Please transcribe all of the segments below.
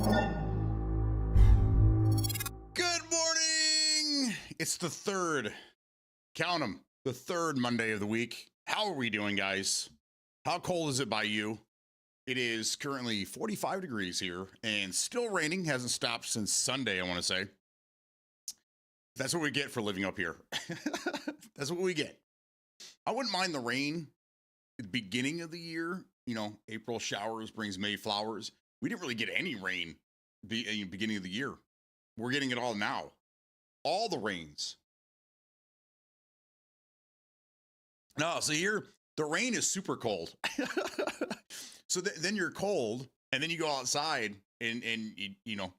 Good morning. It's the third, count them, the third Monday of the week. How are we doing, guys? How cold is it by you? It is currently 45 degrees here and still raining. Hasn't stopped since Sunday, I want to say. That's what we get for living up here. That's what we get. I wouldn't mind the rain at the beginning of the year. You know, April showers brings May flowers. We didn't really get any rain the beginning of the year. We're getting it all now. All the rains. No, so here, the rain is super cold. So then you're cold, and then you go outside, and you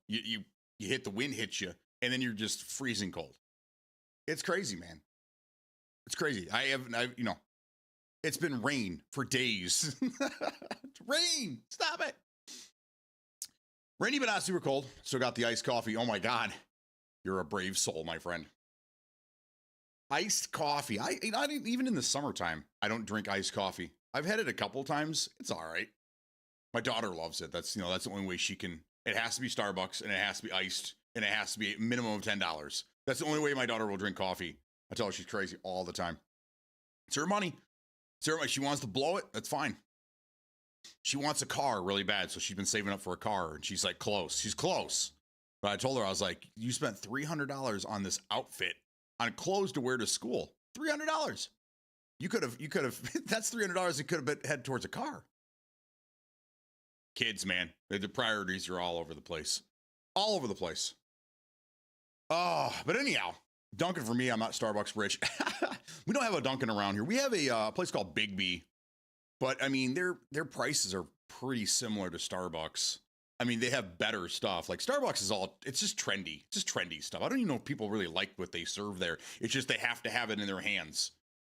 hit the wind hits you, and then you're just freezing cold. It's crazy, man. It's crazy. It's been rain for days. Rain, stop it. Rainy, but not super cold. Still got the iced coffee. Oh my God, you're a brave soul, my friend. Iced coffee. I even in the summertime, I don't drink iced coffee. I've had it a couple times. It's all right. My daughter loves it. That's the only way she can. It has to be Starbucks, and it has to be iced, and it has to be a minimum of $10. That's the only way my daughter will drink coffee. I tell her she's crazy all the time. It's her money. It's her money. She wants to blow it. That's fine. She wants a car really bad, so she's been saving up for a car, and she's like close. She's close. But I told her, I was like, you spent $300 on this outfit, on clothes to wear to school. $300. You could have. That's $300 that could have been head towards a car. Kids, man, the priorities are all over the place. All over the place. Oh, but anyhow, Dunkin' for me, I'm not Starbucks rich. We don't have a Dunkin' around here. We have a place called Biggby, but I mean, their prices are pretty similar to Starbucks. I mean, they have better stuff. Like Starbucks is it's just trendy. It's just trendy stuff. I don't even know if people really like what they serve there. It's just they have to have it in their hands.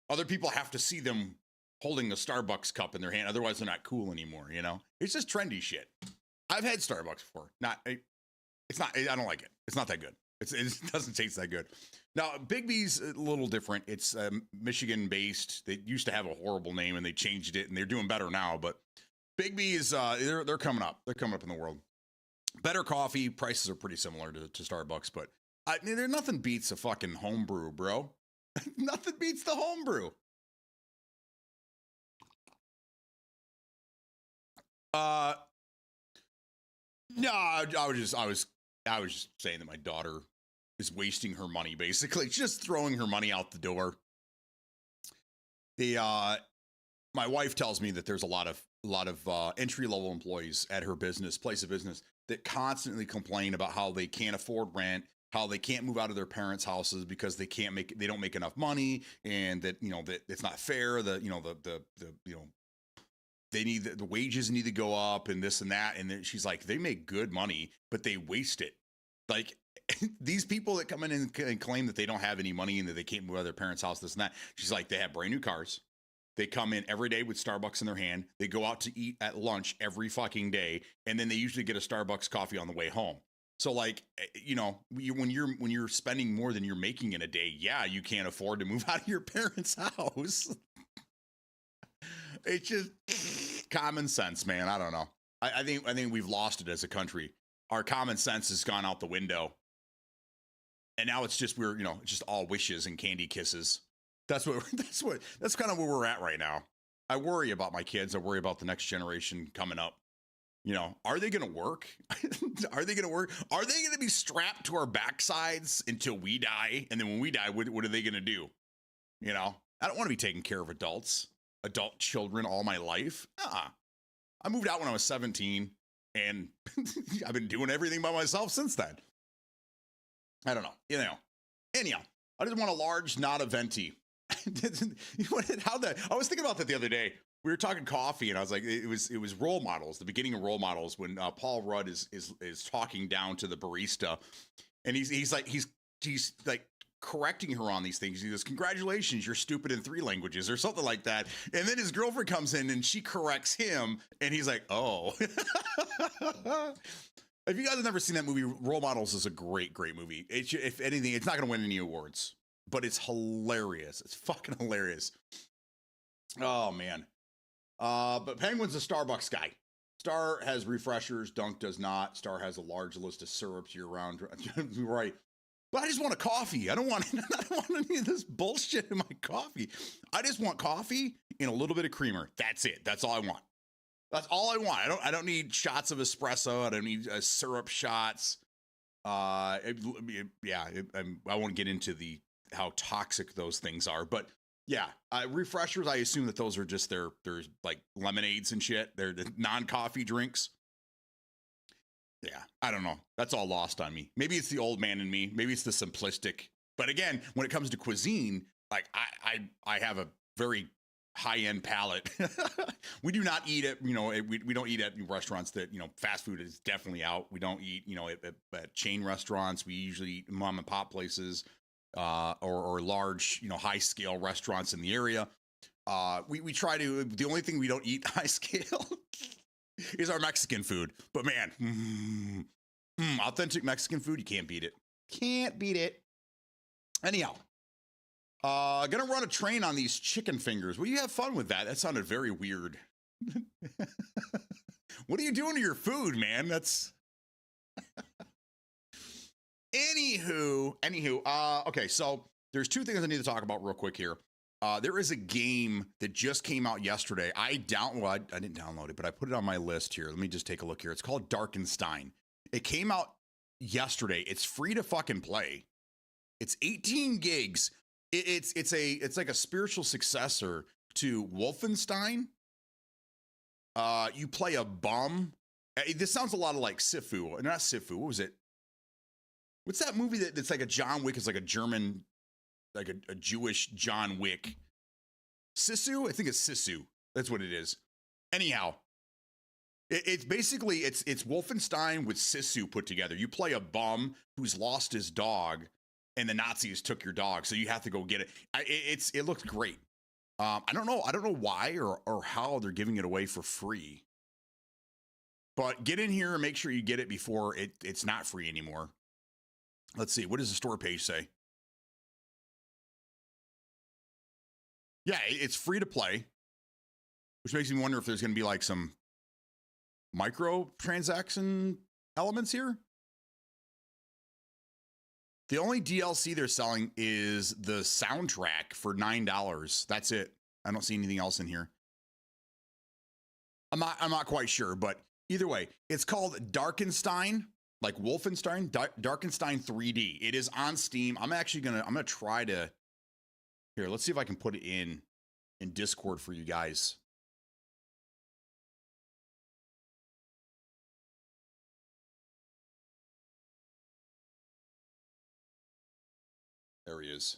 Other people have to see them holding a Starbucks cup in their hand. Otherwise, they're not cool anymore, you know? It's just trendy shit. I've had Starbucks before. It's not, I don't like it. It's not that good. It doesn't taste that good. Now, Biggby's a little different. It's Michigan-based. They used to have a horrible name, and they changed it, and they're doing better now. But Biggby is, they're coming up. They're coming up in the world. Better coffee. Prices are pretty similar to Starbucks, but there's nothing beats a fucking homebrew, bro. Nothing beats the homebrew. No, I was just saying that my daughter is wasting her money, basically, just throwing her money out the door. My wife tells me that there's a lot of entry level employees at her place of business that constantly complain about how they can't afford rent, how they can't move out of their parents' houses because they don't make enough money, and that that it's not fair. They need the wages need to go up and this and that. And then she's like, they make good money, but they waste it. Like these people that come in and claim that they don't have any money and that they can't move out of their parents' house, this and that. She's like, they have brand new cars. They come in every day with Starbucks in their hand. They go out to eat at lunch every fucking day. And then they usually get a Starbucks coffee on the way home. So like, when you're spending more than you're making in a day, yeah, you can't afford to move out of your parents' house. It's just common sense, man. I don't know. I think we've lost it as a country. Our common sense has gone out the window. And now it's just it's just all wishes and candy kisses. That's kind of where we're at right now. I worry about my kids. I worry about the next generation coming up. Are they going to work? Are they going to work? Are they going to be strapped to our backsides until we die? And then when we die, what are they going to do? I don't want to be taking care of adult children all my life. I moved out when I was 17 and I've been doing everything by myself since then. I don't know. Anyhow, I just want a large, not a venti. I was thinking about that the other day. We were talking coffee, and I was like, it was Role Models, the beginning of Role Models, when Paul Rudd is talking down to the barista, and he's like correcting her on these things. He goes, "Congratulations, you're stupid in 3 languages," or something like that. And then his girlfriend comes in and she corrects him, and he's like, "Oh." If you guys have never seen that movie, Role Models is a great, great movie. If anything, it's not going to win any awards, but it's hilarious. It's fucking hilarious. Oh man. But Penguin's a Starbucks guy. Star has refreshers. Dunk does not. Star has a large list of syrups year round. Right. But I just want a coffee. I don't want any of this bullshit in my coffee. I just want coffee and a little bit of creamer. That's it. That's all I want. That's all I want. I don't need shots of espresso. I don't need syrup shots. I won't get into how toxic those things are, but yeah, refreshers. I assume that those are just their like lemonades and shit. They're the non-coffee drinks. Yeah, I don't know. That's all lost on me. Maybe it's the old man in me. Maybe it's the simplistic. But again, when it comes to cuisine, like I have a very high-end palate. We do not eat at, we don't eat at restaurants that, fast food is definitely out. We don't eat, at chain restaurants. We usually eat mom and pop places, or large, high-scale restaurants in the area. We try to, the only thing we don't eat high scale is our Mexican food. But man, authentic Mexican food, you can't beat it. Can't beat it. Anyhow, gonna run a train on these chicken fingers. Will you have fun with that? That sounded very weird. What are you doing to your food, man? That's anywho. Okay, so there's two things I need to talk about real quick here. There is a game that just came out yesterday. I didn't download it, but I put it on my list here. Let me just take a look here. It's called Darkenstein. It came out yesterday. It's free to fucking play. It's 18 gigs. It's like a spiritual successor to Wolfenstein. You play a bum. This sounds a lot of like Sifu. Not Sifu. What was it? What's that movie that's like a John Wick? It's like a German, like a Jewish John Wick. Sisu? I think it's Sisu. That's what it is. Anyhow, it's basically it's Wolfenstein with Sisu put together. You play a bum who's lost his dog, and the Nazis took your dog, so you have to go get it. It looks great. I don't know why or how they're giving it away for free. But get in here and make sure you get it before it's not free anymore. Let's see. What does the store page say? Yeah, it's free to play, which makes me wonder if there's going to be like some microtransaction elements here. The only DLC they're selling is the soundtrack for $9. That's it. I don't see anything else in here. I'm not quite sure, but either way, it's called Darkenstein, like Wolfenstein, Darkenstein 3D. It is on Steam. I'm gonna try to, here, let's see if I can put it in Discord for you guys. There he is.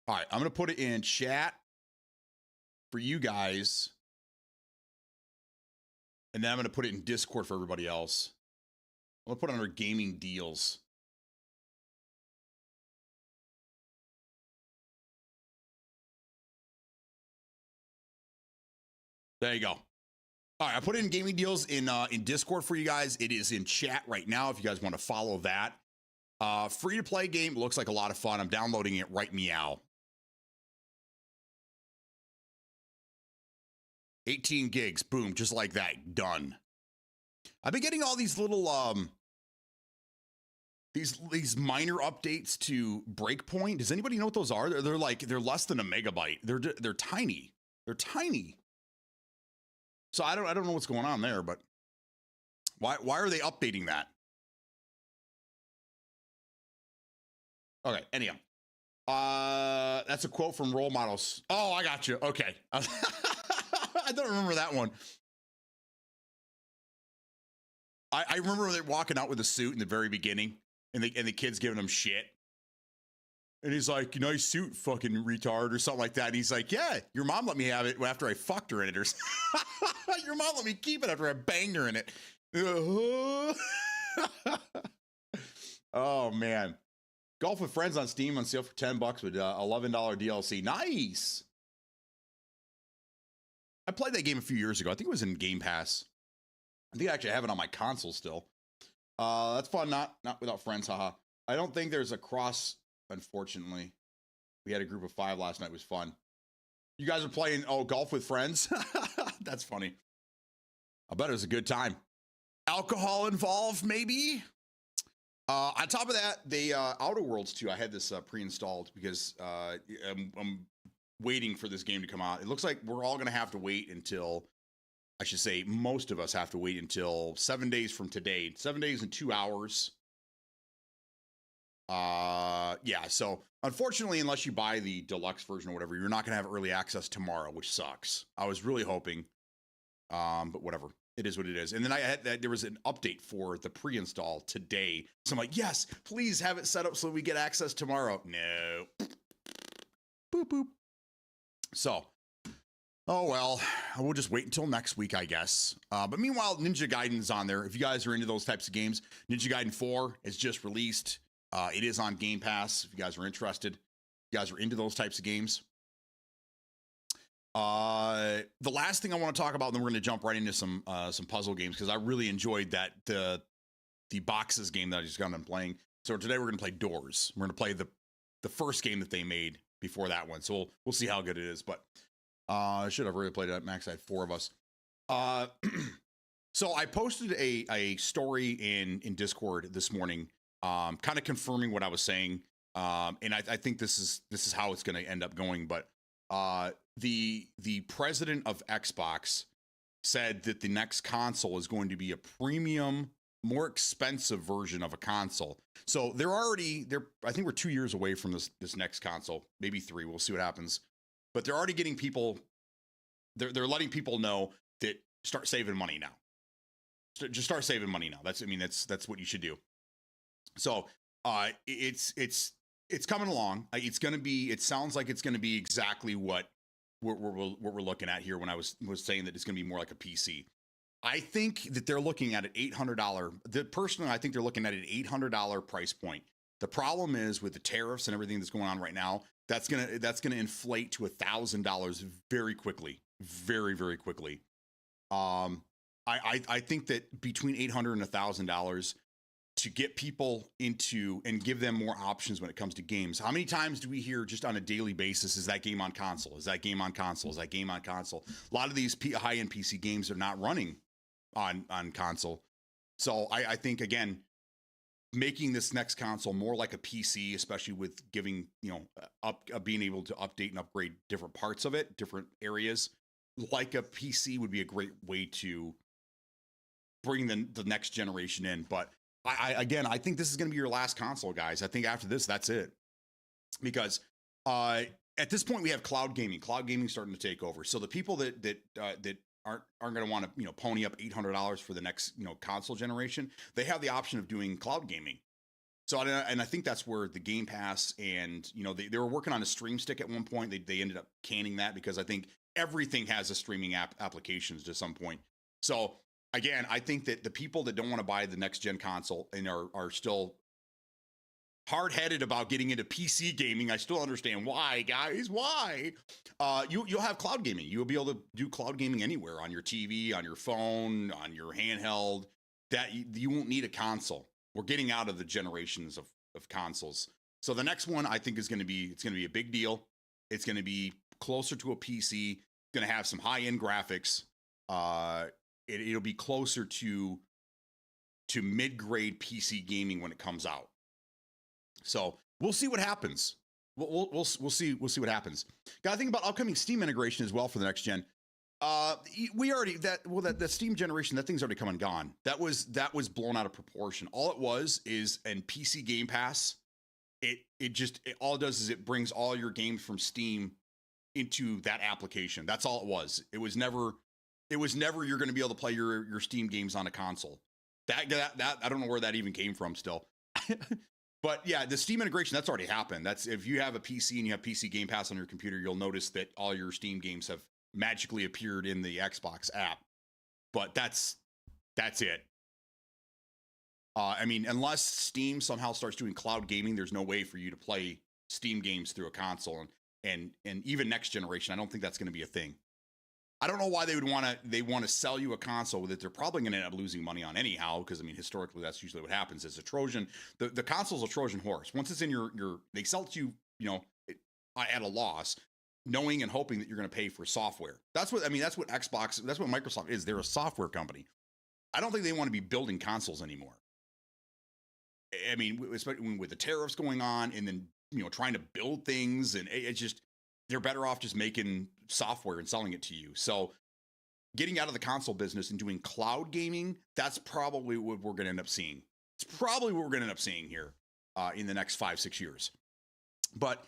All right, I'm going to put it in chat for you guys. And then I'm going to put it in Discord for everybody else. I'm going to put it under gaming deals. There you go. All right, I put it in gaming deals in Discord for you guys. It is in chat right now if you guys want to follow that. Free to play game. Looks like a lot of fun. I'm downloading it right meow. 18 gigs. Boom. Just like that. Done. I've been getting all these little these minor updates to Breakpoint. Does anybody know what those are? They're less than a megabyte. They're tiny. They're tiny. So I don't know what's going on there, but why are they updating that? Okay, anyhow. That's a quote from Role Models. Oh, I got you. Okay. I don't remember that one. I remember they walking out with a suit in the very beginning, and the kid's giving him shit. And he's like, nice suit, fucking retard, or something like that. And he's like, yeah, your mom let me have it after I fucked her in it. Or your mom let me keep it after I banged her in it. Oh, man. Golf with Friends on Steam on sale for $10 with $11 DLC. Nice. I played that game a few years ago. I think it was in Game Pass. I think I actually have it on my console still. That's fun. Not without friends. Haha. I don't think there's a cross, unfortunately. We had a group of 5 last night. It was fun. You guys are playing golf with friends? That's funny. I bet it was a good time. Alcohol involved, maybe. On top of that, the Outer Worlds 2, I had this pre-installed because I'm waiting for this game to come out. It looks like we're all going to have to wait until, I should say, most of us have to wait until 7 days from today. 7 days and 2 hours. Yeah, so unfortunately, unless you buy the deluxe version or whatever, you're not going to have early access tomorrow, which sucks. I was really hoping, but whatever. It is what it is. And then there was an update for the pre-install today. So I'm like, yes, please have it set up so we get access tomorrow. No. Boop, boop. So, oh well, we'll just wait until next week, I guess. But meanwhile, Ninja Gaiden's on there. If you guys are into those types of games, Ninja Gaiden 4 is just released. It is on Game Pass if you guys are interested. If you guys are into those types of games. The last thing I want to talk about, and then we're going to jump right into some puzzle games because I really enjoyed that the boxes game that I just got done playing. So today we're going to play Doors. We're going to play the first game that they made before that one. So we'll see how good it is. But I should have really played it at max. I had 4 of us. So I posted a story in Discord this morning, kind of confirming what I was saying. And I think this is how it's going to end up going. But the president of Xbox said that the next console is going to be a premium, more expensive version of a console. So I think we're 2 years away from this next console, maybe 3. We'll see what happens. But they're already getting people. They're letting people know that start saving money now. Just start saving money now. That's what you should do. So it's coming along. It sounds like it's gonna be exactly what we're looking at here when I was saying that it's gonna be more like a PC. I think that they're looking at an $800. Personally, I think they're looking at an $800 price point. The problem is with the tariffs and everything that's going on right now, that's gonna inflate to $1,000 very quickly, very, very quickly. I think that between $800 and $1,000 to get people into and give them more options when it comes to games. How many times do we hear just on a daily basis, is that game on console? Is that game on console? Is that game on console? A lot of these high-end PC games are not running on console. So I think, again, making this next console more like a PC, especially with giving, being able to update and upgrade different parts of it, different areas, like a PC would be a great way to bring the next generation in. But I think this is going to be your last console, guys. I think after this, that's it. Because at this point, we have cloud gaming. Cloud gaming starting to take over. So the people that aren't going to want to pony up $800 for the next console generation, they have the option of doing cloud gaming. So and I think that's where the Game Pass and they were working on a Stream Stick at one point. They ended up canning that because I think everything has a streaming applications to some point. So again, I think that the people that don't want to buy the next gen console and are still hard-headed about getting into PC gaming, I still understand why, guys. Why? You'll have cloud gaming. You'll be able to do cloud gaming anywhere, on your TV, on your phone, on your handheld. That you won't need a console. We're getting out of the generations of consoles. So the next one I think it's going to be a big deal. It's going to be closer to a PC. Going to have some high-end graphics. It'll be closer to mid-grade PC gaming when it comes out. So we'll see what happens. We'll see what happens. Got to think about upcoming Steam integration as well for the next gen. That Steam generation, that thing's already come and gone. That was blown out of proportion. All it was is in PC Game Pass. All it does is it brings all your games from Steam into that application. That's all it was. It was never you're going to be able to play your Steam games on a console. That I don't know where that even came from still. But yeah, the Steam integration, that's already happened. That's if you have a PC and you have PC Game Pass on your computer, you'll notice that all your Steam games have magically appeared in the Xbox app. But that's it. Unless Steam somehow starts doing cloud gaming, there's no way for you to play Steam games through a console. And even next generation, I don't think that's going to be a thing. I don't know why they want to sell you a console that they're probably going to end up losing money on anyhow, because historically that's usually what happens. It's a Trojan. The console's a Trojan horse. Once it's in your they sell it to you, at a loss, knowing and hoping that you're going to pay for software. That's what I mean. That's what Xbox. That's what Microsoft is. They're a software company. I don't think they want to be building consoles anymore. I mean, especially with the tariffs going on, and then trying to build things, and it's just they're better off just making software and selling it to you. So getting out of the console business and doing cloud gaming, that's probably what we're going to end up seeing. It's probably what we're going to end up seeing here in the next 5-6 years. But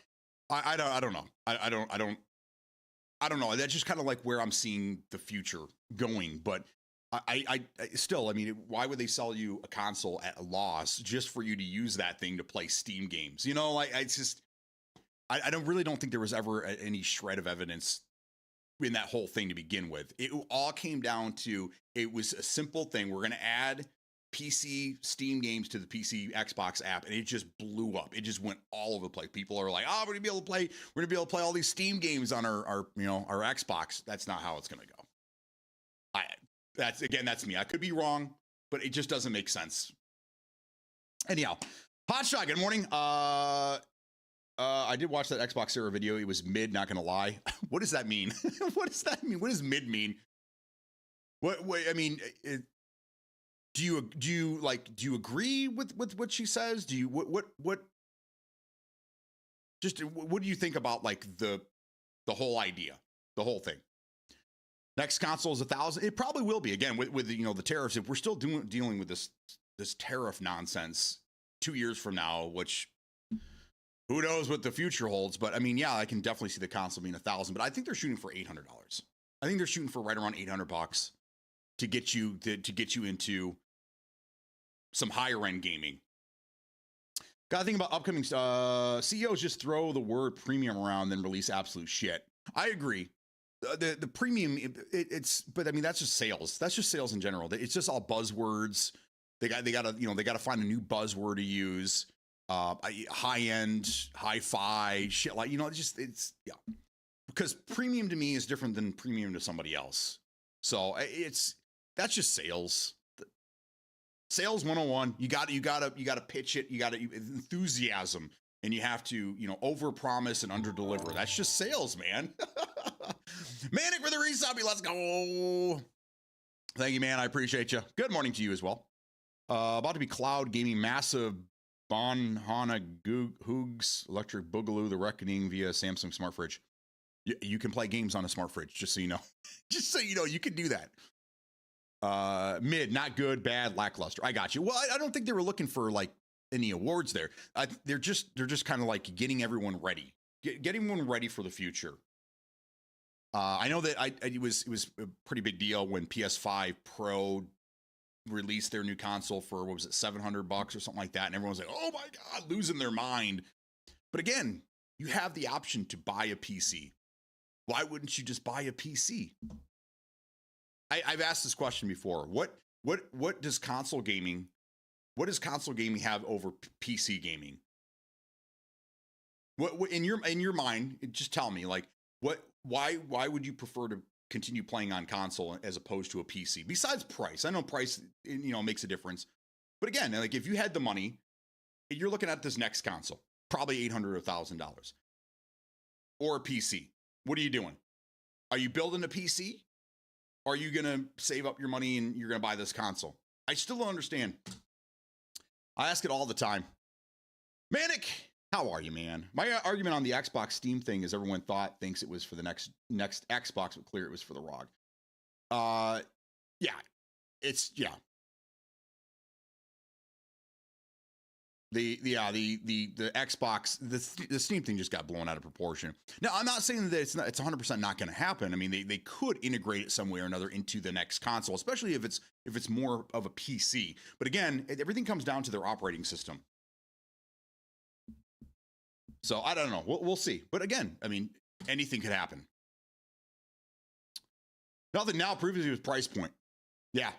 I don't know. I don't know. That's just kind of like where I'm seeing the future going. But I still, I mean, why would they sell you a console at a loss just for you to use that thing to play Steam games? It's just, I don't think there was ever any shred of evidence in that whole thing to begin with. It all came down to, it was a simple thing. We're going to add PC Steam games to the PC Xbox app, and it just blew up. It just went all over the place. People are like, we're gonna be able to play all these Steam games on our Xbox. That's not how it's gonna go. That's me. I could be wrong, but it just doesn't make sense. Anyhow, Hotshot, good morning. I did watch that Xbox era video. It was mid, not gonna lie. What does that mean? What does that mean? What does mid mean? What I mean, do you agree with what she says? Do you what do you think about like the whole idea, the whole thing? Next console is $1,000. It probably will be, again, with the tariffs. If we're still dealing with this tariff nonsense 2 years from now, which who knows what the future holds. But I mean, yeah, I can definitely see the console being $1,000, but I think they're shooting for $800. I think they're shooting for right around $800 to get you into some higher end gaming. Gotta think about upcoming CEOs just throw the word premium around, then release absolute shit. I agree. The premium, but I mean, that's just sales. That's just sales in general. It's just all buzzwords. They gotta find a new buzzword to use. High end, hi-fi shit, like, it's because premium to me is different than premium to somebody else. So that's just sales. Sales 101. You gotta pitch it. You gotta enthusiasm, and you have to over promise and under deliver. That's just sales, man. Manic with a rezombie. Let's go. Thank you, man. I appreciate you. Good morning to you as well. About to be cloud gaming, massive Bonhana Hoogs Electric Boogaloo The Reckoning via Samsung Smart Fridge. You can play games on a smart fridge, just so you know. Just so you know, you can do that. Mid, not good, bad, lackluster. I got you. Well, I don't think they were looking for like any awards there. They're just kind of like getting everyone ready, getting everyone ready for the future. I know that it was a pretty big deal when PS5 Pro released their new console for, what was it, $700 or something like that, and everyone's like, oh my god, losing their mind. But again, you have the option to buy a PC. Why wouldn't you just buy a PC? I've asked this question before. What does console gaming have over PC gaming? What in your mind? Just tell me, like, why would you prefer to continue playing on console as opposed to a PC? Besides price, I know price makes a difference, but again, like, if you had the money, you're looking at this next console, probably $800 or $1,000, or a PC. What are you doing? Are you building a PC? Or are you going to save up your money and you're going to buy this console? I still don't understand. I ask it all the time. Manic, how are you, man? My argument on the Xbox Steam thing is everyone thinks it was for the next Xbox, but clear it was for the ROG. Yeah. The Xbox, the Steam thing just got blown out of proportion. Now, I'm not saying that it's 100% not going to happen. I mean, they could integrate it some way or another into the next console, especially if it's more of a PC. But again, everything comes down to their operating system. So I don't know. We'll see. But again, I mean, anything could happen. Nothing now. Previously was price point. Yeah.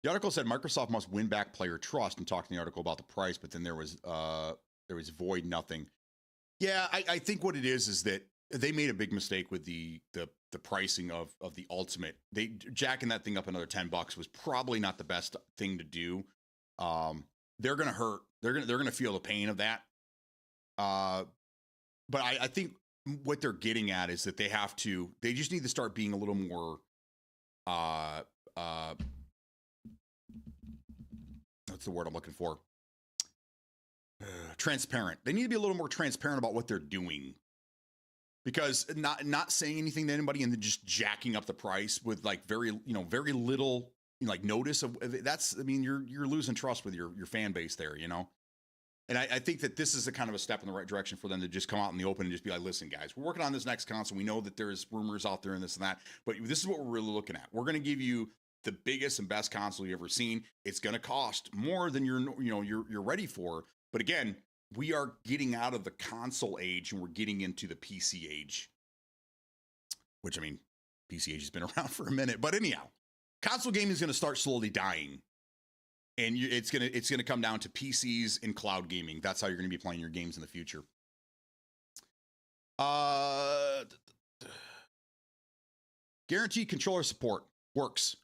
The article said Microsoft must win back player trust, and talked in the article about the price, but then there was void nothing. Yeah, I think what it is that they made a big mistake with the pricing of the Ultimate. They jacking that thing up another $10 was probably not the best thing to do. They're gonna hurt. They're gonna feel the pain of that. but I think what they're getting at is that they just need to start being a little more what's the word I'm looking for? Transparent. They need to be a little more transparent about what they're doing. Because not saying anything to anybody and then just jacking up the price with like very little like notice of that's, I mean, you're losing trust with your fan base there, you know? And I think that this is a kind of a step in the right direction for them to just come out in the open and just be like, listen, guys, we're working on this next console. We know that there's rumors out there and this and that, but this is what we're really looking at. We're going to give you the biggest and best console you've ever seen. It's going to cost more than you're ready for. But again, we are getting out of the console age and we're getting into the PC age, which, I mean, PC age has been around for a minute, but anyhow, console gaming is going to start slowly dying. And it's gonna come down to PCs and cloud gaming. That's how you're gonna be playing your games in the future. Guaranteed controller support works.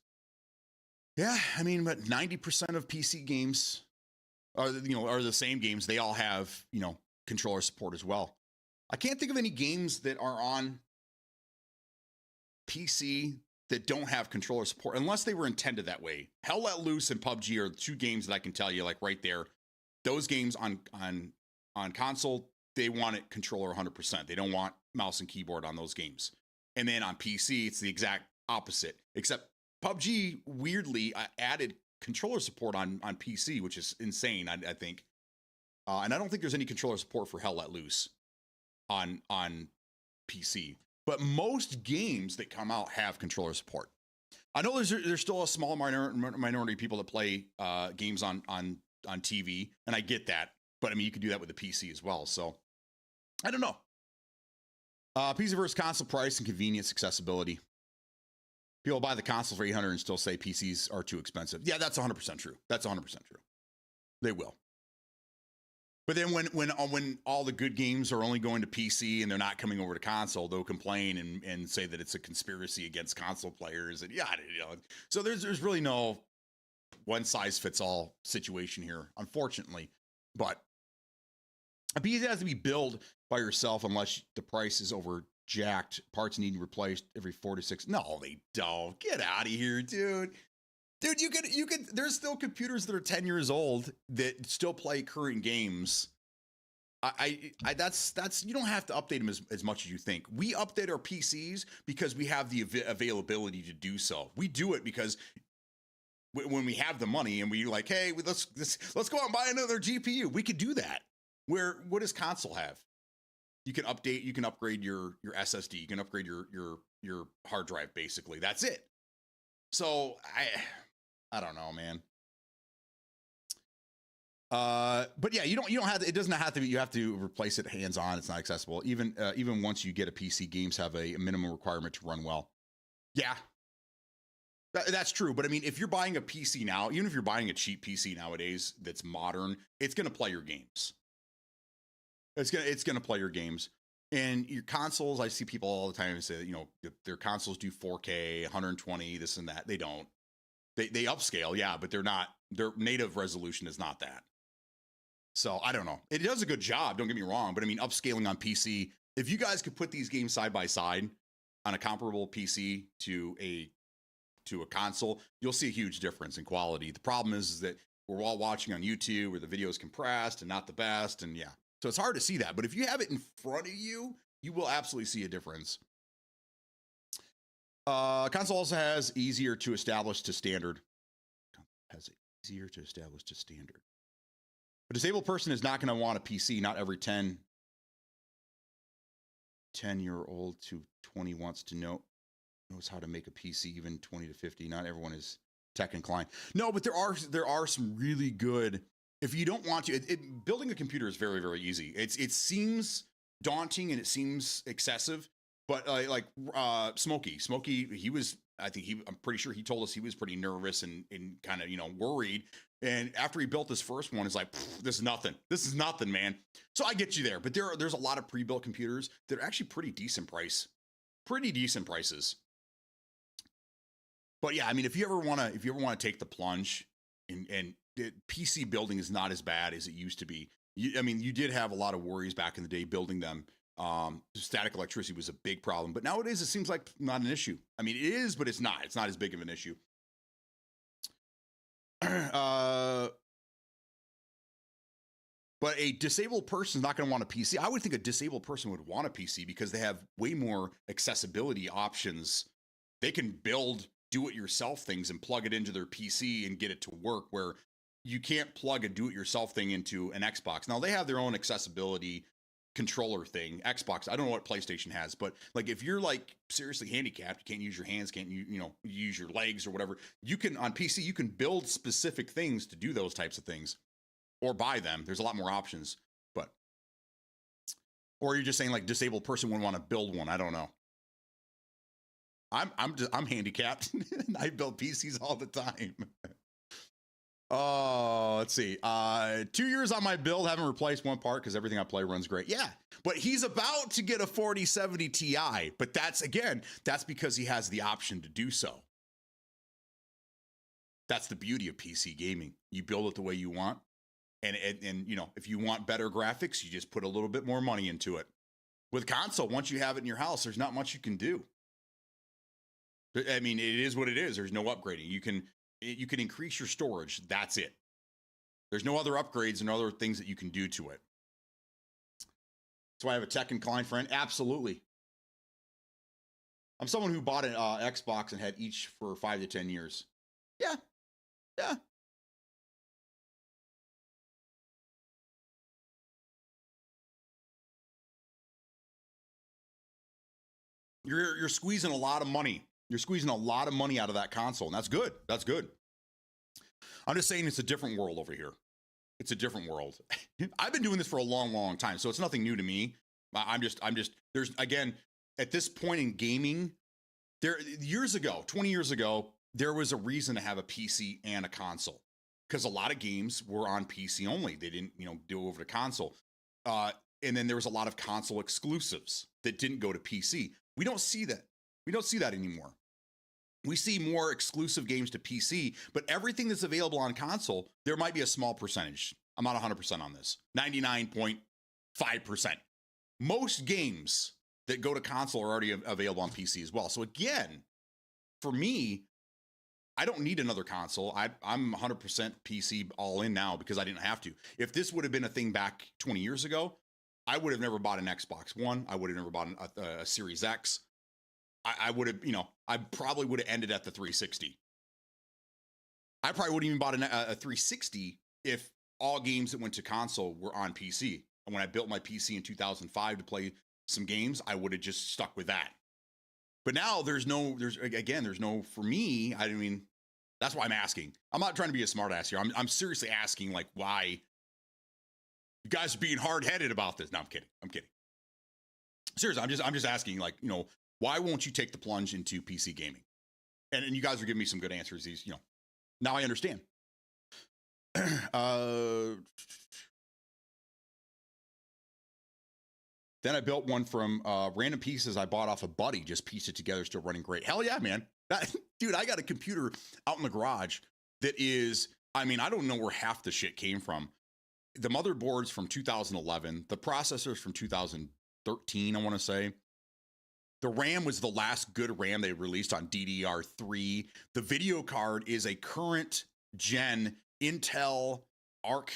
Yeah, I mean, but 90% of PC games are the same games. They all have controller support as well. I can't think of any games that are on PC that don't have controller support unless they were intended that way. Hell Let Loose and PUBG are the two games that I can tell you, like right there. Those games on console, they want it controller 100%. They don't want mouse and keyboard on those games. And then on PC, it's the exact opposite. Except PUBG weirdly added controller support on PC, which is insane, I think. And I don't think there's any controller support for Hell Let Loose on PC. But most games that come out have controller support. I know there's still a small minority of people that play games on TV, and I get that. But I mean, you could do that with the PC as well. So I don't know. PC versus console price and convenience, accessibility. People buy the console for $800 and still say PCs are too expensive. Yeah, that's 100% true. That's 100% true. They will. But then when all the good games are only going to PC and they're not coming over to console, they'll complain and say that it's a conspiracy against console players. And yeah, so there's really no one size fits all situation here, unfortunately. But a PC has to be built by yourself unless the price is over jacked. Parts need replaced every 4 to 6. No, they don't. Get out of here, dude. Dude, you could. There's still computers that are 10 years old that still play current games. That's you don't have to update them as much as you think. We update our PCs because we have the availability to do so. We do it because when we have the money and we like, hey, let's go out and buy another GPU. We could do that. What does console have? You can update. You can upgrade your SSD. You can upgrade your hard drive. Basically, that's it. So I don't know, man. But yeah, you don't have to, it doesn't have to be, you have to replace it hands on. It's not accessible. Even once you get a PC, games have a minimum requirement to run well. Yeah, that's true. But I mean, if you're buying a PC now, even if you're buying a cheap PC nowadays that's modern, it's going to play your games. It's going to play your games. And your consoles, I see people all the time say that, their consoles do 4K, 120, this and that. They don't. They upscale, yeah, but their native resolution is not that. So I don't know. It does a good job, don't get me wrong, but I mean, upscaling on PC, if you guys could put these games side by side on a comparable PC to a console, you'll see a huge difference in quality. The problem is that we're all watching on YouTube where the video is compressed and not the best, and yeah. So it's hard to see that, but if you have it in front of you, you will absolutely see a difference. Console also has easier to establish to standard. A disabled person is not going to want a PC. Not every 10-year-old to 20 wants to knows how to make a PC, even 20 to 50. Not everyone is tech inclined. No, but there are some really good. If you don't want to, building a computer is very, very easy. It seems daunting and it seems excessive. But Smokey, I'm pretty sure he told us he was pretty nervous and kind of, worried. And after he built his first one, it's like, this is nothing. This is nothing, man. So I get you there. But there's a lot of pre-built computers that are actually pretty decent prices. But yeah, I mean, if you ever want to take the plunge and PC building is not as bad as it used to be. You did have a lot of worries back in the day building them. Static electricity was a big problem, but nowadays it seems like not an issue. I mean, it is, but it's not. It's not as big of an issue. But a disabled person is not going to want a PC. I would think a disabled person would want a PC because they have way more accessibility options. They can build do-it-yourself things and plug it into their PC and get it to work, where you can't plug a do-it-yourself thing into an Xbox. Now, they have their own accessibility controller thing. Xbox, I don't know what PlayStation has, but like if you're like seriously handicapped, you can't use your hands, can't use your legs or whatever, you can on PC, you can build specific things to do those types of things. Or buy them. There's a lot more options, or you're just saying like disabled person wouldn't want to build one. I don't know. I'm handicapped. I build PCs all the time. Oh, let's see. 2 years on my build, haven't replaced one part because everything I play runs great. Yeah, but he's about to get a 4070 Ti, but that's because he has the option to do so. That's the beauty of PC gaming. You build it the way you want. And if you want better graphics, you just put a little bit more money into it. With console, once you have it in your house, there's not much you can do. I mean, it is what it is. There's no upgrading. You can increase your storage. That's it. There's no other upgrades and other things that you can do to it. That's why I have a tech inclined friend. Absolutely. I'm someone who bought an Xbox and had each for 5 to 10 years. Yeah. You're squeezing a lot of money. You're squeezing a lot of money out of that console, and that's good. That's good. I'm just saying it's a different world over here. It's a different world. I've been doing this for a long, long time, so it's nothing new to me. I'm just there's again at this point in gaming, there years ago, 20 years ago, there was a reason to have a PC and a console because a lot of games were on PC only. They didn't, do over to console. And then there was a lot of console exclusives that didn't go to PC. We don't see that. We don't see that anymore. We see more exclusive games to PC, but everything that's available on console, there might be a small percentage. I'm not 100% on this. 99.5%. Most games that go to console are already available on PC as well. So again, for me, I don't need another console. I'm 100% PC all in now because I didn't have to. If this would have been a thing back 20 years ago, I would have never bought an Xbox One. I would have never bought a Series X. I would have, I probably would have ended at the 360. I probably wouldn't even bought a 360 if all games that went to console were on PC. And when I built my PC in 2005 to play some games, I would have just stuck with that. But now there's no, for me, I mean, that's why I'm asking. I'm not trying to be a smart ass here. I'm seriously asking, like, why you guys are being hard-headed about this. No, I'm kidding. Seriously, I'm just asking, like, why won't you take the plunge into PC gaming? And you guys are giving me some good answers. These, now I understand. Then I built one from random pieces I bought off a buddy, just pieced it together, still running great. Hell yeah, man. Dude, I got a computer out in the garage that is, I mean, I don't know where half the shit came from. The motherboard's from 2011. The processor's from 2013, I want to say. The RAM was the last good RAM they released on DDR3. The video card is a current gen Intel Arc,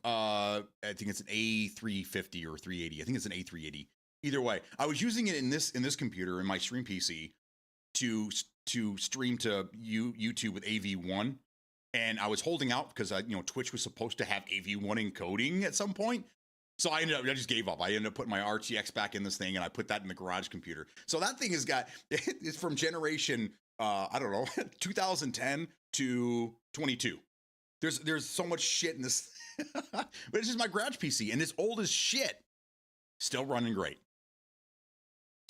I think it's an A350 or 380. I think it's an A380. Either way, I was using it in this computer, in my stream PC, to stream to YouTube with AV1. And I was holding out because Twitch was supposed to have AV1 encoding at some point. So I just gave up. I ended up putting my RTX back in this thing, and I put that in the garage computer. So that thing it's from generation, I don't know, 2010 to 22. There's so much shit in this, but it's just my garage PC, and it's old as shit. Still running great.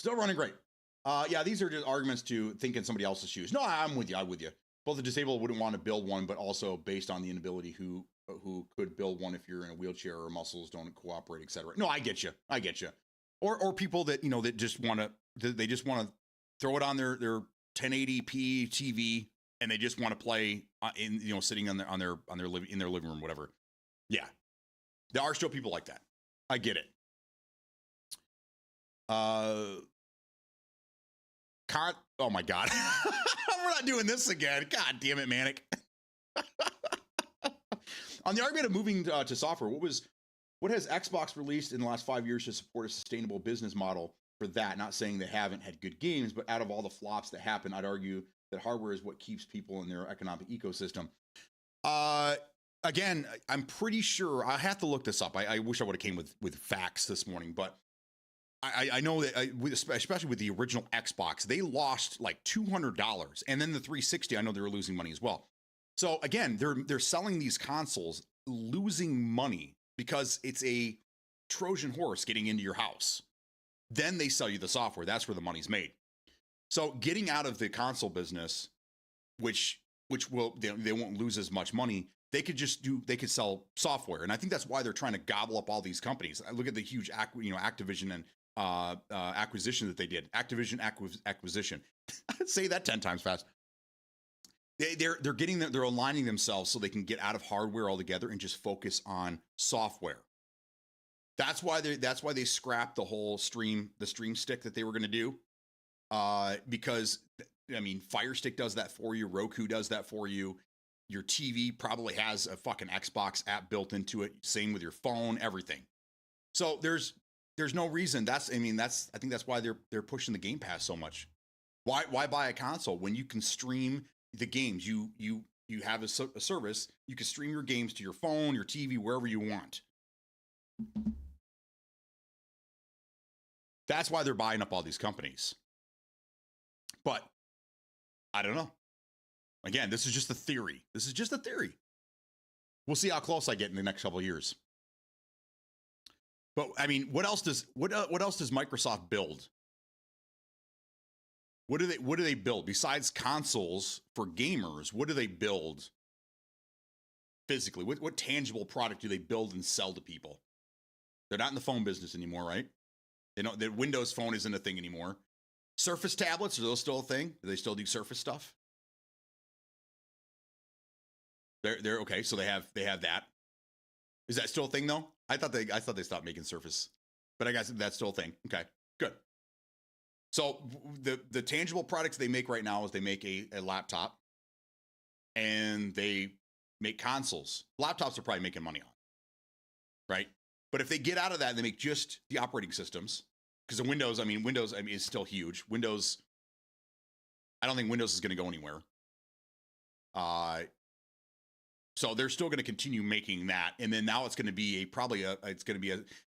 Yeah, these are just arguments to think in somebody else's shoes. No, I'm with you. Both the disabled wouldn't want to build one, but also based on the inability who could build one if you're in a wheelchair or muscles don't cooperate, etc. No, I get you. Or people that that just want to throw it on their 1080p TV and they just want to play in sitting in their living room, whatever. Yeah, there are still people like that. I get it. Oh my God. We're not doing this again. God damn it, Manic. On the argument of moving to software, what has Xbox released in the last 5 years to support a sustainable business model for that? Not saying they haven't had good games, but out of all the flops that happen, I'd argue that hardware is what keeps people in their economic ecosystem. Again, I'm pretty sure I have to look this up. I wish I would have came with facts this morning, but I know that especially with the original Xbox, they lost like $200, and then the 360, I know they were losing money as well. So again, they're selling these consoles, losing money because it's a Trojan horse getting into your house. Then they sell you the software. That's where the money's made. So getting out of the console business, which will they won't lose as much money. They could sell software, and I think that's why they're trying to gobble up all these companies. I look at the huge Activision and acquisition that they did. Activision acquisition. Say that 10 times fast. They're aligning themselves so they can get out of hardware altogether and just focus on software. That's why they scrapped the whole stream stick that they were going to do. Because I mean, Fire Stick does that for you. Roku does that for you. Your TV probably has a fucking Xbox app built into it. Same with your phone, everything. So there's no reason. I think that's why they're pushing the Game Pass so much. Why buy a console when you can stream the games? You have a service. You can stream your games to your phone, your TV, wherever you want. That's why they're buying up all these companies. But I don't know. Again, this is just a theory. We'll see how close I get in the next couple of years. But I mean, what else does Microsoft build? What do they build besides consoles for gamers? What do they build physically? What tangible product do they build and sell to people? They're not in the phone business anymore, right? The Windows Phone isn't a thing anymore. Surface tablets, are those still a thing? Do they still do Surface stuff? They're okay. So they have that. Is that still a thing though? I thought they stopped making Surface, but I guess that's still a thing. Okay, good. So the tangible products they make right now is they make a laptop, and they make consoles. Laptops are probably making money on, right? But if they get out of that and they make just the operating systems, because the Windows is still huge. Windows, I don't think Windows is going to go anywhere. So they're still going to continue making that, and then now it's going to be a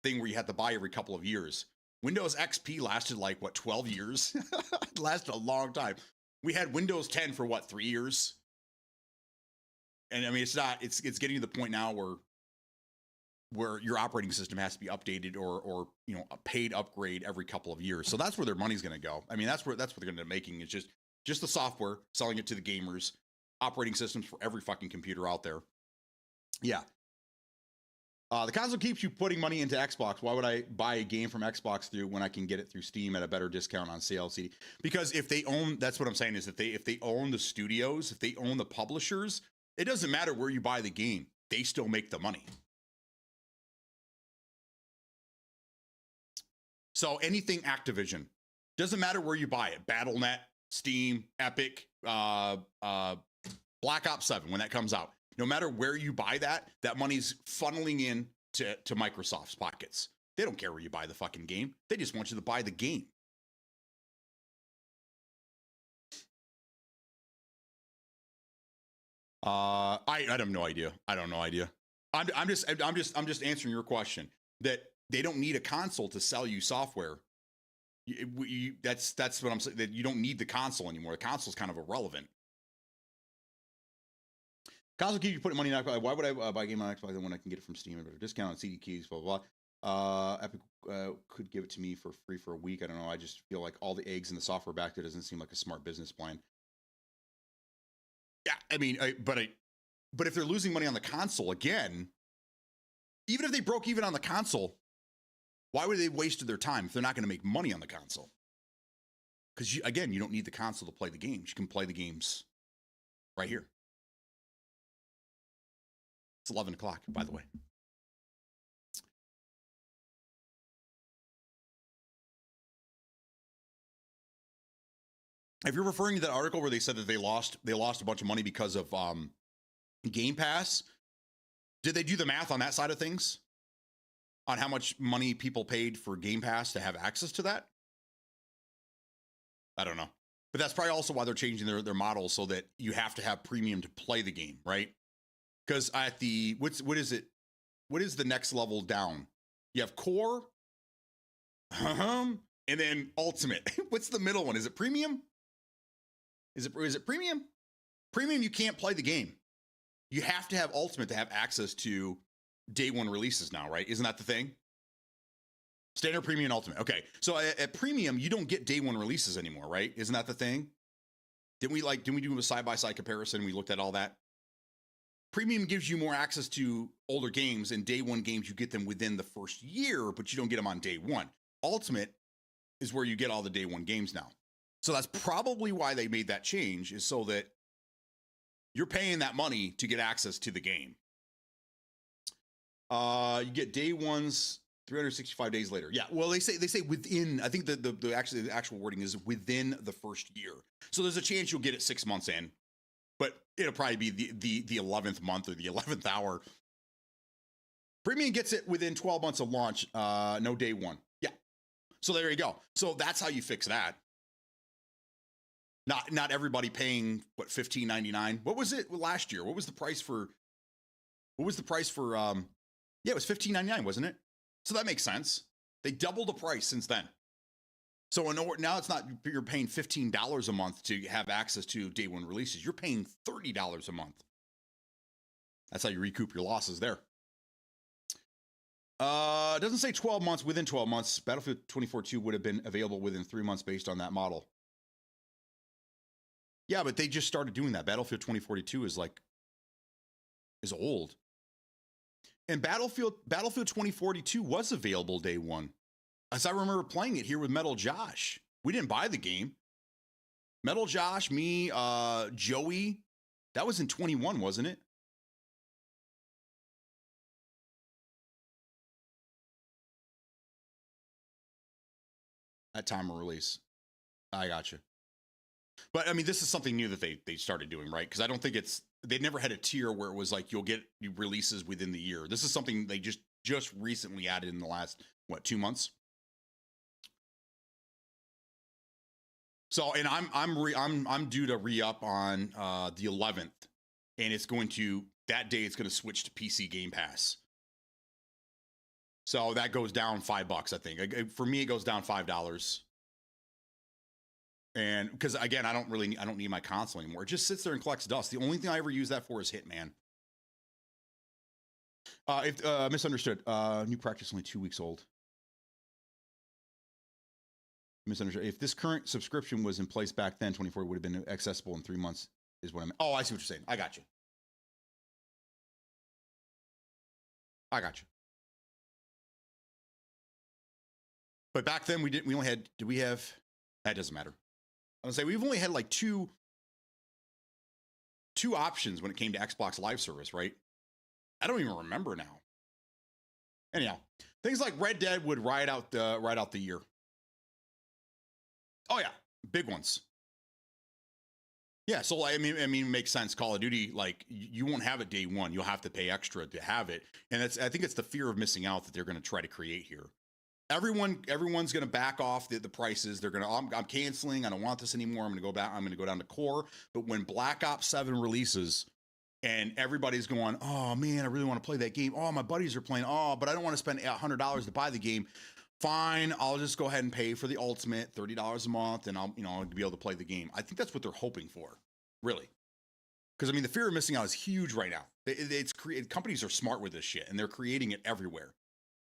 thing where you have to buy every couple of years. Windows XP lasted like 12 years. It lasted a long time. We had Windows 10 for 3 years, and I mean it's getting to the point now where your operating system has to be updated or a paid upgrade every couple of years. So that's where their money's going to go. I mean that's what they're going to be making is just the software, selling it to the gamers. Operating systems for every fucking computer out there. Yeah. The console keeps you putting money into Xbox. Why would I buy a game from Xbox when I can get it through Steam at a better discount on sale CD? Because if they own, that's what I'm saying is that if they own the studios, if they own the publishers, it doesn't matter where you buy the game. They still make the money. So anything Activision, doesn't matter where you buy it. Battle.net, Steam, Epic, Black Ops 7, when that comes out, no matter where you buy that money's funneling in to Microsoft's pockets. They don't care where you buy the fucking game. They just want you to buy the game. I have no idea. I don't know idea. I'm just answering your question that they don't need a console to sell you software. That's what I'm saying. That you don't need the console anymore. The console's kind of irrelevant. Console keep you putting money in Xbox. Why would I buy a game on Xbox when I can get it from Steam at a better discount on CD keys, blah, blah, blah. Epic could give it to me for free for a week. I don't know. I just feel like all the eggs in the software back there doesn't seem like a smart business plan. Yeah, I mean, but if they're losing money on the console, again, even if they broke even on the console, why would they have wasted their time if they're not going to make money on the console? Because, again, you don't need the console to play the games. You can play the games right here. It's 11 o'clock, by the way. if you're referring to that article where they said that they lost a bunch of money because of Game Pass, did they do the math on that side of things? On how much money people paid for Game Pass to have access to that? I don't know. But that's probably also why they're changing their model so that you have to have premium to play the game, right? Because at the what is it? What is the next level down? You have core, and then ultimate. What's the middle one? Is it premium? Is it premium? Premium, you can't play the game. You have to have ultimate to have access to day one releases now, right? Isn't that the thing? Standard, premium, ultimate. Okay, so at premium, you don't get day one releases anymore, right? Isn't that the thing? Didn't we do a side-by-side comparison? We looked at all that. Premium gives you more access to older games, and day one games, you get them within the first year, but you don't get them on day one. Ultimate is where you get all the day one games now. So that's probably why they made that change, is so that you're paying that money to get access to the game. You get day ones 365 days later. Yeah, well, they say within. I think the actual wording is within the first year. So there's a chance you'll get it 6 months in, but it'll probably be the 11th month or the 11th hour. Premium gets it within 12 months of launch. No day one. Yeah. So there you go. So that's how you fix that. Not everybody paying what $15.99. What was it last year? What was the price for? Yeah, it was $15.99, wasn't it? So that makes sense. They doubled the price since then. So now it's not you're paying $15 a month to have access to day one releases. You're paying $30 a month. That's how you recoup your losses there. It doesn't say 12 months. Within 12 months, Battlefield 2042 would have been available within 3 months based on that model. Yeah, but they just started doing that. Battlefield 2042 is old. And Battlefield 2042 was available day one. As I remember playing it here with Metal Josh. We didn't buy the game. Metal Josh, me, Joey. That was in 21, wasn't it? At time of release. I got you. But I mean, this is something new that they started doing, right? Because I don't think they never had a tier where it was like you'll get releases within the year. This is something they just recently added in the last 2 months. So, and I'm due to re-up on the 11th, and it's going to switch to PC Game Pass. So that goes down $5, I think. For me, it goes down $5. And because again, I don't need my console anymore. It just sits there and collects dust. The only thing I ever use that for is Hitman. Misunderstood. New practice only 2 weeks old. Misunderstood. If this current subscription was in place back then, 24 would have been accessible in 3 months. Is what I meant. Oh, I see what you're saying. I got you. But back then we only had. Did we have? That doesn't matter. I would say we've only had like two options when it came to Xbox Live Service, right? I don't even remember now. Anyhow, things like Red Dead would ride out the year. Oh yeah, big ones. Yeah, so I mean, it makes sense. Call of Duty, like you won't have it day one. You'll have to pay extra to have it, and I think it's the fear of missing out that they're going to try to create here. Everyone's going to back off the prices. They're going to, I'm canceling. I don't want this anymore. I'm going to go back. I'm going to go down to core. But when Black Ops 7 releases and everybody's going, oh man, I really want to play that game. Oh, my buddies are playing. Oh, but I don't want to spend $100 to buy the game. Fine. I'll just go ahead and pay for the ultimate $30 a month. And I'll be able to play the game. I think that's what they're hoping for, really. Because I mean, the fear of missing out is huge right now. Companies are smart with this shit and they're creating it everywhere.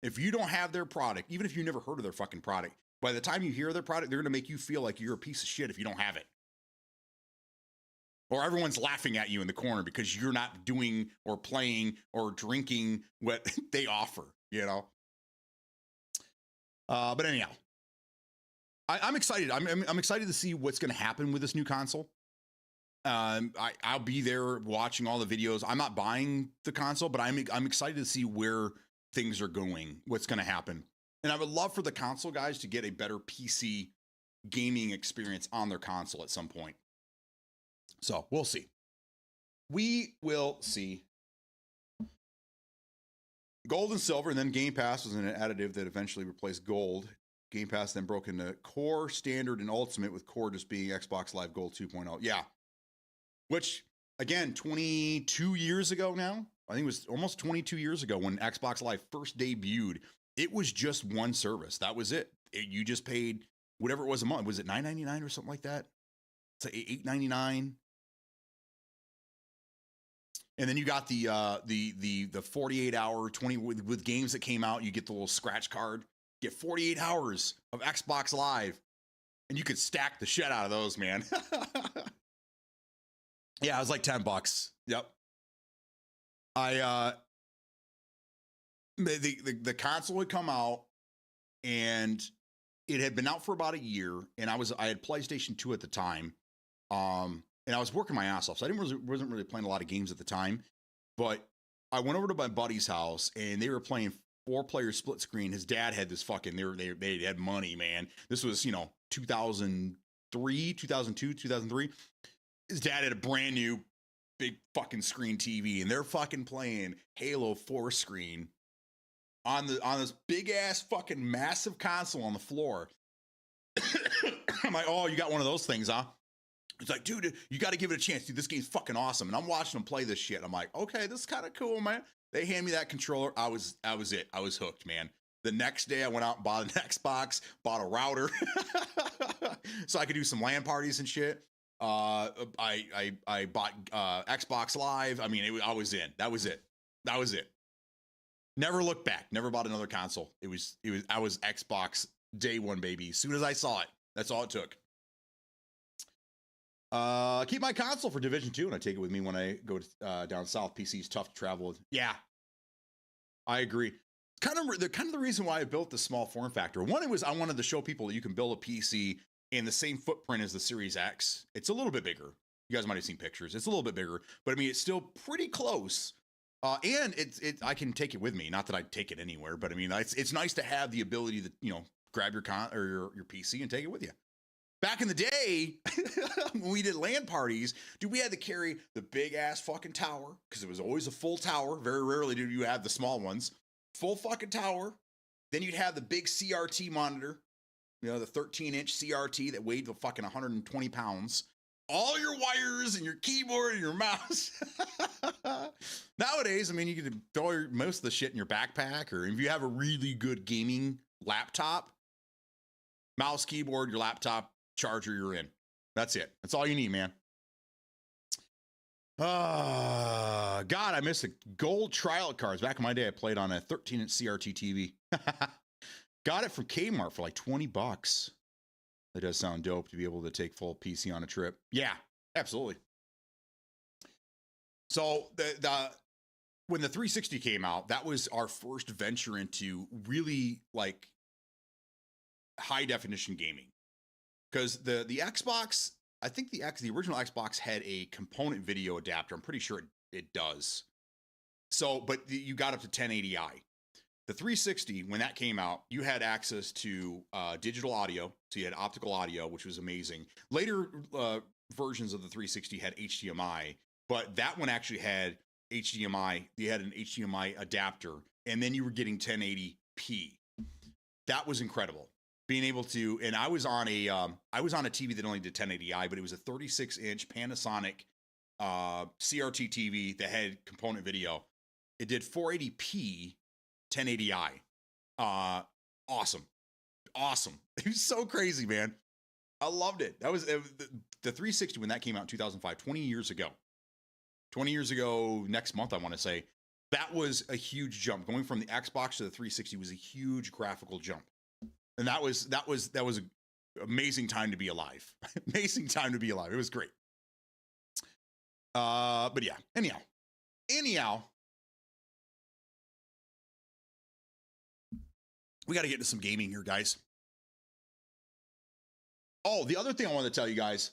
If you don't have their product, even if you never heard of their fucking product, by the time you hear their product, they're going to make you feel like you're a piece of shit if you don't have it. Or everyone's laughing at you in the corner because you're not doing or playing or drinking what they offer, you know? But anyhow, I'm excited. I'm excited to see what's going to happen with this new console. I'll be there watching all the videos. I'm not buying the console, but I'm excited to see where things are going, what's going to happen. And I would love for the console guys to get a better PC gaming experience on their console at some point. So we'll see. We will see. Gold and silver, and then Game Pass was an additive that eventually replaced gold. Game Pass then broke into core, standard, and ultimate, with core just being Xbox Live Gold 2.0. Yeah. Which, again, 22 years ago now, I think it was almost 22 years ago when Xbox Live first debuted, it was just one service. That was it. You just paid whatever it was a month. Was it $9.99 or something like that? It's like $8.99. And then you got the 48-hour 20 with games that came out. You get the little scratch card. Get 48 hours of Xbox Live, and you could stack the shit out of those, man. Yeah, it was like $10. Yep. The console had come out, and it had been out for about a year, and I had PlayStation 2 at the time. And I was working my ass off, so wasn't really playing a lot of games at the time. But I went over to my buddy's house, and they were playing 4-player split screen. His dad had this fucking, they had money, man. This was, 2003, 2002, 2003. His dad had a brand new big fucking screen TV, and they're fucking playing Halo 4 screen on this big ass fucking massive console on the floor. I'm like, oh, you got one of those things, huh? It's like, dude, you got to give it a chance. Dude, this game's fucking awesome. And I'm watching them play this shit. I'm like, okay, this is kind of cool, man. They hand me that controller. I was it. I was hooked, man. The next day I went out and bought an Xbox, bought a router so I could do some LAN parties and shit. I bought Xbox Live. I mean, I was in. That was it. Never looked back. Never bought another console. I was Xbox day one, baby. As soon as I saw it, that's all it took. Keep my console for Division 2, and I take it with me when I go down south. PC is tough to travel with. Yeah, I agree. Kind of the reason why I built the small form factor. One, it was I wanted to show people that you can build a PC in the same footprint as the Series X. It's a little bit bigger. You guys might have seen pictures. It's a little bit bigger, but I mean, it's still pretty close. And I can take it with me. Not that I'd take it anywhere, but I mean, it's nice to have the ability to grab your PC and take it with you. Back in the day, when we did LAN parties, dude, we had to carry the big ass fucking tower because it was always a full tower. Very rarely did you have the small ones. Full fucking tower. Then you'd have the big CRT monitor, the 13-inch CRT that weighed the fucking 120 pounds. All your wires and your keyboard and your mouse. Nowadays, I mean, you can throw most of the shit in your backpack, or if you have a really good gaming laptop, mouse, keyboard, your laptop, charger, you're in. That's it. That's all you need, man. God, I miss the gold trial cards. Back in my day, I played on a 13-inch CRT TV. Got it from Kmart for like $20. That does sound dope to be able to take full PC on a trip. Yeah, absolutely. So when the 360 came out, that was our first venture into really like high definition gaming. Because the Xbox, I think the original Xbox had a component video adapter. I'm pretty sure it does. So, but you got up to 1080i. The 360, when that came out, you had access to digital audio. So you had optical audio, which was amazing. Later versions of the 360 had HDMI, but that one actually had HDMI. They had an HDMI adapter, and then you were getting 1080p. That was incredible. Being able to, and I was on a TV that only did 1080i, but it was a 36-inch Panasonic CRT TV that had component video. It did 480p, 1080i. Awesome. It was so crazy, man. I loved it. That was the 360 when that came out in 2005, 20 years ago. 20 years ago, next month, I want to say. That was a huge jump. Going from the Xbox to the 360 was a huge graphical jump. And that was an amazing time to be alive. Amazing time to be alive. It was great. But yeah, anyhow, we got to get into some gaming here, guys. Oh, the other thing I wanted to tell you guys,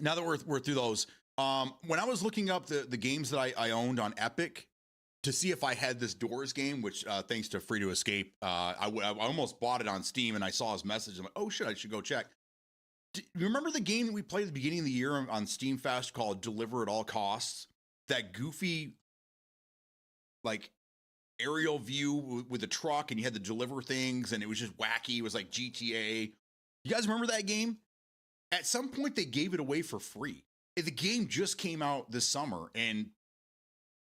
now that we're through those, when I was looking up the games that I owned on Epic, to see if I had this Doors game, which thanks to Free to Escape, I almost bought it on Steam, and I saw his message. I'm like, oh shit, I should go check. You remember the game that we played at the beginning of the year on Steam Fest called Deliver at All Costs? That goofy, like, aerial view with a truck, and you had to deliver things, and it was just wacky. It was like GTA. You guys remember that game? At some point, they gave it away for free. The game just came out this summer, and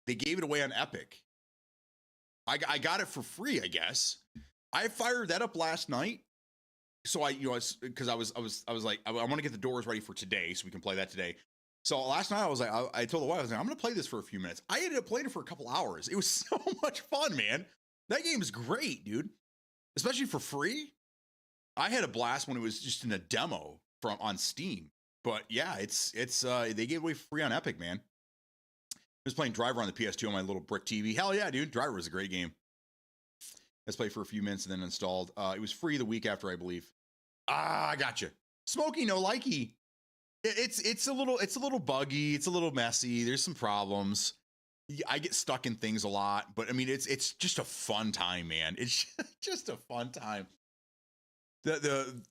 they gave it away on Epic. I got it for free, I guess. I fired that up last night. So I was like, I want to get the Doors ready for today so we can play that today. So last night I was like, I told the wife, I was like, I'm going to play this for a few minutes. I ended up playing it for a couple hours. It was so much fun, man. That game is great, dude. Especially for free. I had a blast when it was just in a demo on Steam. But yeah, it's they gave it away free on Epic, man. I was playing Driver on the PS2 on my little brick TV. Hell yeah, dude. Driver was a great game. Let's play for a few minutes and then installed. It was free the week after, I believe. I gotcha. Smokey no likey. It's a little buggy. It's a little messy. There's some problems. I get stuck in things a lot, but I mean, it's just a fun time, man. It's just a fun time.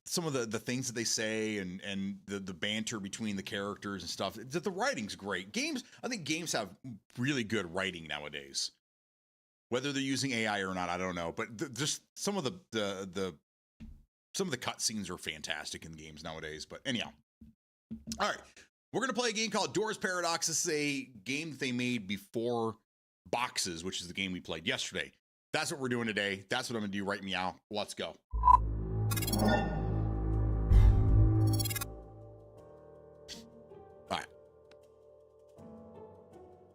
Some of the things that they say and the banter between the characters and stuff. The writing's great. I think games have really good writing nowadays. Whether they're using AI or not, I don't know. But just some of the cutscenes are fantastic in games nowadays. But anyhow, all right, we're gonna play a game called Doors Paradox. This is a game that they made before Boxes, which is the game we played yesterday. That's what we're doing today. That's what I'm gonna do right meow. Let's go. All right.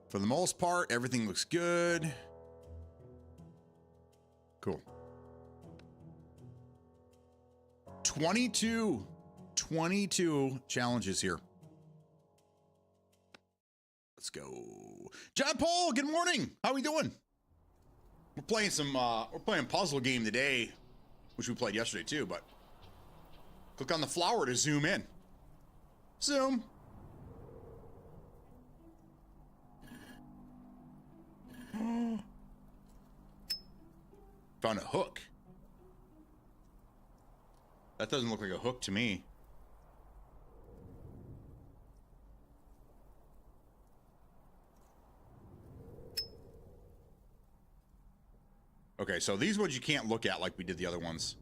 For the most part, everything looks good. Cool. 22 challenges here. Let's go. John Paul, good morning. How we doing? We're playing puzzle game today, which we played yesterday too, but click on the flower to zoom in. Zoom. Found a hook. That doesn't look like a hook to me. Okay, so these ones you can't look at like we did the other ones.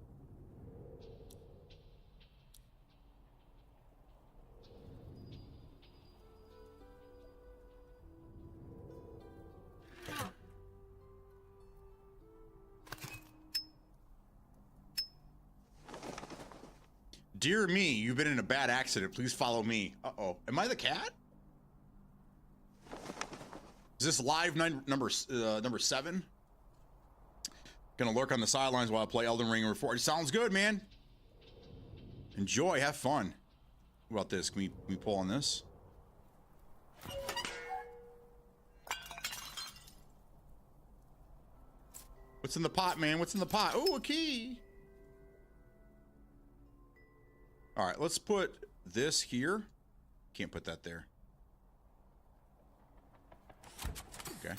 Dear me, you've been in a bad accident. Please follow me. Uh-oh. Am I the cat? Is this live number 7? Gonna lurk on the sidelines while I play Elden Ring and Reforged. Sounds good, man. Enjoy, have fun. What about this? Can we pull on this? What's in the pot, man? What's in the pot? Oh, a key. All right, let's put this here. Can't put that there. Okay.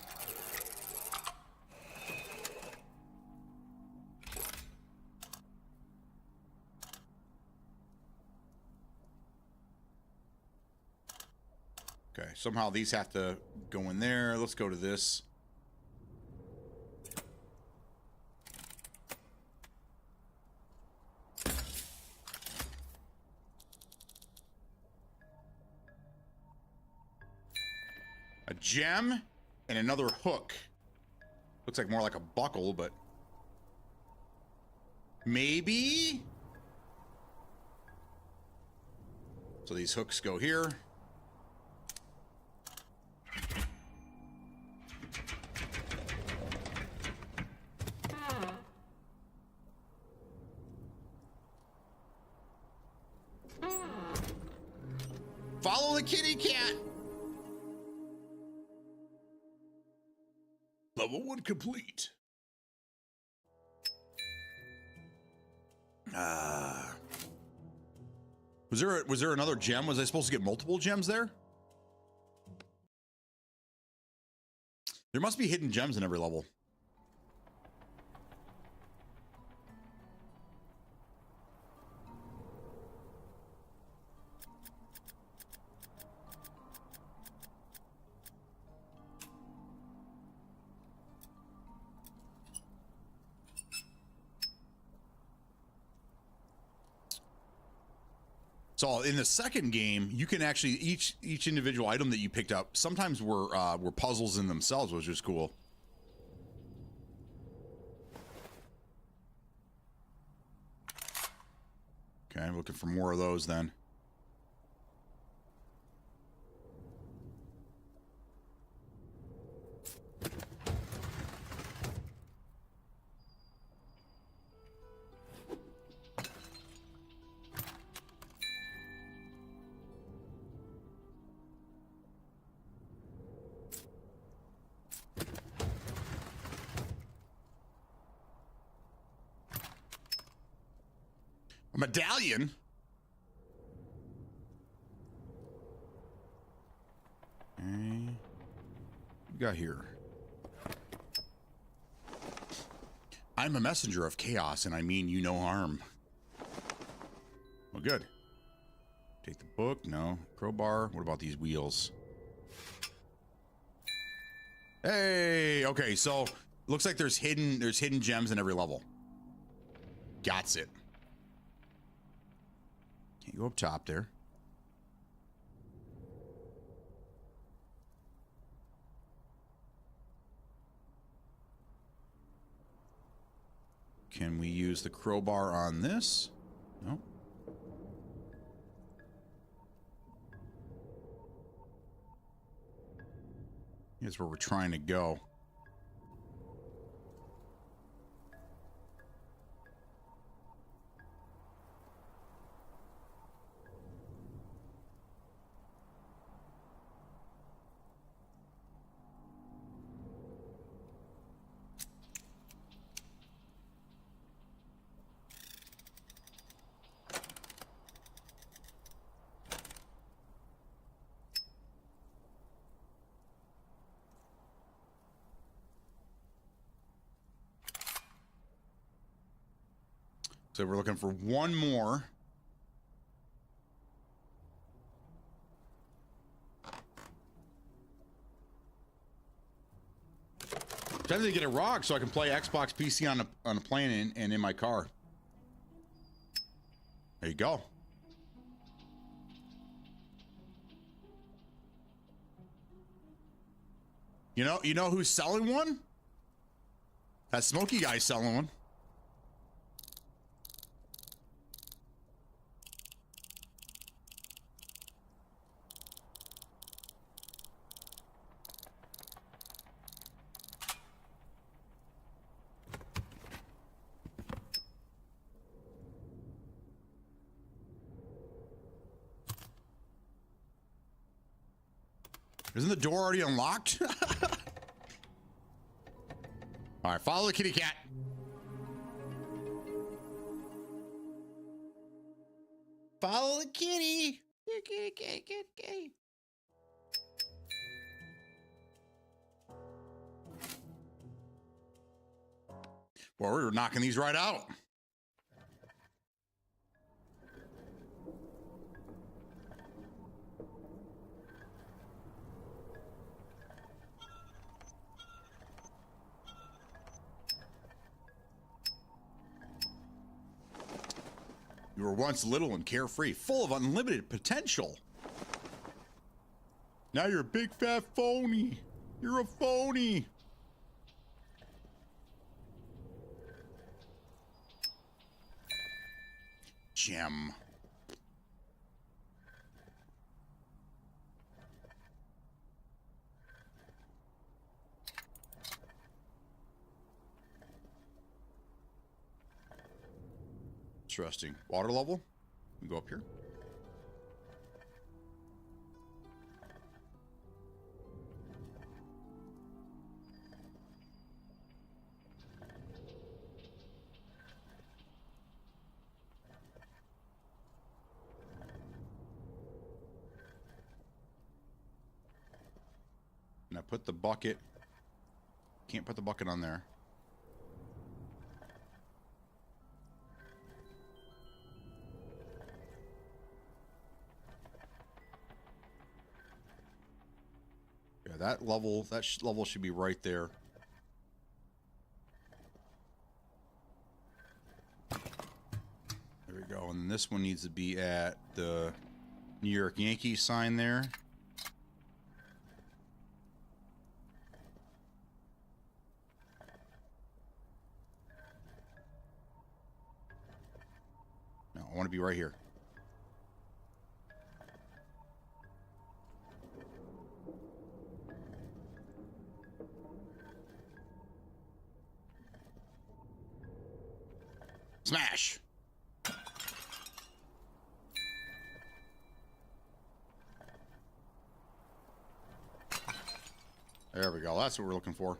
Okay, somehow these have to go in there. Let's go to this. A gem and another hook. Looks like more like a buckle, but maybe. So these hooks go here. Follow the kitty cat. Level 1 complete. Was there another gem? Was I supposed to get multiple gems there? There must be hidden gems in every level. So in the second game, you can actually each individual item that you picked up sometimes were puzzles in themselves, which was cool. Okay, I'm looking for more of those then. A medallion? Okay. What we got here? I'm a messenger of chaos, and I mean you no harm. Well, good. Take the book. No. Crowbar. What about these wheels? Hey. Okay. So looks like there's hidden gems in every level. Gots it. Can't go up top there. Can we use the crowbar on this? No. Here's where we're trying to go. So we're looking for one more. Time to get a ROG so I can play Xbox PC on a plane and in my car. There you go. You know who's selling one? That Smoky guy's selling one. Isn't the door already unlocked? All right, follow the kitty cat. Follow the kitty. Kitty. Well, we're knocking these right out. You were once little and carefree, full of unlimited potential. Now you're a big fat phony. You're a phony. Gem. Interesting. Water level? We go up here. And I put the bucket Can't put the bucket on there. Yeah, that level, level should be right there. There we go. And this one needs to be at the New York Yankees sign there. No, I want to be right here. Smash! There we go. That's what we're looking for.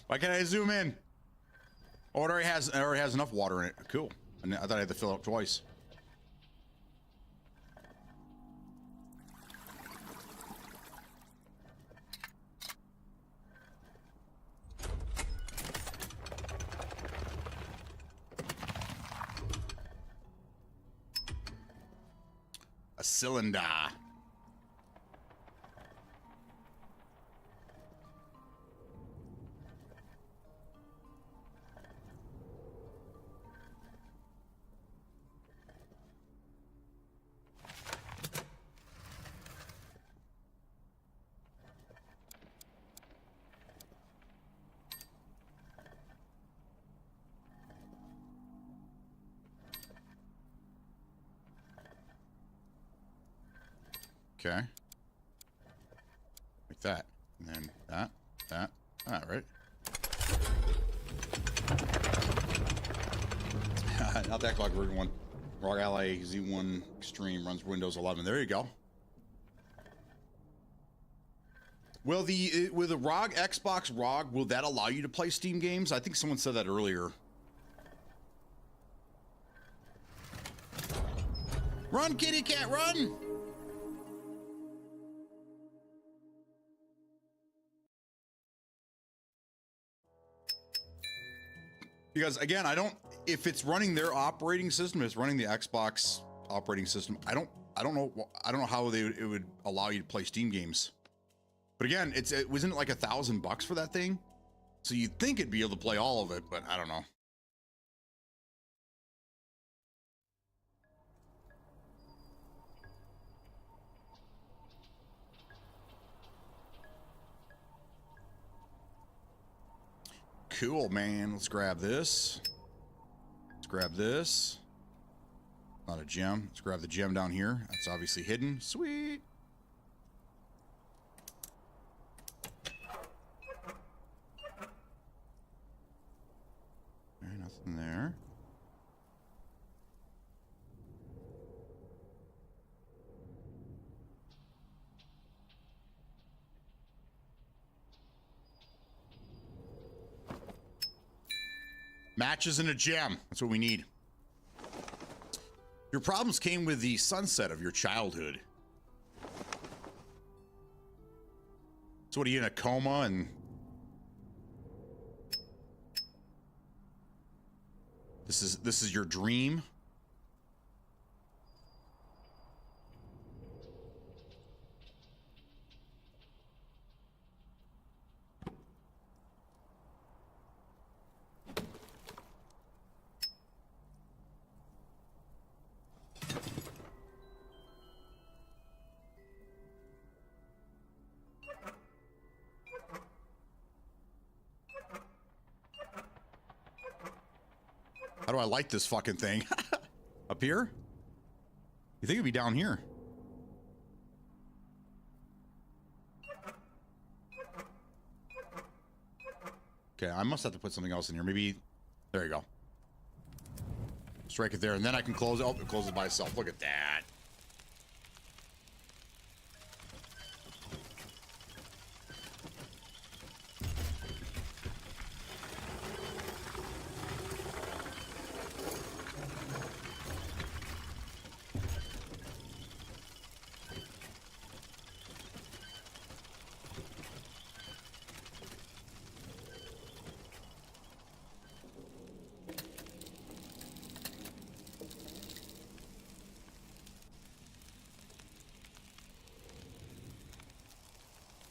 Why can't I zoom in? Oh, it already has enough water in it. Cool. I thought I had to fill it up twice. A cylinder. Okay. Like that. And then that, right? Not that clock version 1. ROG Ally Z1 Extreme runs Windows 11. There you go. Will with the ROG Xbox ROG, will that allow you to play Steam games? I think someone said that earlier. Run, kitty cat, run! Because again, if it's running their operating system, it's running the Xbox operating system. I don't know how it would allow you to play Steam games. But again, it wasn't like $1,000 for that thing. So you'd think it'd be able to play all of it, but I don't know. Cool, man. Let's grab this. Let's grab this. Not a gem. Let's grab the gem down here. That's obviously hidden. Sweet. Okay, nothing there. Matches and a gem. That's what we need. Your problems came with the sunset of your childhood. So what, are you in a coma and... This is your dream? How do I light this fucking thing? Up here? You think it'd be down here? Okay, I must have to put something else in here. Maybe, there you go. Strike it there, and then I can close it. Oh, it closes by itself. Look at that.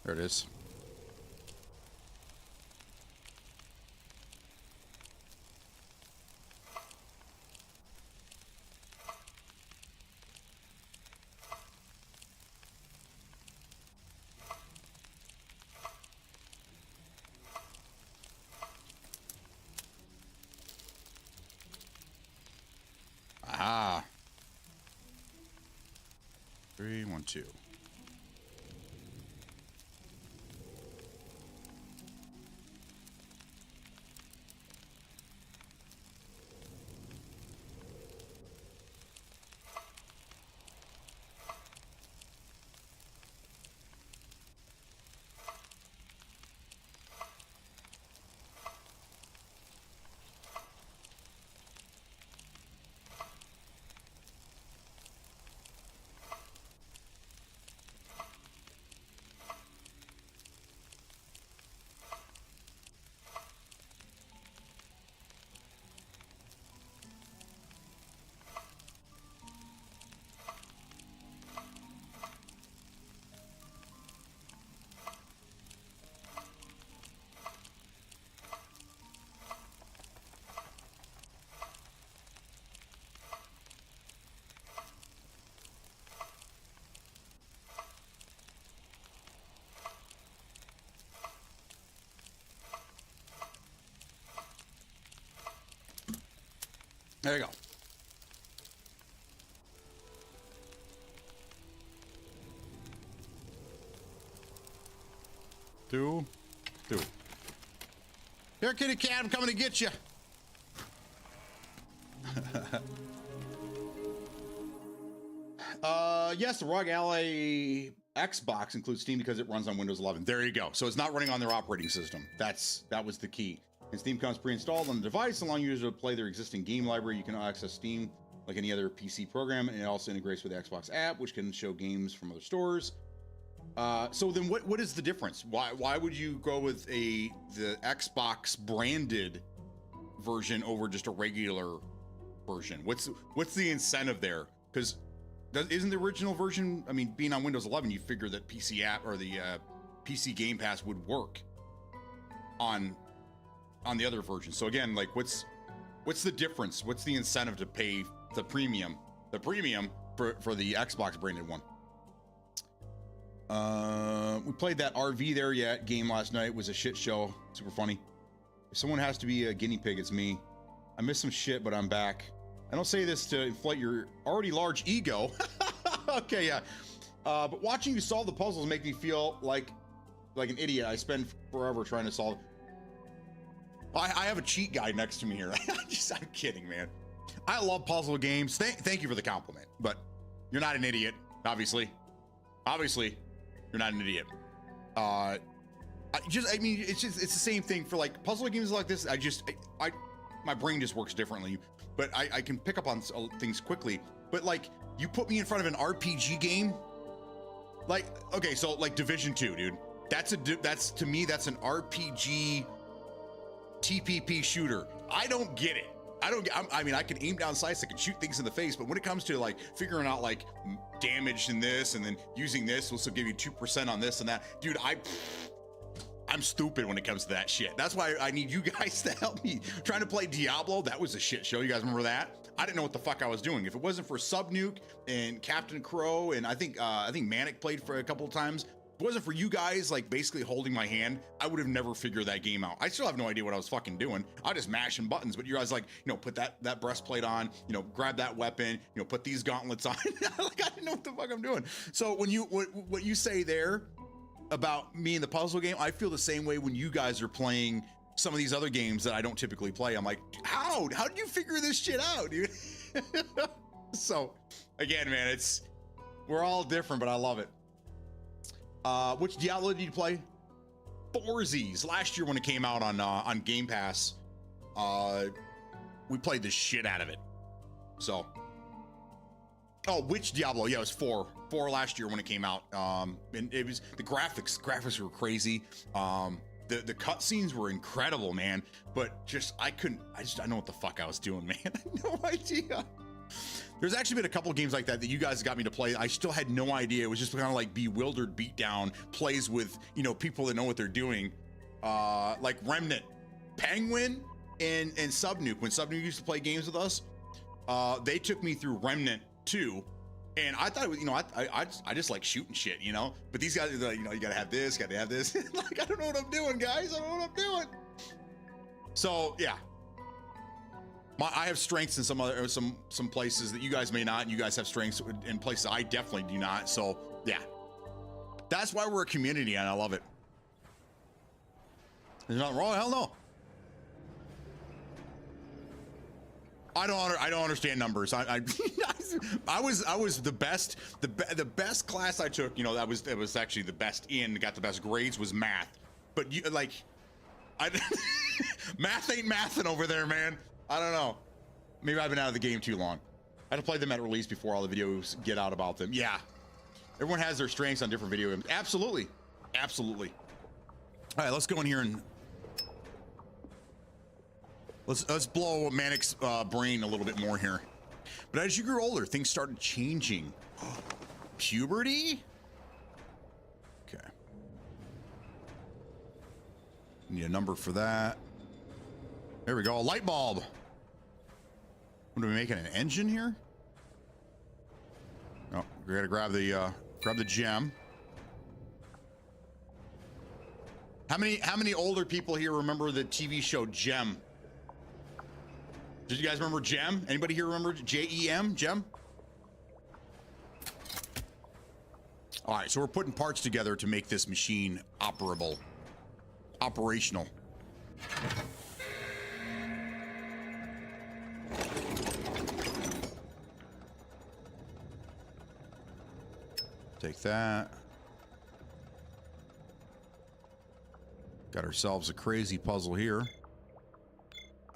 There it is. Aha. 3, 1, 2. There you go. Two. Here, kitty cat, I'm coming to get you. Yes, the ROG Ally Xbox includes Steam because it runs on Windows 11. There you go. So it's not running on their operating system. That was the key. And Steam comes pre-installed on the device, allowing users to play their existing game library. You can access Steam like any other PC program, and it also integrates with the Xbox app, which can show games from other stores. So then what is the difference? Why would you go with the Xbox branded version over just a regular version? What's the incentive there? Because isn't the original version, I mean, being on Windows 11, you figure that PC app or the PC Game Pass would work on the other version. So again, like what's the difference? What's the incentive to pay the premium for the Xbox branded one? We played that RV there yet game last night. It was a shit show. Super funny. If someone has to be a guinea pig, it's me. I missed some shit, but I'm back. I don't say this to inflate your already large ego. Okay, yeah. But watching you solve the puzzles make me feel like an idiot. I spend forever trying to solve. I have a cheat guide next to me here. I'm kidding, man. I love puzzle games. Thank you for the compliment, but you're not an idiot, obviously. Obviously, you're not an idiot. I mean, it's the same thing for like puzzle games like this. My brain just works differently, but I can pick up on things quickly. But like, you put me in front of an RPG game, like, okay, so like Division 2, dude. That's to me, that's an RPG TPP shooter. I don't get it. I mean, I can aim down sights, I can shoot things in the face, but when it comes to like figuring out like damage in this and then using this will still give you 2% on this and that, dude, I'm stupid when it comes to that shit. That's why I need you guys to help me. Trying to play Diablo, that was a shit show. You guys remember that? I didn't know what the fuck I was doing. If it wasn't for Subnuke and Captain Crow, and I think Manic played for a couple of times. If it wasn't for you guys like basically holding my hand, I would have never figured that game out. I still have no idea what I was fucking doing. I was just mashing buttons, but you guys like, put that breastplate on, grab that weapon, put these gauntlets on. Like, I didn't know what the fuck I'm doing. So when what you say there about me in the puzzle game, I feel the same way when you guys are playing some of these other games that I don't typically play. I'm like, how did you figure this shit out, dude? So again, man, we're all different, but I love it. Which Diablo did you play? Forzies. Last year when it came out on Game Pass, we played the shit out of it. So, oh, which Diablo? Yeah, it was 4 last year when it came out. And it was the graphics were crazy. The cutscenes were incredible, man. But I don't know what the fuck I was doing, man. I had no idea. There's actually been a couple of games like that you guys got me to play. I still had no idea. It was just kind of like bewildered beatdown plays with, people that know what they're doing. Like Remnant, Penguin, and Subnuke. When Subnuke used to play games with us, they took me through Remnant 2. And I thought it was, I just like shooting shit, But these guys are like, you gotta have this, gotta have this. Like, I don't know what I'm doing, guys. I don't know what I'm doing. So yeah. I have strengths in some places that you guys may not, and you guys have strengths in places I definitely do not. So yeah, that's why we're a community, and I love it. There's nothing wrong. Hell no. I don't understand numbers. I was the best. The best class I took, that was actually the best got the best grades was math. But math ain't mathing over there, man. I don't know. Maybe I've been out of the game too long. I had to play them at release before all the videos get out about them. Yeah. Everyone has their strengths on different video games. Absolutely. Absolutely. All right, let's go in here and let's blow Manic's brain a little bit more here. But as you grew older, things started changing. Puberty? Okay. Need a number for that. There we go. A light bulb. What are we making? An engine here? Oh, we gotta grab the gem. How many older people here remember the TV show Gem? Did you guys remember Gem? Anybody here remember Jem? Gem? All right, so we're putting parts together to make this machine operational. Take that. Got ourselves a crazy puzzle here.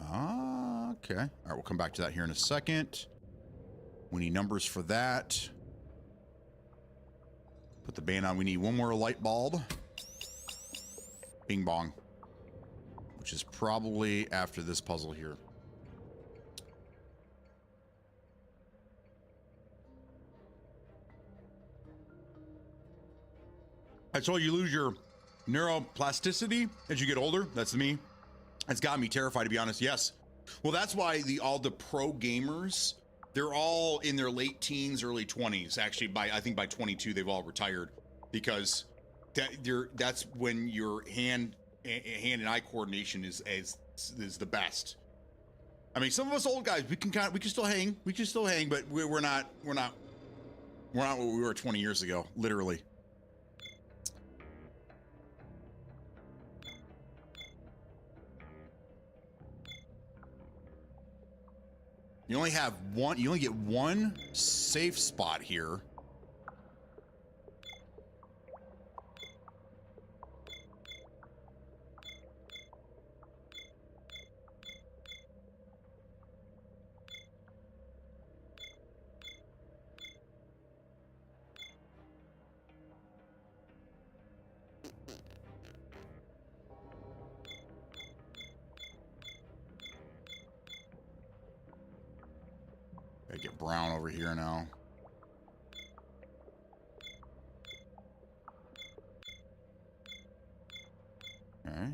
Okay. All right, we'll come back to that here in a second. We need numbers for that. Put the band on. We need one more light bulb. Bing bong. Which is probably after this puzzle here. I told you lose your neuroplasticity as you get older. That's me. It's got me terrified, to be honest. Yes. Well, that's why all the pro gamers, they're all in their late teens, early 20s. Actually, I think by 22, they've all retired, because that's when your hand and eye coordination is the best. I mean, some of us old guys, we can still hang, but we're not what we were 20 years ago, literally. You only get one safe spot here. Gotta get brown over here now. Okay.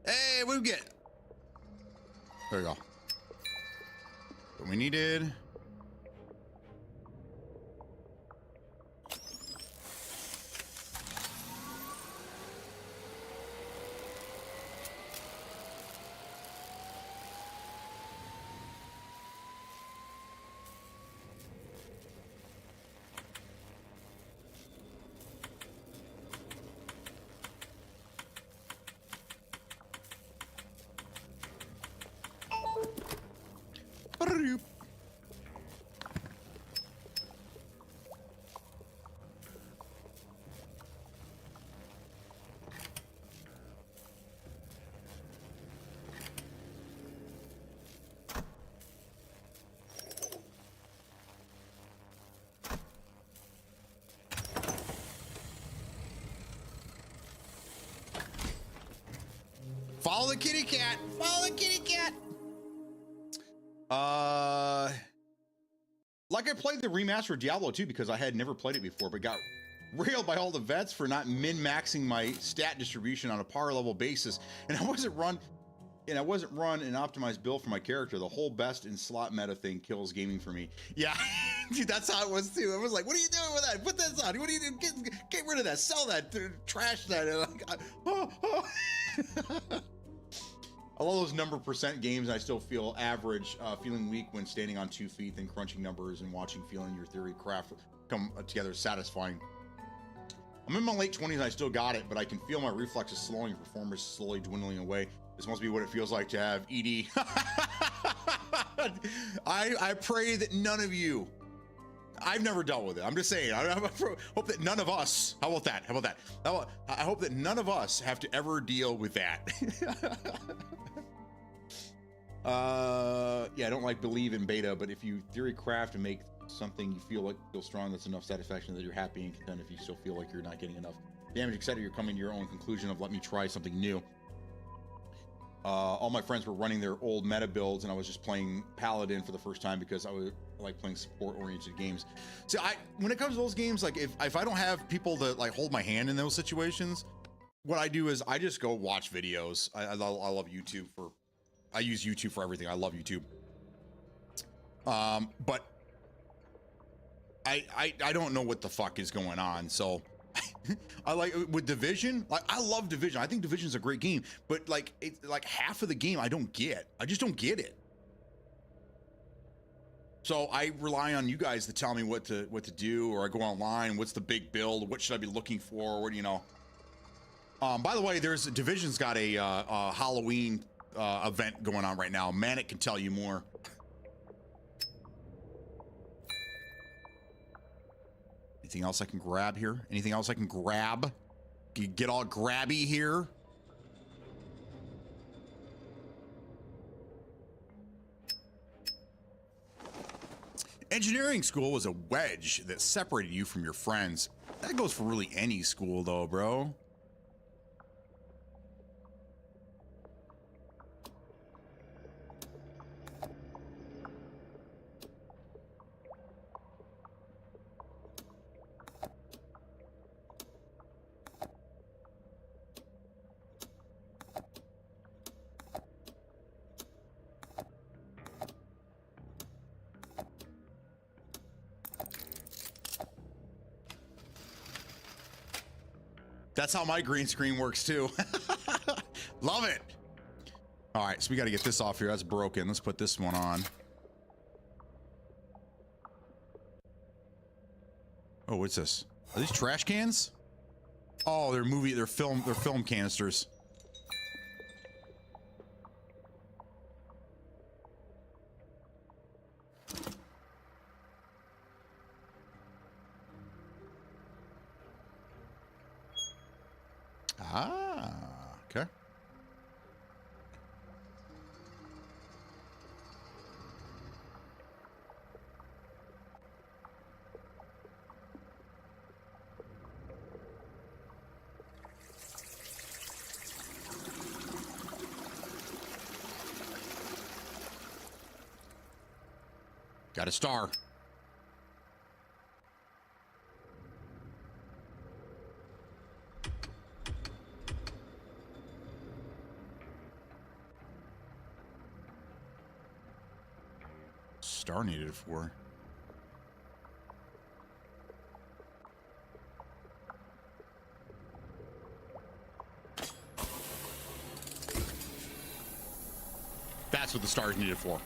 Hey, we get. There we go. What we needed. Follow the kitty cat. Follow the kitty cat. Like I played the remaster of Diablo 2 because I had never played it before, but got railed by all the vets for not min-maxing my stat distribution on a power level basis, and I wasn't run an optimized build for my character. The whole best in slot meta thing kills gaming for me. Yeah, dude, that's how it was too. I was like, what are you doing with that? Put this on. What are you doing? Get rid of that. Sell that. Trash that. And like, all those number percent games, I still feel average, feeling weak when standing on 2 feet, then crunching numbers and watching feeling your theory craft come together satisfying. I'm in my late 20s and I still got it, but I can feel my reflexes slowing, performance slowly dwindling away. This must be what it feels like to have ED. I pray that none of you, I've never dealt with it. I'm just saying, I hope that none of us, how about that? I hope that none of us have to ever deal with that. Yeah, I don't like believe in beta, but if you theory craft and make something you feel strong, that's enough satisfaction that you're happy and content. If you still feel like you're not getting enough damage, etc., you're coming to your own conclusion of let me try something new. All my friends were running their old meta builds, and I was just playing Paladin for the first time because I like playing support-oriented games. See, when it comes to those games, like if I don't have people to like hold my hand in those situations, what I do is I just go watch videos. I love YouTube I use YouTube for everything. I love YouTube. But I don't know what the fuck is going on, so I like with Division. Like I love Division. I think Division's a great game, but like it's like half of the game I don't get. I just don't get it. So I rely on you guys to tell me what to do, or I go online. What's the big build? What should I be looking for? What do you know? By the way, Division's got a Halloween event going on right now. Manic can tell you more. Anything else I can grab here? Anything else I can grab? You get all grabby here? Engineering school was a wedge that separated you from your friends. That goes for really any school though, bro. That's how my green screen works too. Love it. All right, so we got to get this off here. That's broken. Let's put this one on. Oh, what's this? Are these trash cans? Oh, they're film canisters. Ah, okay. Got a star. Star needed for. That's what the stars needed for.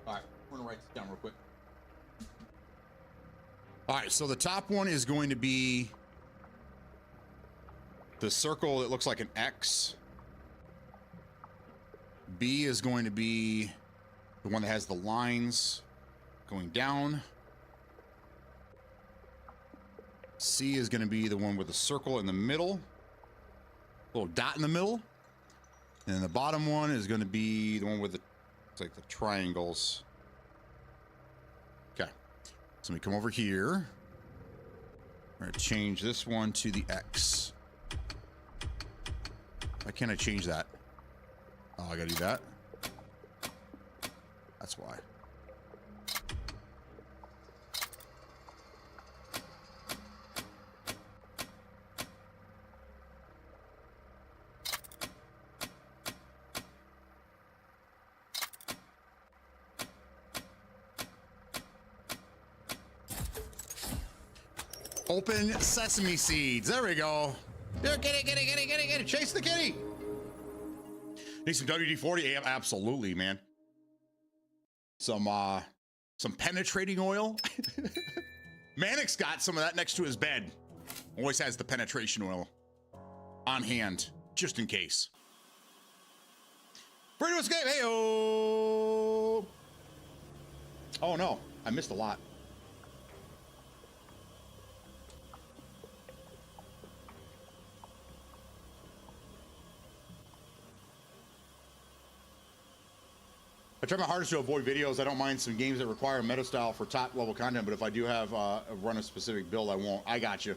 All right, we're gonna write this down real quick. All right, so the top one is going to be the circle that looks like an X. B is going to be the one that has the lines going down. C is going to be the one with the circle in the middle, little dot in the middle. And the bottom one is going to be the one with the It's like the triangles. Okay. So let me come over here. We're gonna change this one to the X. Why can't I change that? Oh, I gotta do that. That's why. Open sesame seeds. There we go. Here, kitty, kitty, kitty, kitty, kitty. Chase the kitty. Need some WD-40? Absolutely, man. Some penetrating oil. Mannix got some of that next to his bed. Always has the penetration oil on hand, just in case. Freedom Escape, hey-oh! Oh no, I missed a lot. I try my hardest to avoid videos. I don't mind some games that require meta style for top level content, but if I do have run a specific build, I won't. I got you.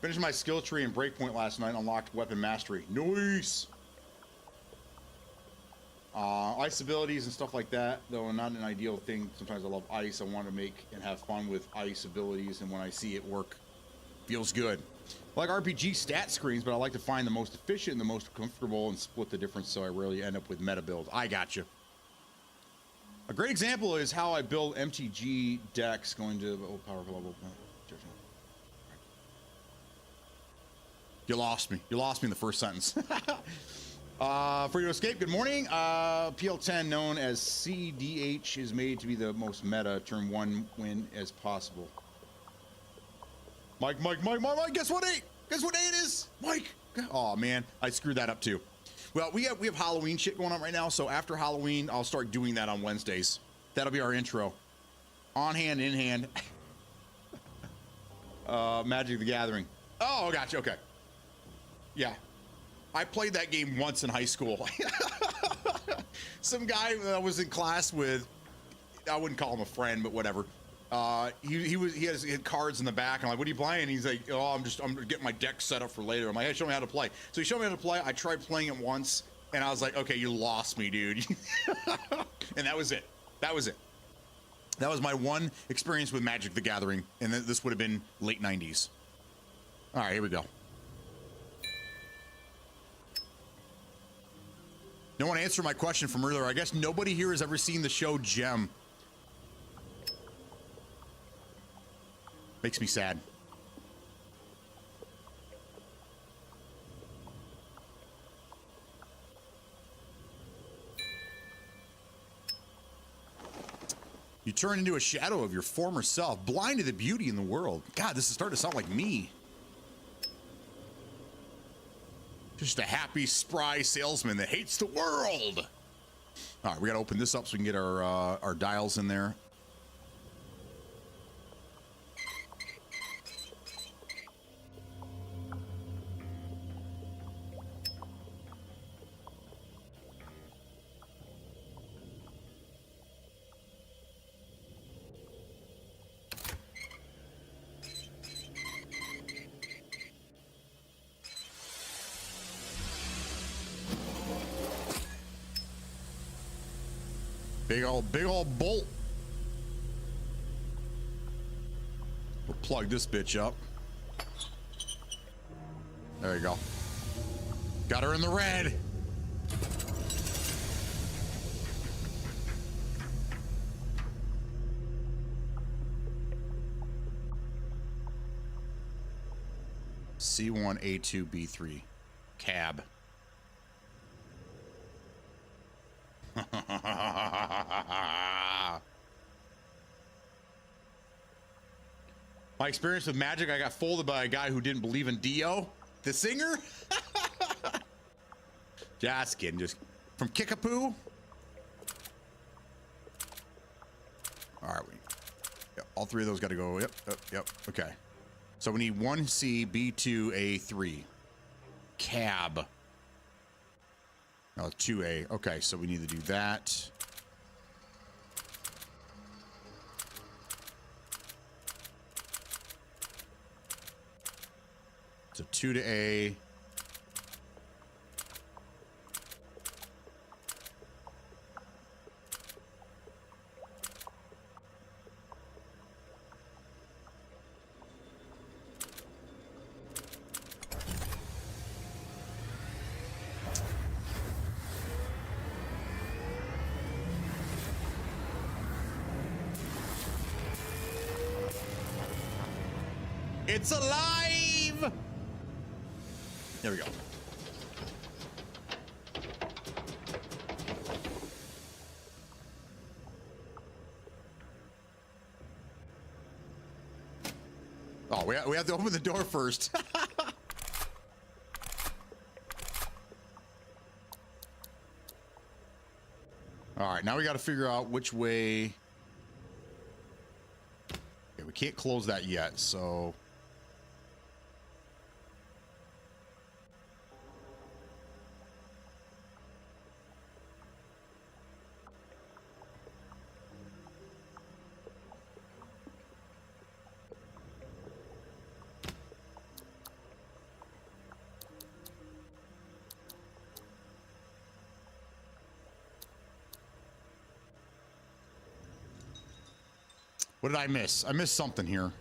Finished my skill tree and breakpoint last night. Unlocked weapon mastery. Nice. Ice abilities and stuff like that, though not an ideal thing. Sometimes I love ice. I want to make and have fun with ice abilities, and when I see it work, feels good. I like RPG stat screens, but I like to find the most efficient and the most comfortable and split the difference, so I rarely end up with meta builds. I got you. A great example is how I build MTG decks going to power level. You lost me. You lost me in the first sentence. Freedom Escape, good morning. PL10, known as CDH, is made to be the most meta turn 1 win as possible. Mike, guess what 8? Guess what 8 is? Mike. Oh man, I screwed that up too. Well, we have Halloween shit going on right now, so after Halloween, I'll start doing that on Wednesdays. That'll be our intro. On hand, in hand. Magic the Gathering. Oh, gotcha, okay. Yeah. I played that game once in high school. Some guy I was in class with, I wouldn't call him a friend, but whatever. He had cards in the back. I'm like, what are you playing? He's like, oh, I'm getting my deck set up for later. I'm like, hey, show me how to play. So he showed me how to play. I tried playing it once, and I was like, okay, you lost me, dude. And that was it. That was it. That was my one experience with Magic the Gathering, and this would have been late 90s. All right, here we go. No one answered my question from earlier. I guess nobody here has ever seen the show Gem. Makes me sad. You turn into a shadow of your former self, blind to the beauty in the world. God, this is starting to sound like me. Just a happy, spry salesman that hates the world. All right, we got to open this up so we can get our dials in there. Big old bolt. We'll plug this bitch up. There you go. Got her in the red. C1, A2, B3. Cab. My experience with Magic, I got folded by a guy who didn't believe in Dio, the singer. Just kidding, just from Kickapoo. All right, all three of those got to go. Yep. Okay, so we need 1C, B2, A3. Cab. Oh, 2A. Okay, so we need to do that. So 2 to A. It's alive! There we go. Oh, we have to open the door first. All right, now we got to figure out which way. Okay, we can't close that yet, so. What did I miss? I missed something here.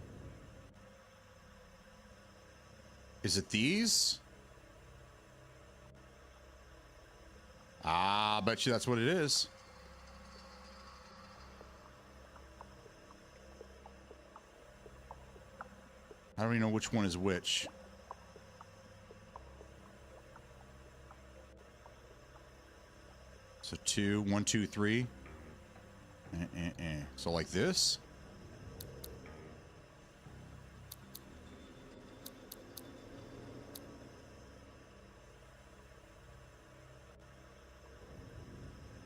Is it these? Ah, I bet you that's what it is. I don't even know which one is which. So 2, 1, 2, 3. So like this.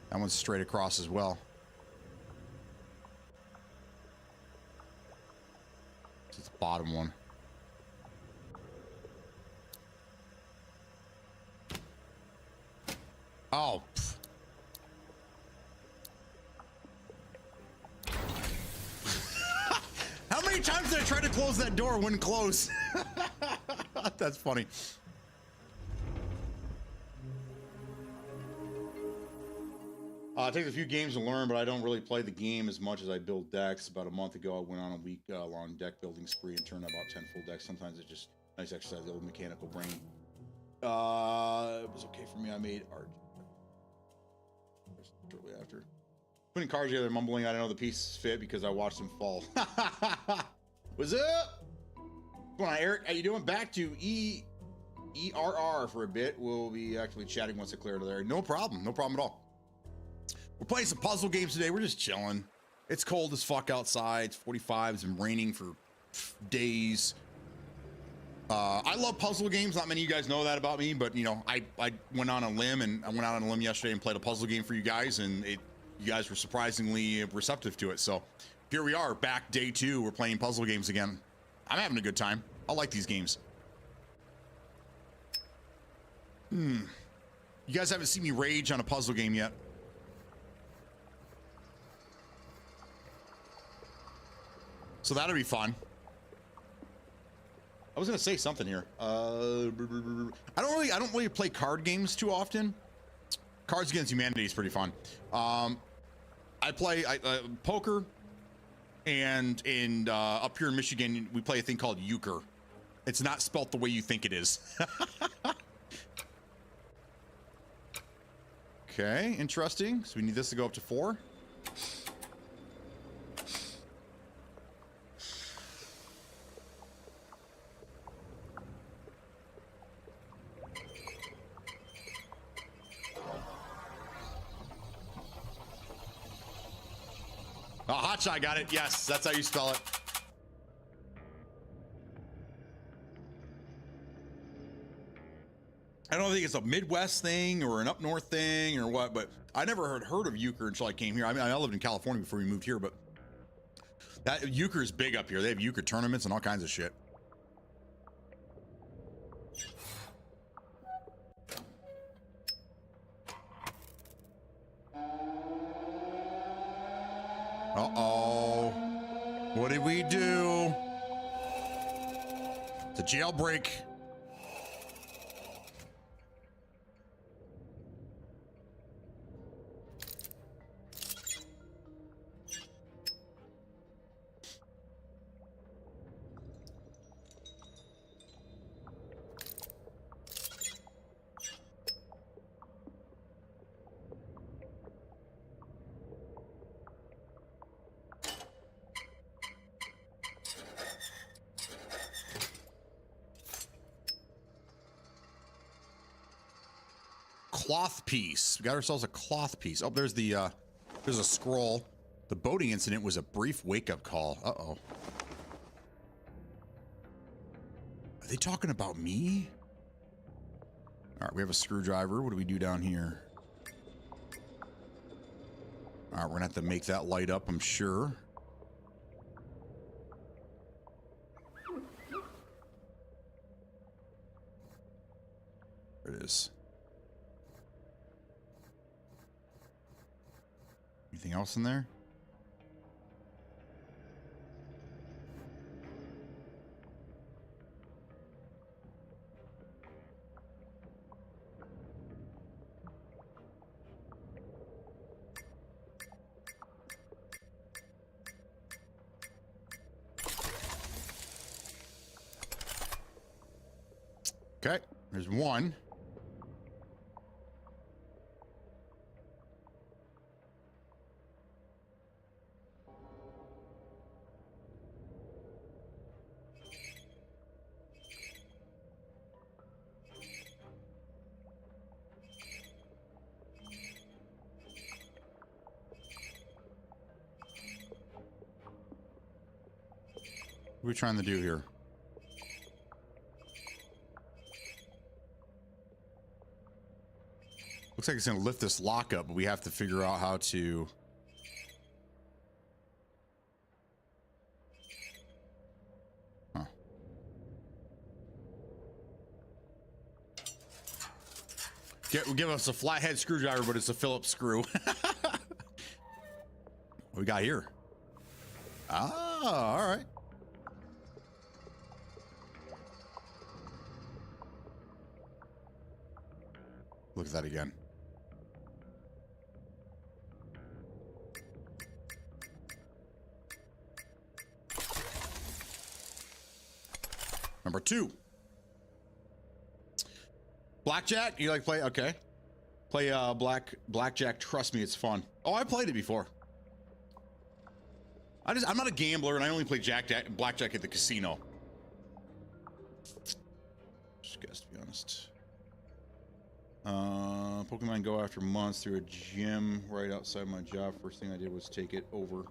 That one's straight across as well. It's the bottom one. Oh. Pff. How many times did I try to close that door? Wouldn't close. That's funny. It takes a few games to learn, but I don't really play the game as much as I build decks. About a month ago, I went on a week-long deck building spree and turned out about 10 full decks. Sometimes it's just nice exercise, the old mechanical brain. It was okay for me. I made art shortly after. Putting cards together, mumbling, I don't know the pieces fit because I watched them fall. What's up? What's going on, Eric? How you doing? Back to ERR for a bit. We'll be actually chatting once I clear to there. No problem. No problem at all. We're playing some puzzle games today. We're just chilling. It's cold as fuck outside. It's 45. It's been raining for days. I love puzzle games. Not many of you guys know that about me, but you know, I went on a limb and I went out on a limb yesterday and played a puzzle game for you guys, and you guys were surprisingly receptive to it. So here we are, back day 2. We're playing puzzle games again. I'm having a good time. I like these games. You guys haven't seen me rage on a puzzle game yet. So that'll be fun. I was gonna say something here. I don't really play card games too often. Cards Against Humanity is pretty fun. I play poker, and up here in Michigan we play a thing called euchre. It's not spelt the way you think it is. Okay, interesting. So we need this to go up to 4. Oh, Hotshot got it. Yes, that's how you spell it. I don't think it's a Midwest thing or an up north thing or what, but I never had heard of euchre until I came here. I mean, I lived in California before we moved here, but that euchre is big up here. They have euchre tournaments and all kinds of shit. Uh-oh. What did we do? It's a jailbreak. Cloth piece. We got ourselves a cloth piece. Oh, there's a scroll. The boating incident was a brief wake-up call. Uh-oh. Are they talking about me? All right, we have a screwdriver. What do we do down here? All right, we're gonna have to make that light up, I'm sure. There it is. Anything else in there? Okay, there's one. What are we trying to do here? Looks like it's going to lift this lock up, but we have to figure out how to... Huh. Give us a flathead screwdriver, but it's a Phillips screw. What we got here? Ah, all right. Look at that again. Number 2. Blackjack? You like play? Okay. Play blackjack. Trust me, it's fun. Oh, I played it before. I'm not a gambler, and I only play blackjack at the casino. Just guess, to be honest. Pokemon Go after months through a gym right outside my job. First thing I did was take it over.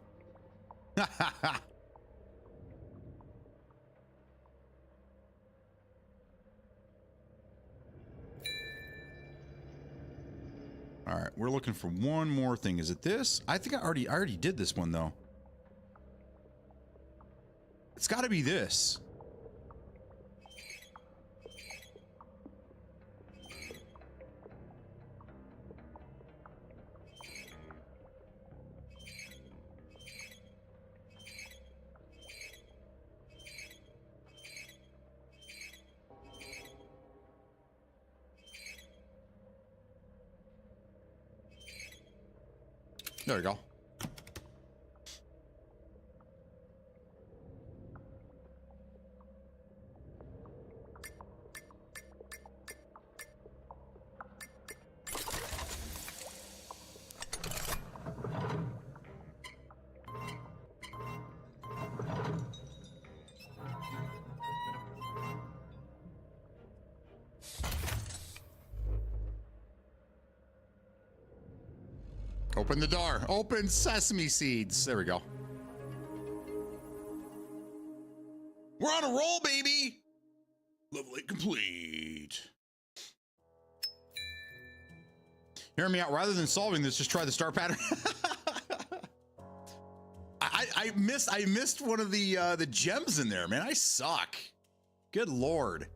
All right, we're looking for one more thing. Is it this? I think I already did this one though. It's got to be this. There we go. Open the door. Open sesame seeds. There we go. We're on a roll, baby. Level 8 complete. Hear me out. Rather than solving this, just try the star pattern. I missed one of the gems in there, man. I suck. Good Lord.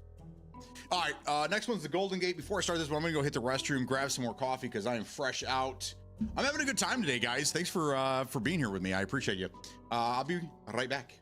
All right, next one's the Golden Gate. Before I start this one, I'm gonna go hit the restroom, grab some more coffee because I am fresh out I'm having a good time today, guys. Thanks for being here with me. I appreciate you. I'll be right back.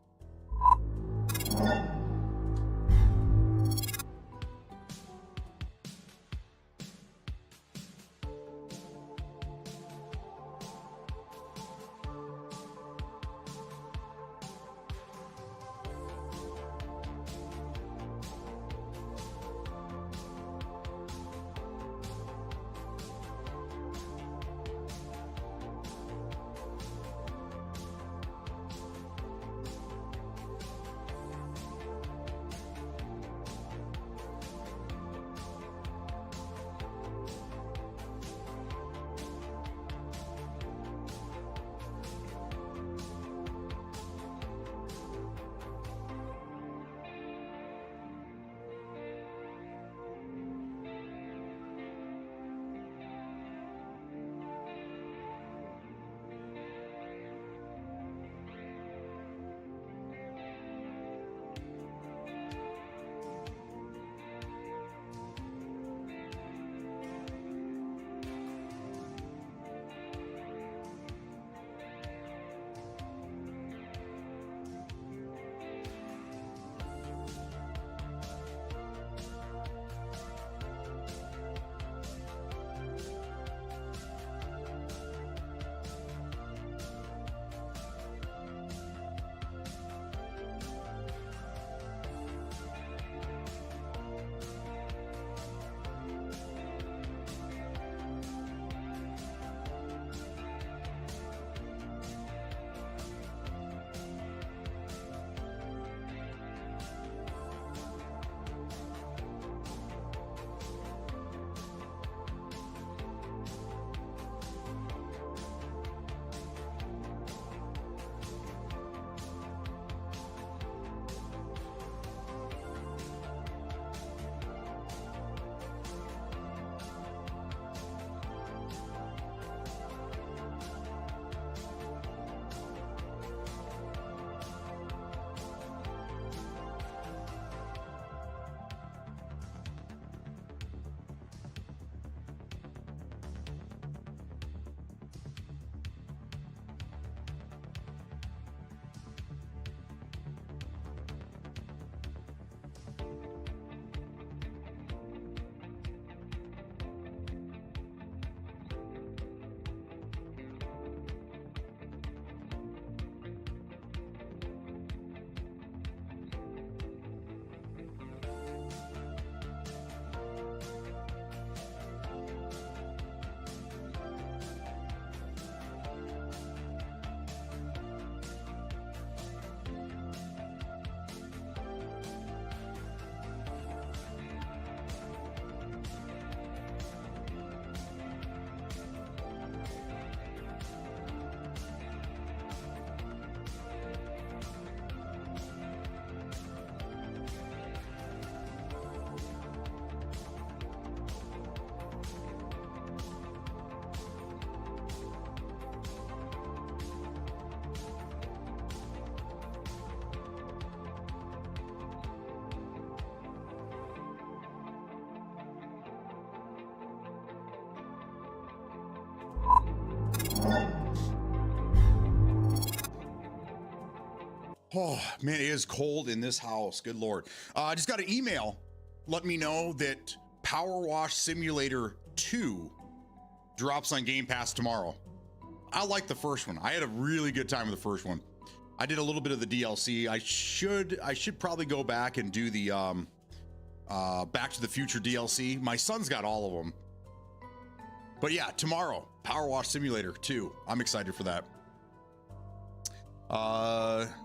Oh man, it is cold in this house. Good Lord. I just got an email. Let me know that Power Wash Simulator 2 drops on Game Pass tomorrow. I like the first one. I had a really good time with the first one. I did a little bit of the DLC. I should probably go back and do the Back to the Future DLC. My son's got all of them. But yeah, tomorrow, Power Wash Simulator 2. I'm excited for that.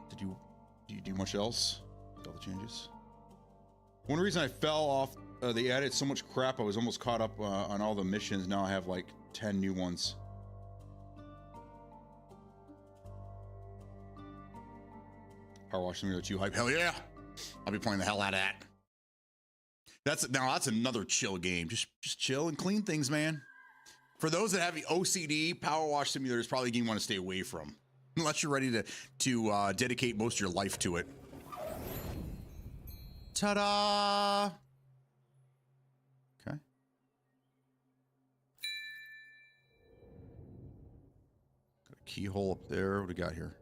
Did you do much else? All the changes. One reason I fell off, they added so much crap. I was almost caught up on all the missions. Now I have like 10 new ones. Power Wash Simulator 2 hype. Hell yeah! I'll be playing the hell out of that. That's another chill game. Just chill and clean things, man. For those that have the OCD, Power Wash Simulator is probably a game you want to stay away from, unless you're ready to dedicate most of your life to it. Ta-da! Okay. keyhole up there. What do we got here?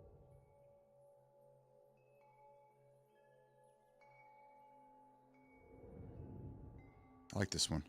I like this one.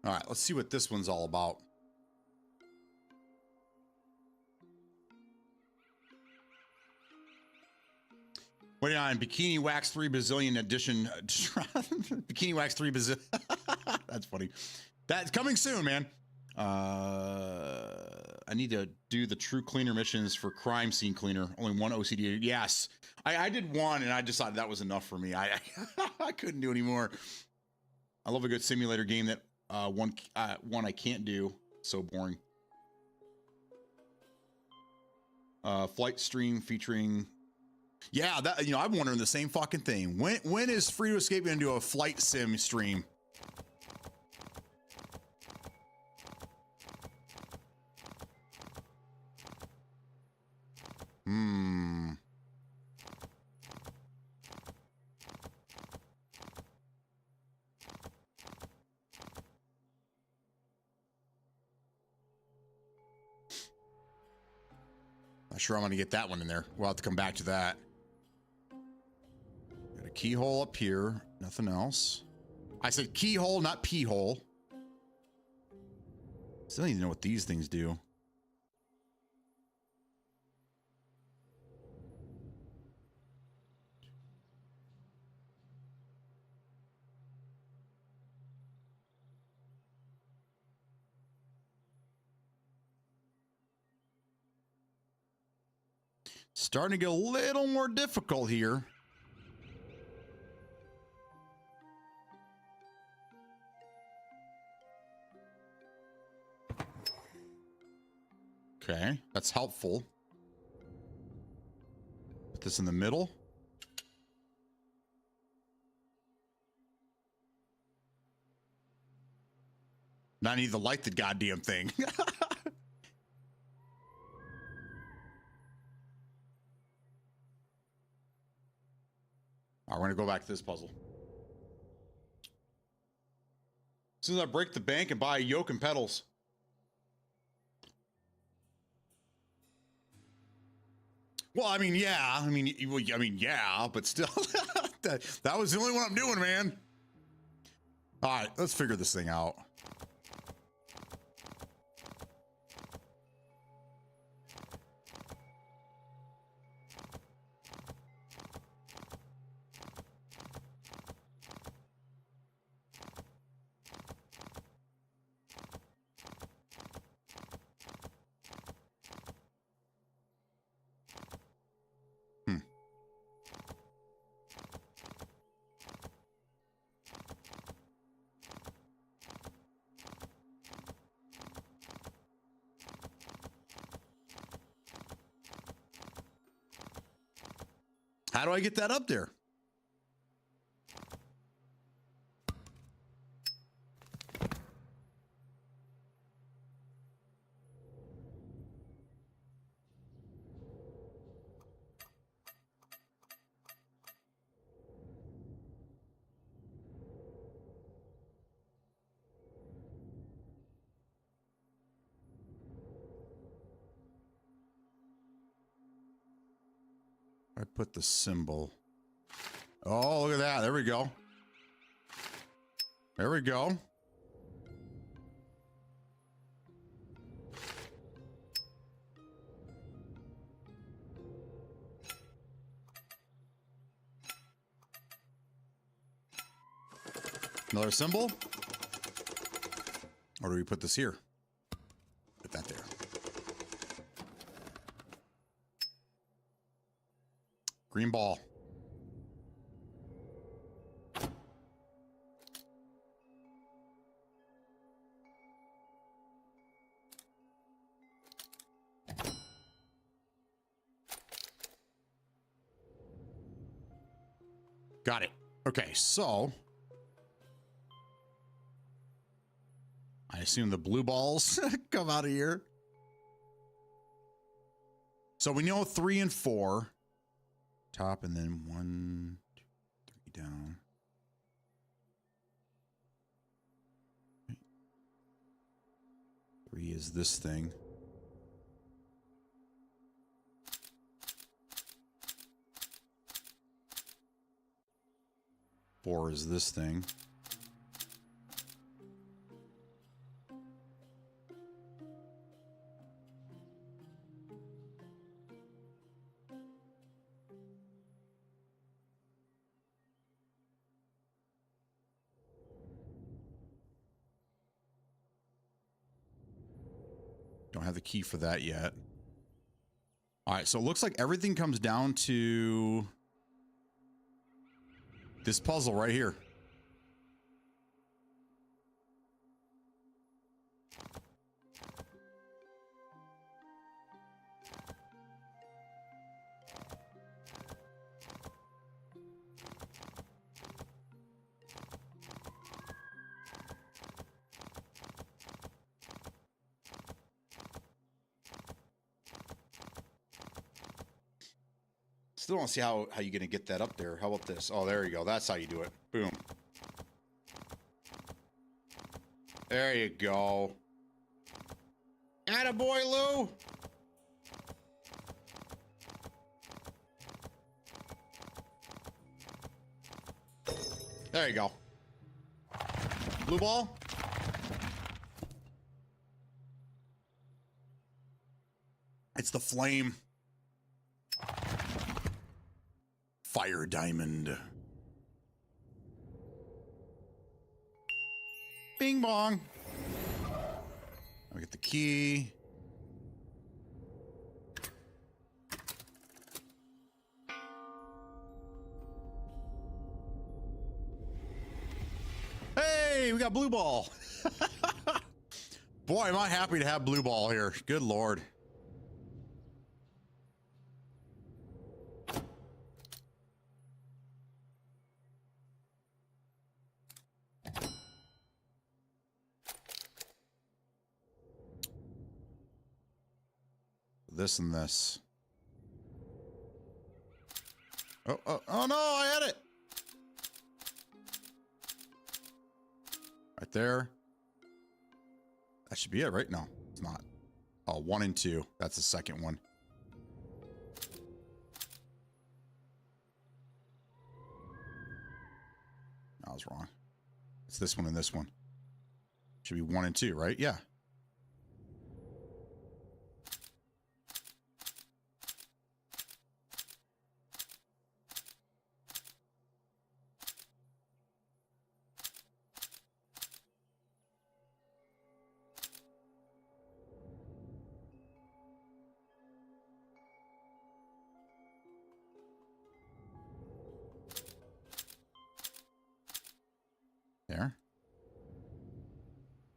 All right, let's see what this one's all about. Waiting on Bikini Wax 3 Bazillion Edition. Bikini Wax 3 Bazillion. That's funny. That's coming soon, man. I need to do the True Cleaner missions for Crime Scene Cleaner. Only one OCD. Yes. I did one, and I decided that was enough for me. I couldn't do any more. I love a good simulator game that one I can't do. So boring. Flight stream featuring... Yeah, that, you know, I'm wondering the same fucking thing. When is Free to Escape going to do a flight sim stream? Not sure I'm going to get that one in there. We'll have to come back to that. Got a keyhole up here. Nothing else. I said keyhole, not pee hole. Still need to know what these things do. Starting to get a little more difficult here. Okay, that's helpful. Put this in the middle. Now I need to light the goddamn thing. All right, we're gonna go back to this puzzle. As soon as I break the bank and buy a yoke and pedals. Well, I mean, yeah. I mean, yeah, but still, that was the only one I'm doing, man. All right, let's figure this thing out. How do I get that up there? I put the symbol. Oh, look at that. There we go. There we go. Another symbol? Or do we put this here? Put that there. Green ball. Got it. Okay, so I assume the blue balls come out of here. So we know 3 and 4. Top and then 1, 2, 3 down. 3 is this thing. Four is this thing. Don't have the key for that yet. All right, so it looks like everything comes down to this puzzle right here. Still don't see how you're gonna get that up there. How about this? Oh, there you go. That's how you do it. Boom. There you go. Attaboy, Lou. There you go. Blue ball. It's the flame. Fire diamond. Bing bong. I'll get the key. Hey, we got blue ball. Boy, am I happy to have blue ball here. Good Lord. This and this. Oh no, I had it. Right there. That should be it, right? No, it's not. Oh, 1 and 2. That's the second one. I was wrong. It's this one and this one. Should be 1 and 2, right? Yeah. There.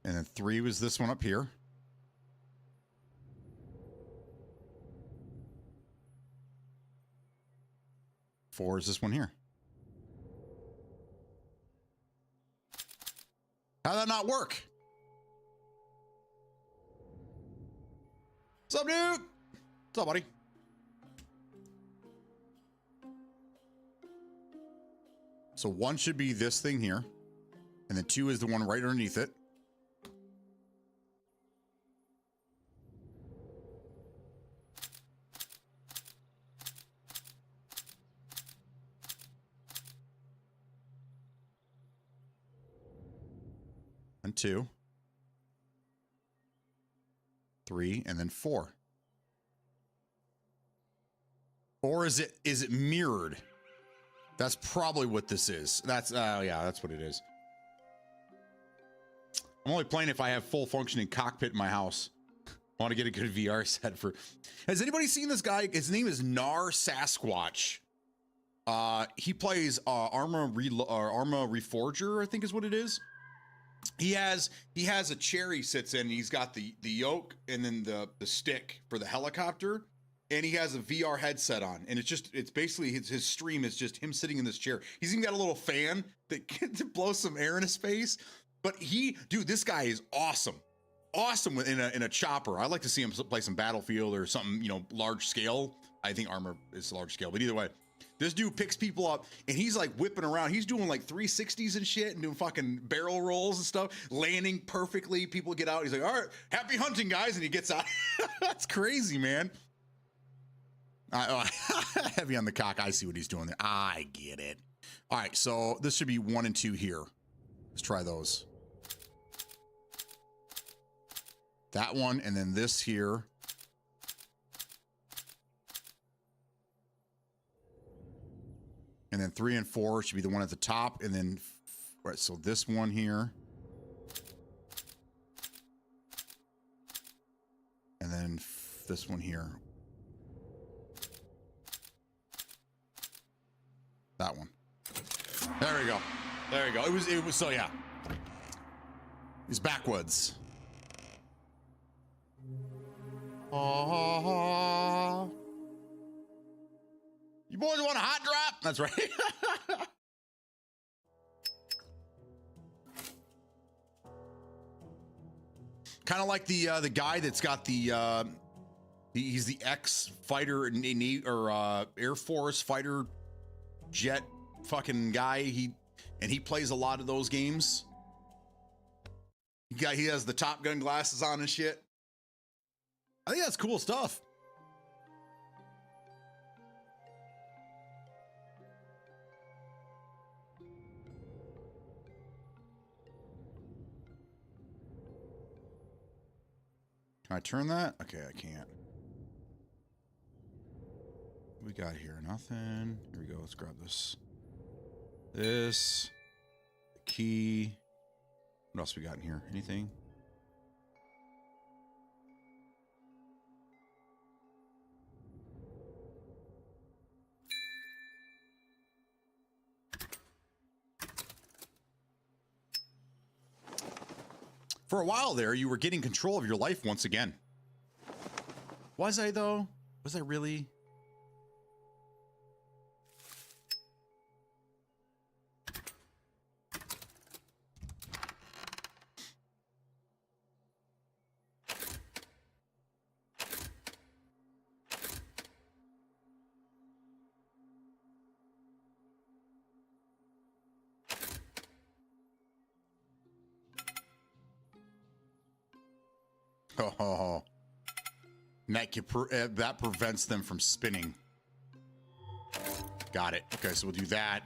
And then 3 was this one up here. Four is this one here. How'd that not work? What's up, dude? What's up, buddy? So 1 should be this thing here. And then 2 is the one right underneath it. And 2. 3, and then 4. Or is it mirrored? That's probably what this is. That's yeah, that's what it is. I'm only playing if I have full functioning cockpit in my house. I want to get a good VR set for. Has anybody seen this guy? His name is Nar Sasquatch. He plays Arma Reforger, I think is what it is. He has a chair he sits in. He's got the yoke and then the stick for the helicopter. and he has a VR headset on, and it's basically his stream is just him sitting in this chair. He's even got a little fan that to blow some air in his face. But dude, this guy is awesome. Awesome in a chopper. I'd like to see him play some Battlefield or something, large scale. I think Armor is large scale, but either way, this dude picks people up and he's like whipping around. He's doing like 360s and shit and doing fucking barrel rolls and stuff, landing perfectly. People get out. He's like, all right, happy hunting, guys. And he gets out. That's crazy, man. Heavy on the cock. I see what he's doing there. I get it. All right, so this should be 1 and 2 here. Let's try those. That one, and then this here. And then 3 and 4 should be the one at the top, and then, right, so this one here. And then this one here. That one. There we go. There we go. It was so yeah. It's backwoods. Oh. You boys want a hot drop? That's right. Kind of like the guy that's got the he's the ex-fighter or Air Force fighter jet fucking guy. He plays a lot of those games. He has the Top Gun glasses on and shit. I think that's cool stuff. Can I turn that? Okay, I can't. What we got here? Nothing. Here we go. Let's grab this. This. The key. What else we got in here? Anything? For a while there, you were getting control of your life once again. Was I, though? Was I really? Oh, that prevents them from spinning. Got it. Okay, so we'll do that.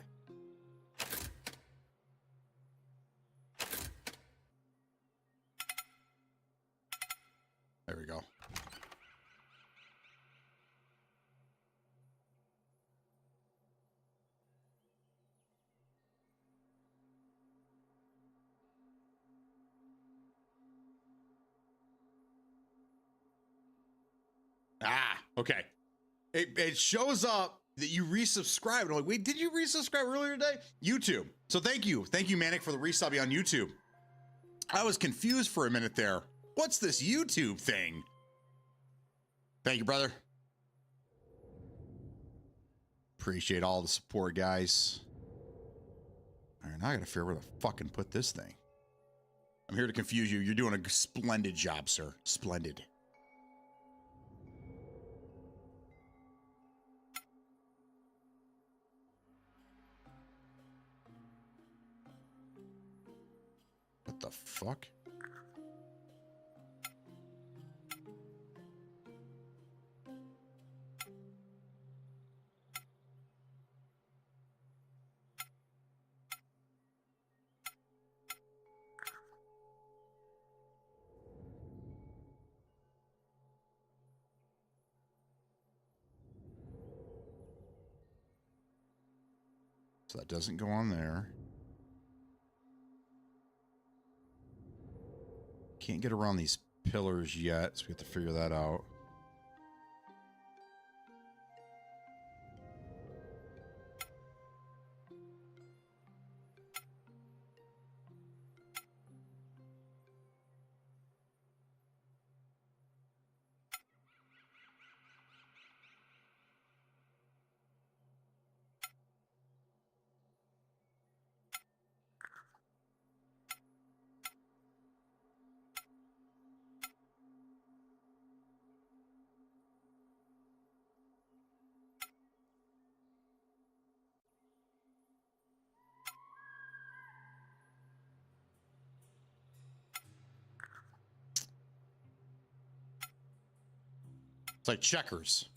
There we go. Ah, okay. It shows up that you resubscribed. I'm like, wait, did you resubscribe earlier today? YouTube. So thank you. Thank you, Manic, for the resub on YouTube. I was confused for a minute there. What's this YouTube thing? Thank you, brother. Appreciate all the support, guys. All right, now I gotta figure out where to fucking put this thing. I'm here to confuse you. You're doing a splendid job, sir. Splendid. What the fuck? So that doesn't go on there. Can't get around these pillars yet, so we have to figure that out. It's like checkers.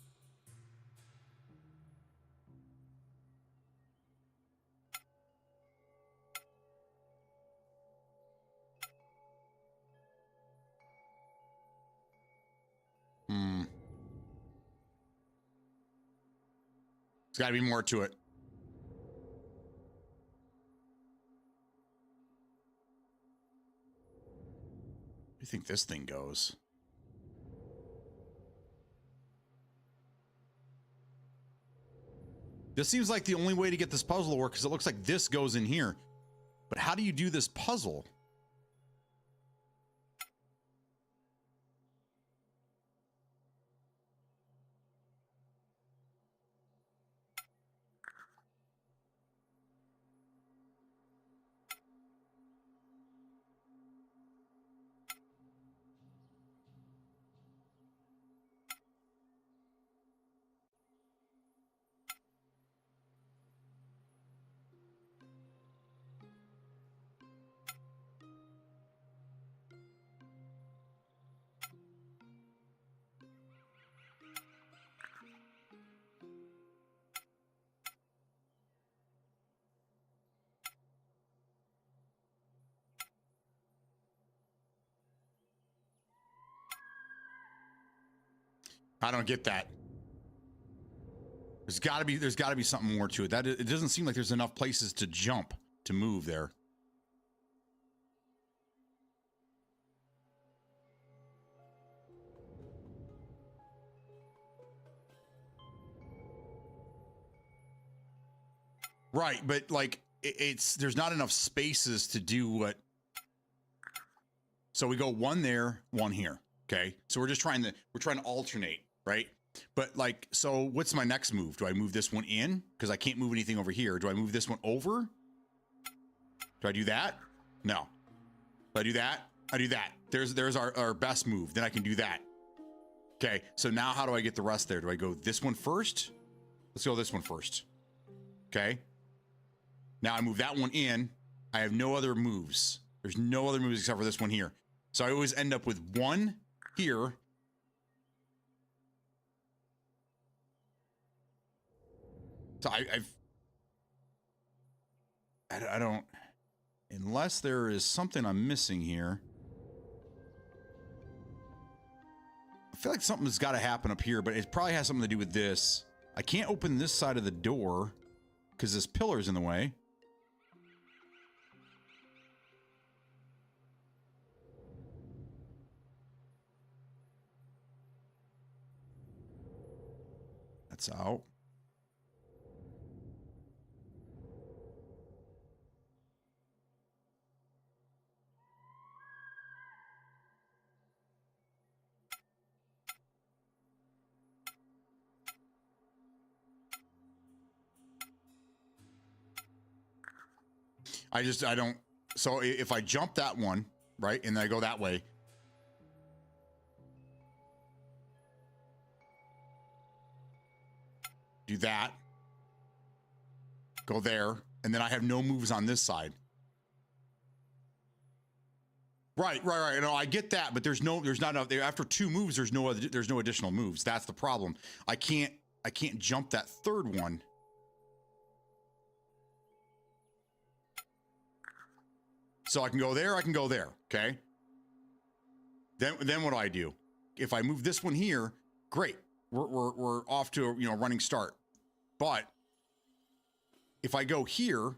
There's got to be more to it. Where do you think this thing goes? This seems like the only way to get this puzzle to work because it looks like this goes in here. But how do you do this puzzle? I don't get that. There's got to be something more to it. That it doesn't seem like there's enough places to jump to move there. Right, but like there's not enough spaces to do what. So we go one there, one here. Okay, so we're trying to alternate, right? But like, so what's my next move? Do I move this one in because I can't move anything over here? Do I move this one over? Do I do that? No. Do I do that? I do that. There's our best move. Then I can do that. Okay, so now how do I get the rest there? Do I go this one first? Let's go this one first. Okay. Now I move that one in. I have no other moves. There's no other moves except for this one here. So I always end up with one here. So I don't, unless there is something I'm missing here. I feel like something's got to happen up here, but it probably has something to do with this. I can't open this side of the door because this pillar's in the way. That's out. I don't. So if I jump that one, right, and then I go that way. Do that. Go there. And then I have no moves on this side. Right. No, I get that, but there's not enough. After two moves, there's no additional moves. That's the problem. I can't jump that third one. So I can go there, okay? Then what do I do? If I move this one here, great. We're off to a running start. But if I go here,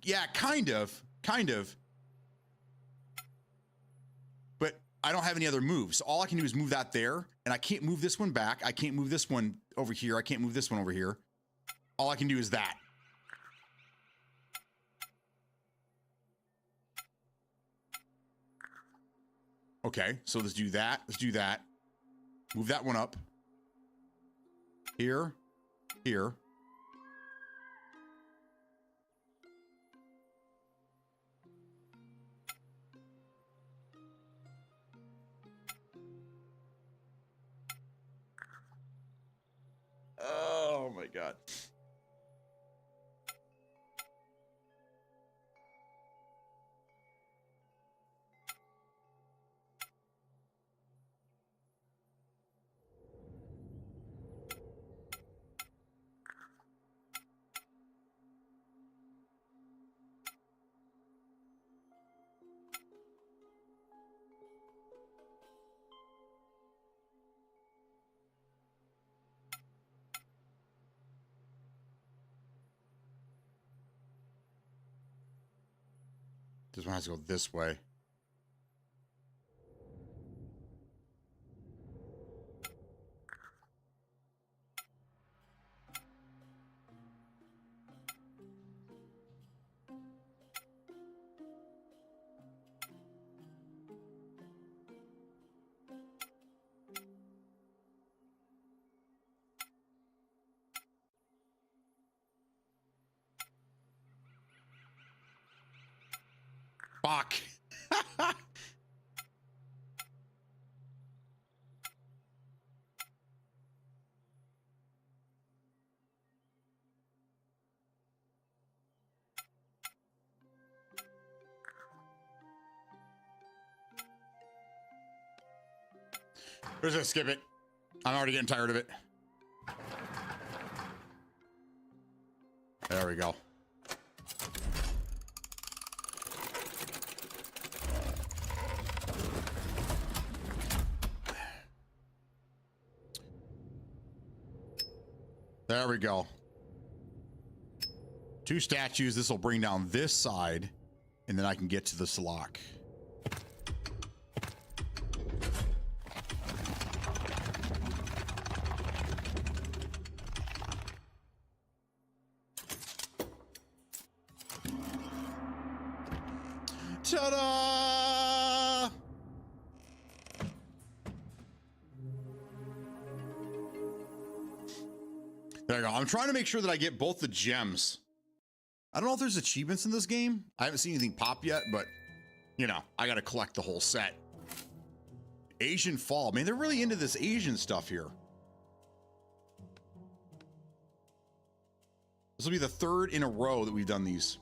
yeah, kind of. But I don't have any other moves. So all I can do is move that there, and I can't move this one back. I can't move this one over here. I can't move this one over here. All I can do is that. Okay, so let's do that. Move that one up. Here. Oh my God. This one has to go this way. Fuck. We're just gonna skip it. I'm already getting tired of it. There we go. There we go. 2 statues. This will bring down this side, and then I can get to this lock. Ta-da! There you go. I'm trying to make sure that I get both the gems. I don't know if there's achievements in this game. I haven't seen anything pop yet, but, you know, I got to collect the whole set. Asian Fall. Man, they're really into this Asian stuff here. This will be the 3rd in a row that we've done these.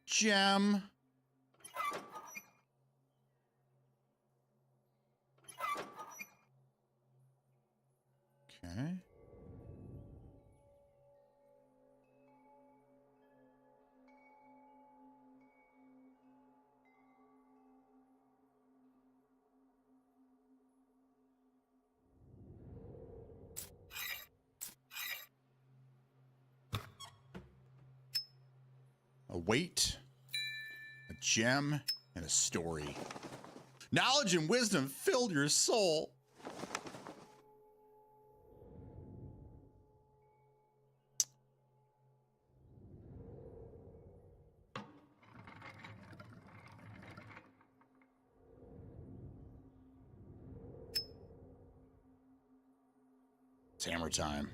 Gem. Okay. A weight, a gem, and a story. Knowledge and wisdom filled your soul. It's hammer time.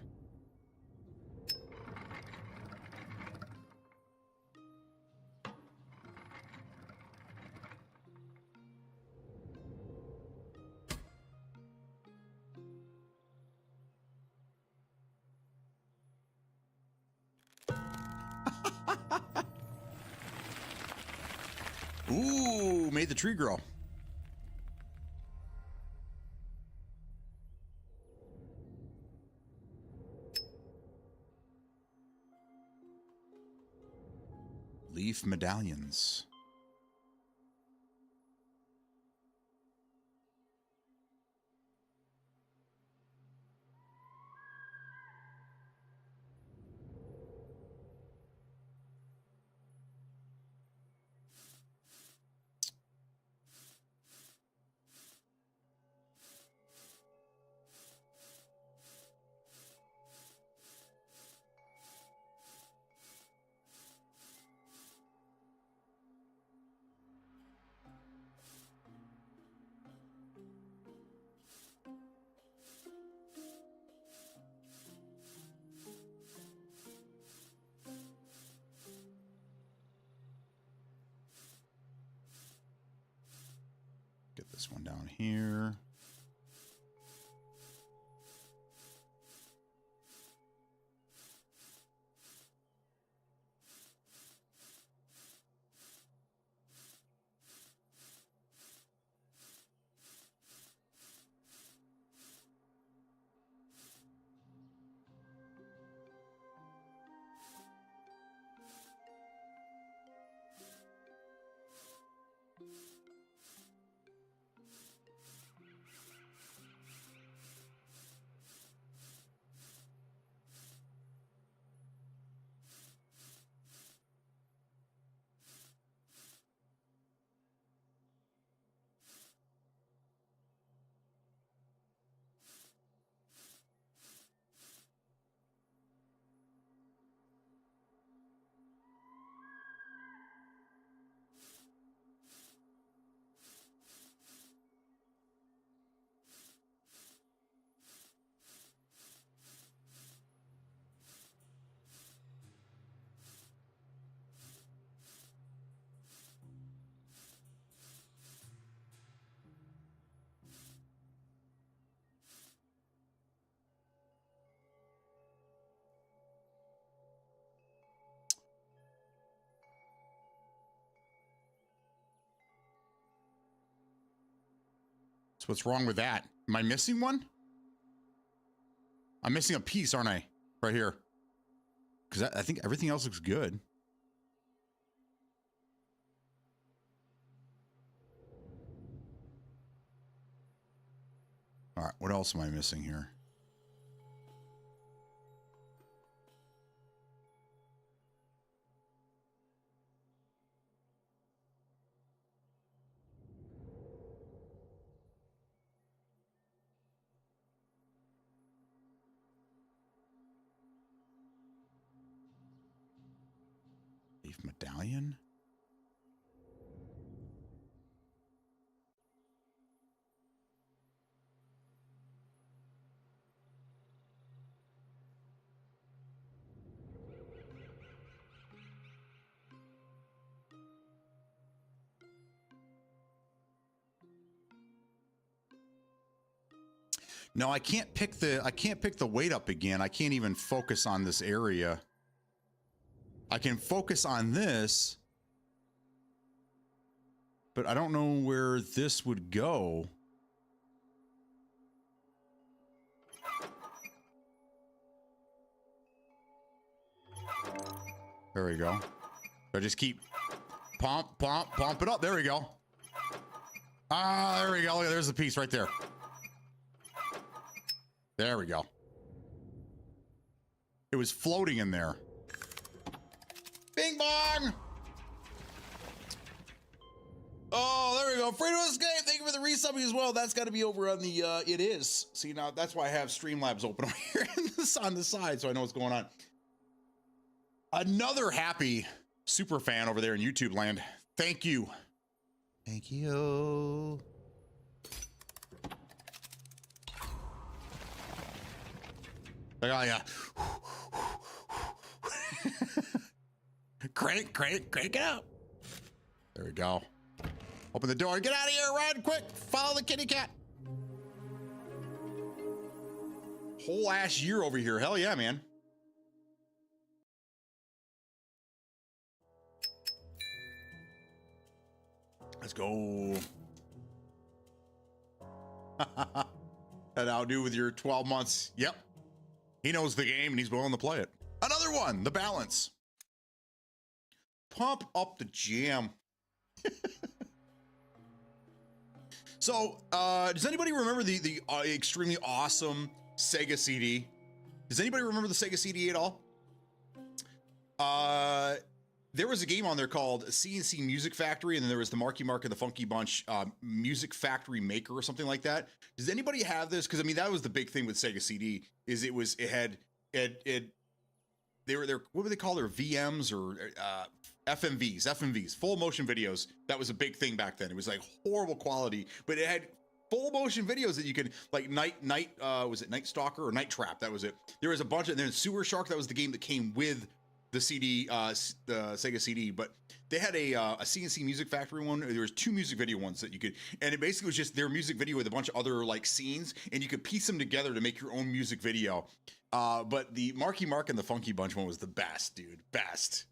Ooh, made the tree grow. Leaf medallions. Get this one down here. What's wrong with that? Am I missing one? I'm missing a piece, aren't I? Right here. Because I think everything else looks good. All right, what else am I missing here? Leaf medallion? No, I can't pick the weight up again. I can't even focus on this area. I can focus on this, but I don't know where this would go. There we go. I just keep pump it up. There we go. Ah, there we go. There's the piece right there. There we go. It was floating in there. Bing bong! Oh, there we go. Free to escape. Thank you for the resubbing as well. That's got to be over on the, it is. See, now that's why I have Streamlabs open over here on the side so I know what's going on. Another happy super fan over there in YouTube land. Thank you. Thank you. Oh, yeah. Crank it up. There we go. Open the door. Get out of here, run quick. Follow the kitty cat. Whole ass year over here. Hell yeah, man. Let's go. That outdo with your 12 months. Yep. He knows the game and he's willing to play it. Another one, the balance. Pump up the jam. So, does anybody remember the extremely awesome Sega CD? Does anybody remember the Sega CD at all? There was a game on there called CNC Music Factory, and then there was the Marky Mark and the Funky Bunch Music Factory Maker or something like that. Does anybody have this? Because I mean, that was the big thing with Sega CD. Is they were what would they call their VMs or FMVs, full motion videos. That was a big thing back then. It was like horrible quality, but it had full motion videos that you could like was it Night Stalker or Night Trap? That was it. There was a bunch of, and then Sewer Shark. That was the game that came with the CD, the Sega CD, but they had a CNC Music Factory one. There was 2 music video ones that you could, and it basically was just their music video with a bunch of other like scenes, and you could piece them together to make your own music video. But the Marky Mark and the Funky Bunch one was the best, dude. Best.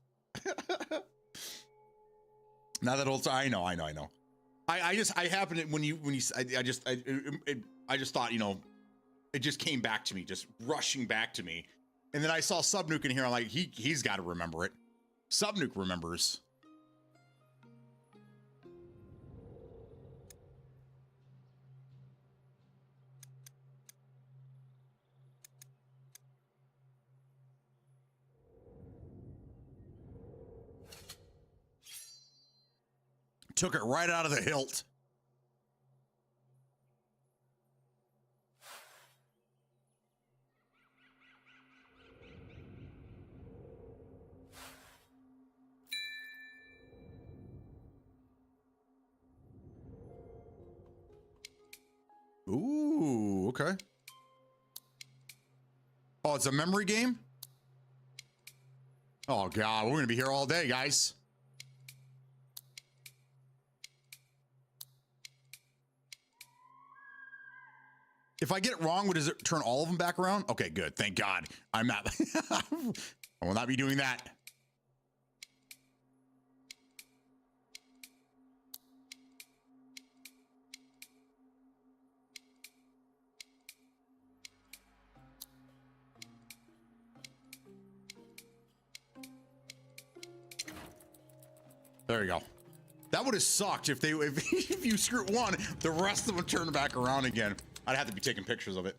Now that old, I know. I happened to, I just thought, you know, it just came back to me, just rushing back to me. And then I saw Subnuke in here. I'm like, he's got to remember it. Subnuke remembers. Took it right out of the hilt. Ooh, okay. Oh, it's a memory game? Oh, God, we're going to be here all day, guys. If I get it wrong, does it turn all of them back around? Okay, good. Thank God. I'm not. I will not be doing that. There you go. That would have sucked if if you screw one, the rest of them turn back around again. I'd have to be taking pictures of it.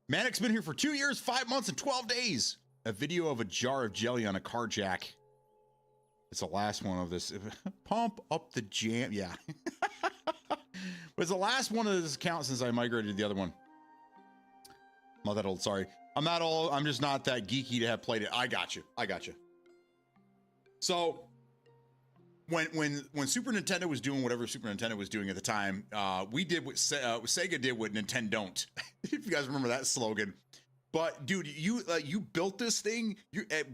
Manic's been here for 2 years, 5 months, and 12 days. A video of a jar of jelly on a car jack. It's the last one of this. Pump up the jam. Yeah. It's the last one of this account since I migrated to the other one. I'm not that old, sorry. I'm not old. I'm just not that geeky to have played it. I got you. I got you. So when Super Nintendo was doing whatever Super Nintendo was doing at the time, we did what Sega did what Nintendo don't. If you guys remember that slogan. But dude, you built this thing.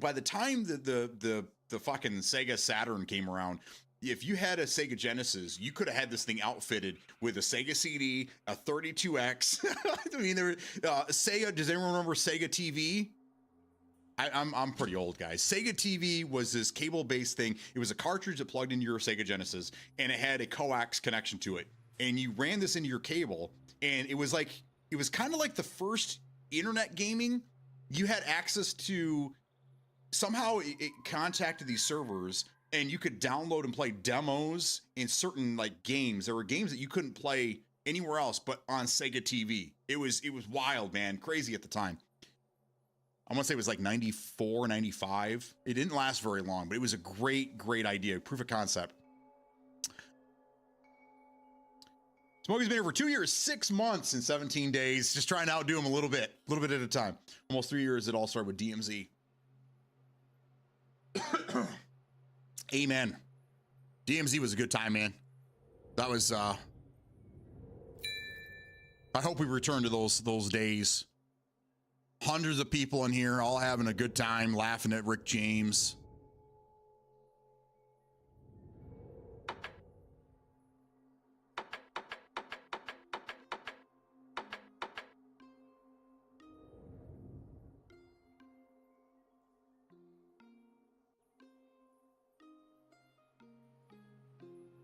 By the time the fucking Sega Saturn came around, if you had a Sega Genesis, you could have had this thing outfitted with a Sega CD, a 32X. I mean, Sega. Does anyone remember Sega TV? I'm pretty old, guys. Sega TV was this cable-based thing. It was a cartridge that plugged into your Sega Genesis, and it had a coax connection to it. And you ran this into your cable, and it was kind of like the first internet gaming. You had access to, somehow it contacted these servers, and you could download and play demos in certain like games. There were games that you couldn't play anywhere else but on Sega TV. It was wild, man. Crazy at the time. I want to say it was like 94, 95. It didn't last very long, but it was a great idea. Proof of concept. Smokey's been here for 2 years, 6 months, and 17 days. Just trying to outdo him a little bit at a time. Almost 3 years. It all started with DMZ. Amen. DMZ was a good time, man. That was, I hope we return to those days. Hundreds of people in here, all having a good time, laughing at Rick James.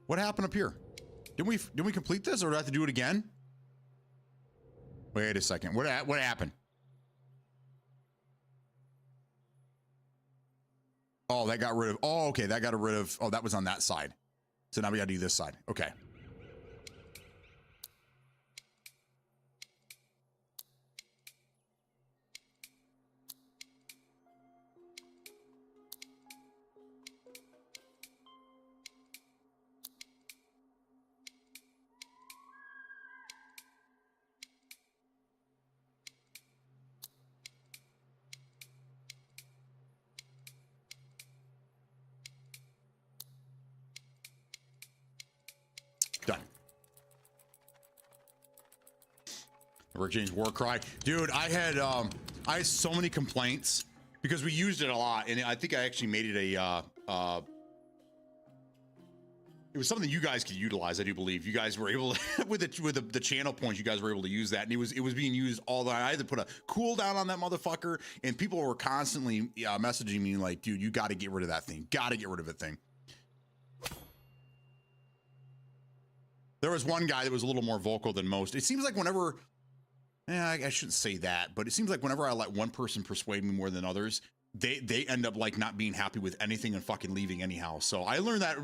What happened up here? Didn't we complete this, or do I have to do it again? Wait a second. What happened? Oh, that got rid of. Oh, okay, that got rid of. Oh, that was on that side. So now we got to do this side. Okay. Done. Rick James war cry. Dude, I had so many complaints because we used it a lot, and I think I actually made it it was something you guys could utilize. I do believe you guys were able to, with the channel points, you guys were able to use that, and it was being used all the time. I had to put a cooldown on that motherfucker, and people were constantly messaging me like, dude, you got to get rid of that thing. Got to get rid of it thing. There was one guy that was a little more vocal than most. It seems like whenever, I shouldn't say that, but it seems like whenever I let one person persuade me more than others, they end up like not being happy with anything and fucking leaving anyhow. So I learned that.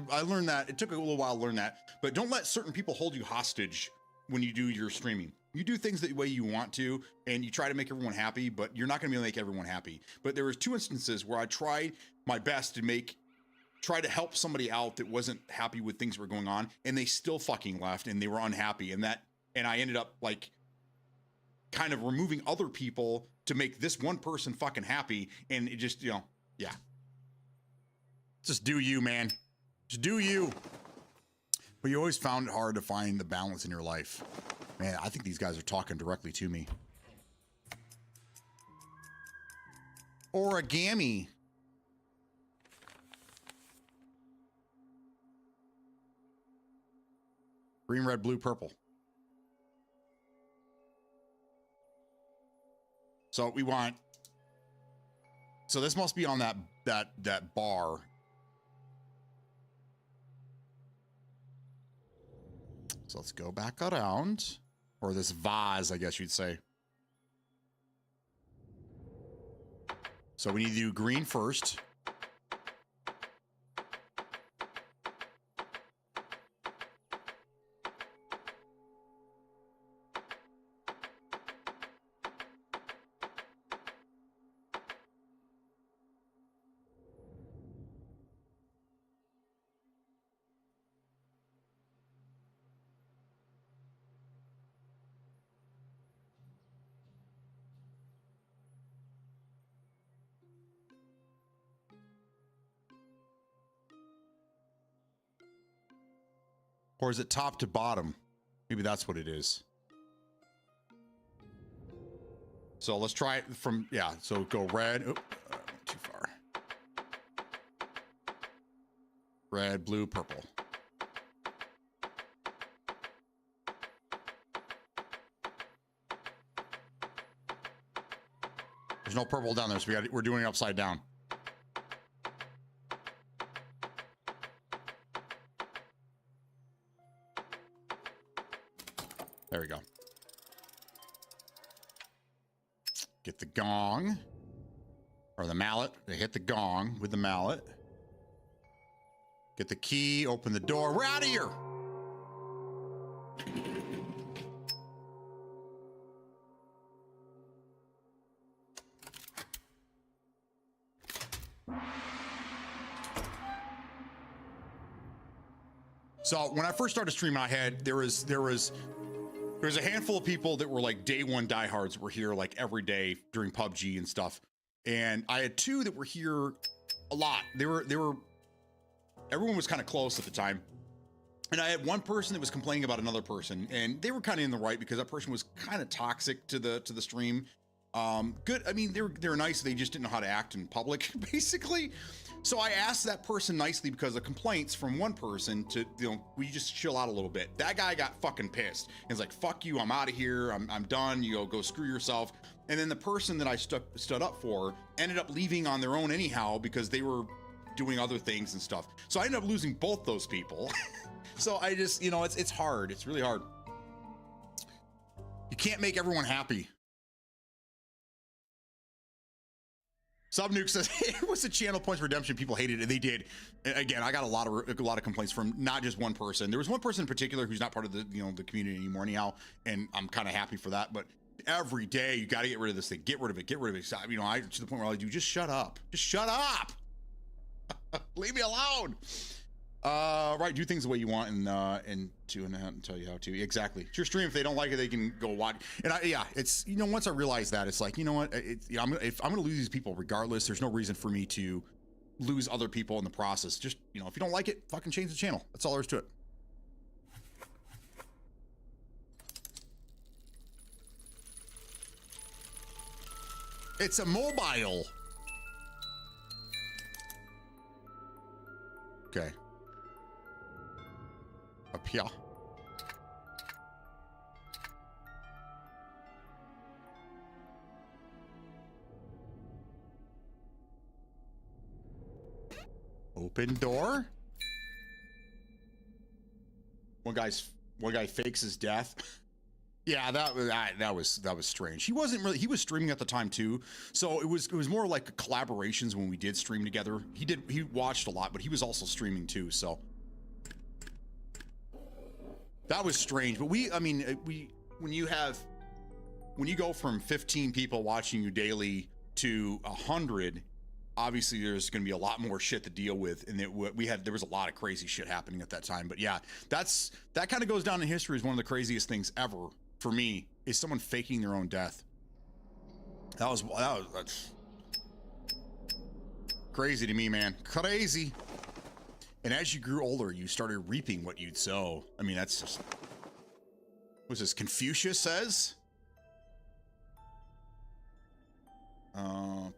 It took a little while to learn that, but don't let certain people hold you hostage when you do your streaming. You do things the way you want to, and you try to make everyone happy, but you're not going to be able to make everyone happy. But there was 2 instances where I tried my best to try to help somebody out that wasn't happy with things that were going on, and they still fucking left, and they were unhappy, and I ended up like kind of removing other people to make this one person fucking happy, and it just, yeah. Just do you, man. Just do you. But you always found it hard to find the balance in your life. Man, I think these guys are talking directly to me. Origami. Green, red, blue, purple. So we want, so this must be on that bar. So let's go back around, or this vase, I guess you'd say. So we need to do green first. Or is it top to bottom? Maybe that's what it is. So let's try it from, yeah, so go red. Oh, too far. Red, blue, purple. There's no purple down there, so we're doing it upside down. There we go. Get the gong. Or the mallet. They hit the gong with the mallet. Get the key, open the door. We're out of here! So when I first started streaming, I had there was a handful of people that were like day one diehards that were here like every day during PUBG and stuff, and I had two that were here a lot. They were everyone was kind of close at the time, and I had one person that was complaining about another person, and they were kind of in the right because that person was kind of toxic to the stream. Good. I mean, they were nice. They just didn't know how to act in public, basically. So I asked that person nicely because of complaints from one person to, you know, will you just chill out a little bit? That guy got fucking pissed. He's like, fuck you, I'm out of here. I'm done. You go screw yourself. And then the person that I stood up for ended up leaving on their own anyhow because they were doing other things and stuff. So I ended up losing both those people. So I just, you know, it's hard. It's really hard. You can't make everyone happy. Subnuke says it was a channel points redemption. People hated it. They did. Again, I got a lot of complaints from not just one person. There was one person in particular who's not part of the the community anymore anyhow, and I'm kind of happy for that. But every day you got to get rid of this thing. Get rid of it. Get rid of it. You know, I to the point where I do just shut up. Just shut up. Leave me alone. Right, do things the way you want and tell you how to. Exactly. It's your stream. If they don't like it, they can go watch. And it's once I realized that, it's like, you know what, if I'm gonna lose these people regardless, there's no reason for me to lose other people in the process. Just if you don't like it, fucking change the channel. That's all there is to it. It's a mobile. Okay. Up here. Open door. One guy fakes his death. Yeah, that was strange. He wasn't really, he was streaming at the time too, so it was more like collaborations when we did stream together. He watched a lot, but he was also streaming too, so that was strange. But when you go from 15 people watching you daily to 100, obviously there's going to be a lot more shit to deal with, and there was a lot of crazy shit happening at that time. But yeah, that kind of goes down in history as one of the craziest things ever for me, is someone faking their own death. That's crazy to me, man. Crazy. And as you grew older, you started reaping what you'd sow. I mean, that's just, what's this, Confucius says?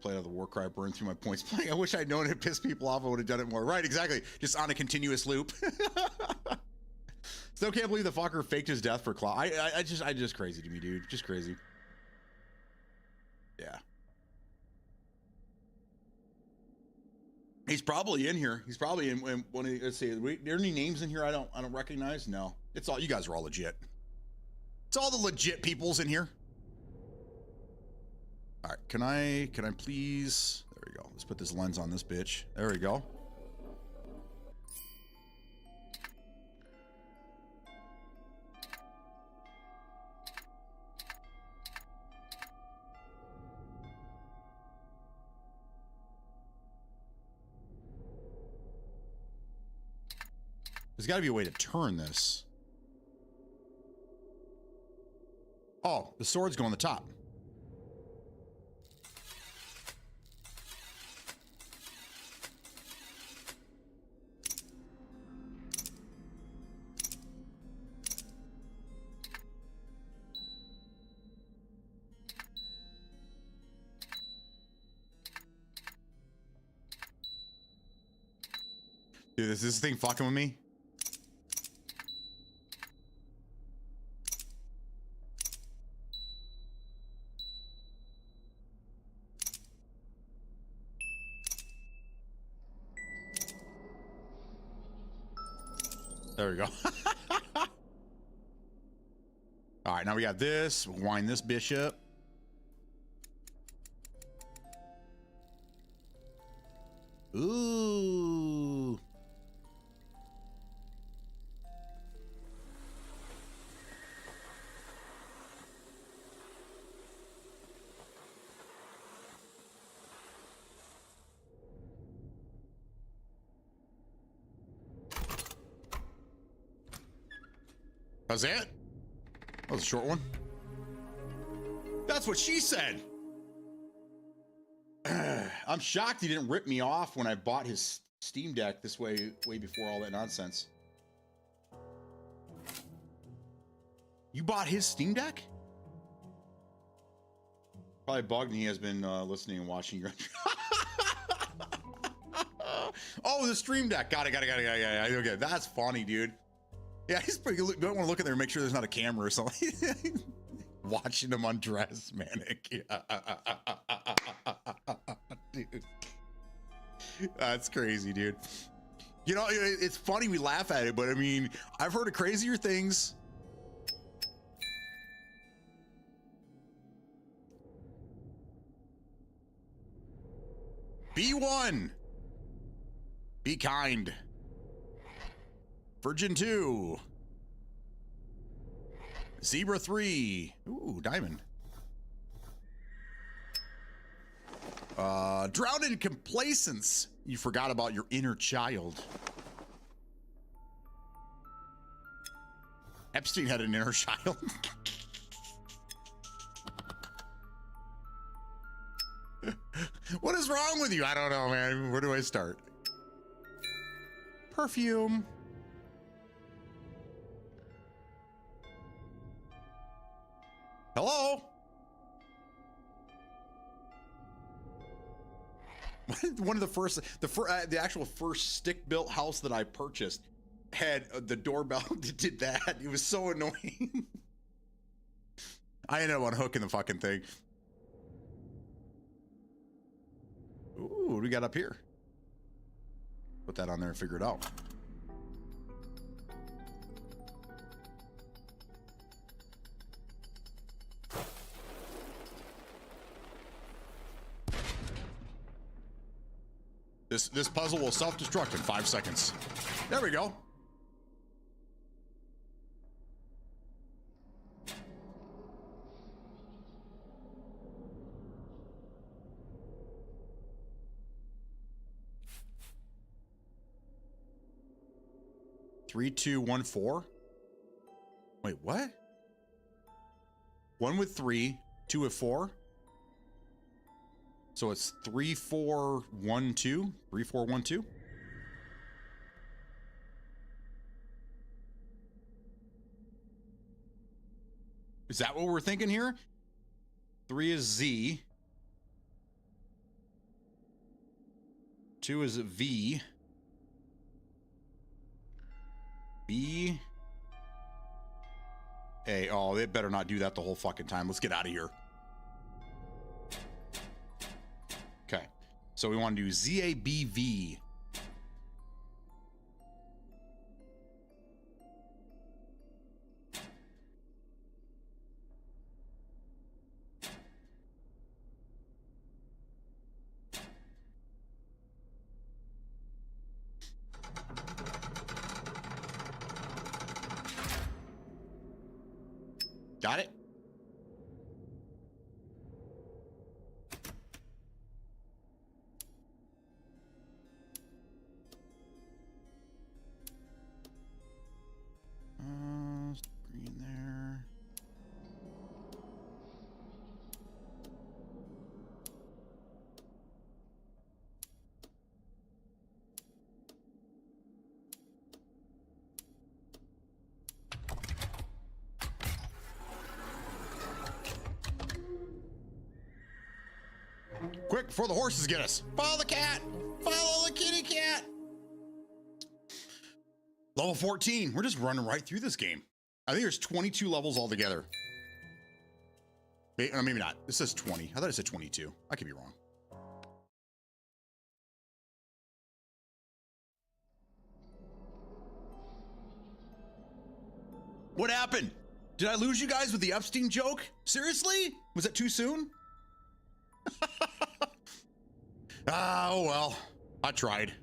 Play out of the Warcry, burn through my points playing. I wish I'd known it pissed people off. I would have done it more. Right, exactly. Just on a continuous loop. Still can't believe the fucker faked his death for Claw. I just crazy to me, dude. Just crazy. Yeah. He's probably in here. He's probably in one of the, let's see, are there any names in here I don't recognize? No. It's all, you guys are all legit. It's all the legit peoples in here. All right, can I please, Let's put this lens on this bitch. There we go. There's got to be a way to turn this. Oh, the swords go on the top. Dude, is this thing fucking with me? There we go. All right, now we got this. We'll wind this bishop. Ooh. That's it? That was a short one. That's what she said. I'm shocked he didn't rip me off when I bought his Steam Deck this way before all that nonsense. You bought his Steam Deck? Probably bugged me. He has been listening and watching your. Oh, the Stream Deck. Got it. Okay, that's funny, dude. Yeah, he's pretty good. Don't want to look at there and make sure there's not a camera or something. Watching him undress, Manic. Dude. That's crazy, dude. You know, it's funny we laugh at it, but I mean, I've heard of crazier things. Be one. Be kind. Virgin 2. Zebra 3. Ooh, diamond. Drowned in complacence. You forgot about your inner child. Epstein had an inner child. What is wrong with you? I don't know, man. Where do I start? Perfume. Hello? One of the actual first stick-built house that I purchased had the doorbell that did that. It was so annoying. I ended up unhooking the fucking thing. Ooh, what do we got up here? Put that on there and figure it out. This puzzle will self-destruct in 5 seconds. There we go. Three, 2, 1, 4. Wait, what? 1 with 3, 2 with 4. So it's 3, 4, 1, 2. 3, 4, 1, 2. Is that what we're thinking here? 3 is Z. 2 is V. B. A. Oh, they better not do that the whole fucking time. Let's get out of here. Okay. So we want to do ZABV. Got it? Green there. Quick, before the horses get us. Follow the cat. Follow the kitty cat. Level 14. We're just running right through this game. I think there's 22 levels altogether. Maybe not. This says 20. I thought it said 22. I could be wrong. What happened? Did I lose you guys with the Epstein joke? Seriously? Was that too soon? Oh well, I tried.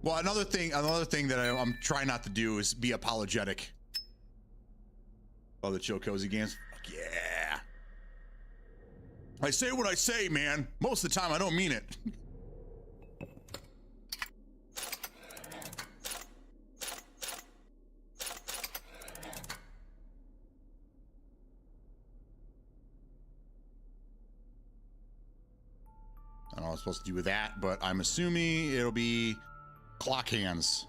Well, another thing that I'm trying not to do is be apologetic. Oh, the Chill Cozy games. Fuck yeah. I say what I say, man. Most of the time, I don't mean it. I don't know what I'm supposed to do with that, but I'm assuming it'll be clock hands.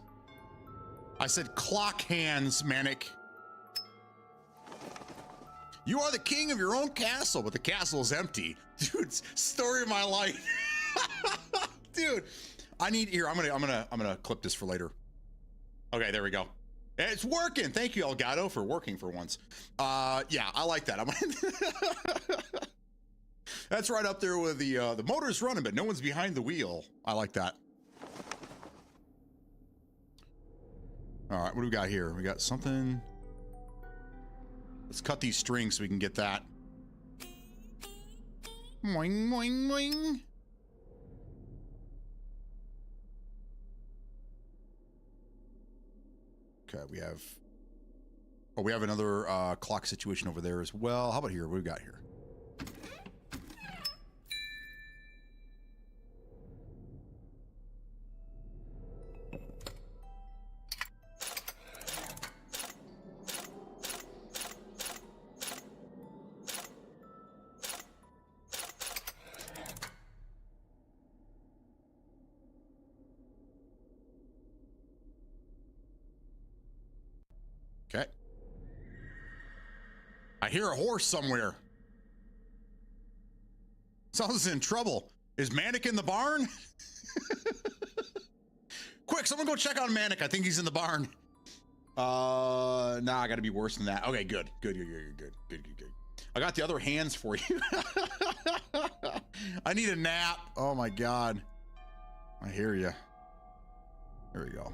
I said clock hands, Manic. You are the king of your own castle, but the castle is empty. Dude, story of my life. Dude, I need here. I'm gonna clip this for later. Okay, there we go. It's working. Thank you, Elgato, for working for once. Yeah, I like that. That's right up there with the motor's running, but no one's behind the wheel. I like that. All right, what do we got here? We got something. Let's cut these strings so we can get that. Moing, moing, moing. Okay, we have another clock situation over there as well. How about here? What do we got here? Okay. I hear a horse somewhere. Sounds in trouble. Is Manic in the barn? Quick, someone go check on Manic. I think he's in the barn. Nah, I gotta be worse than that. Okay, good. Good. I got the other hands for you. I need a nap. Oh my God. I hear you. There we go.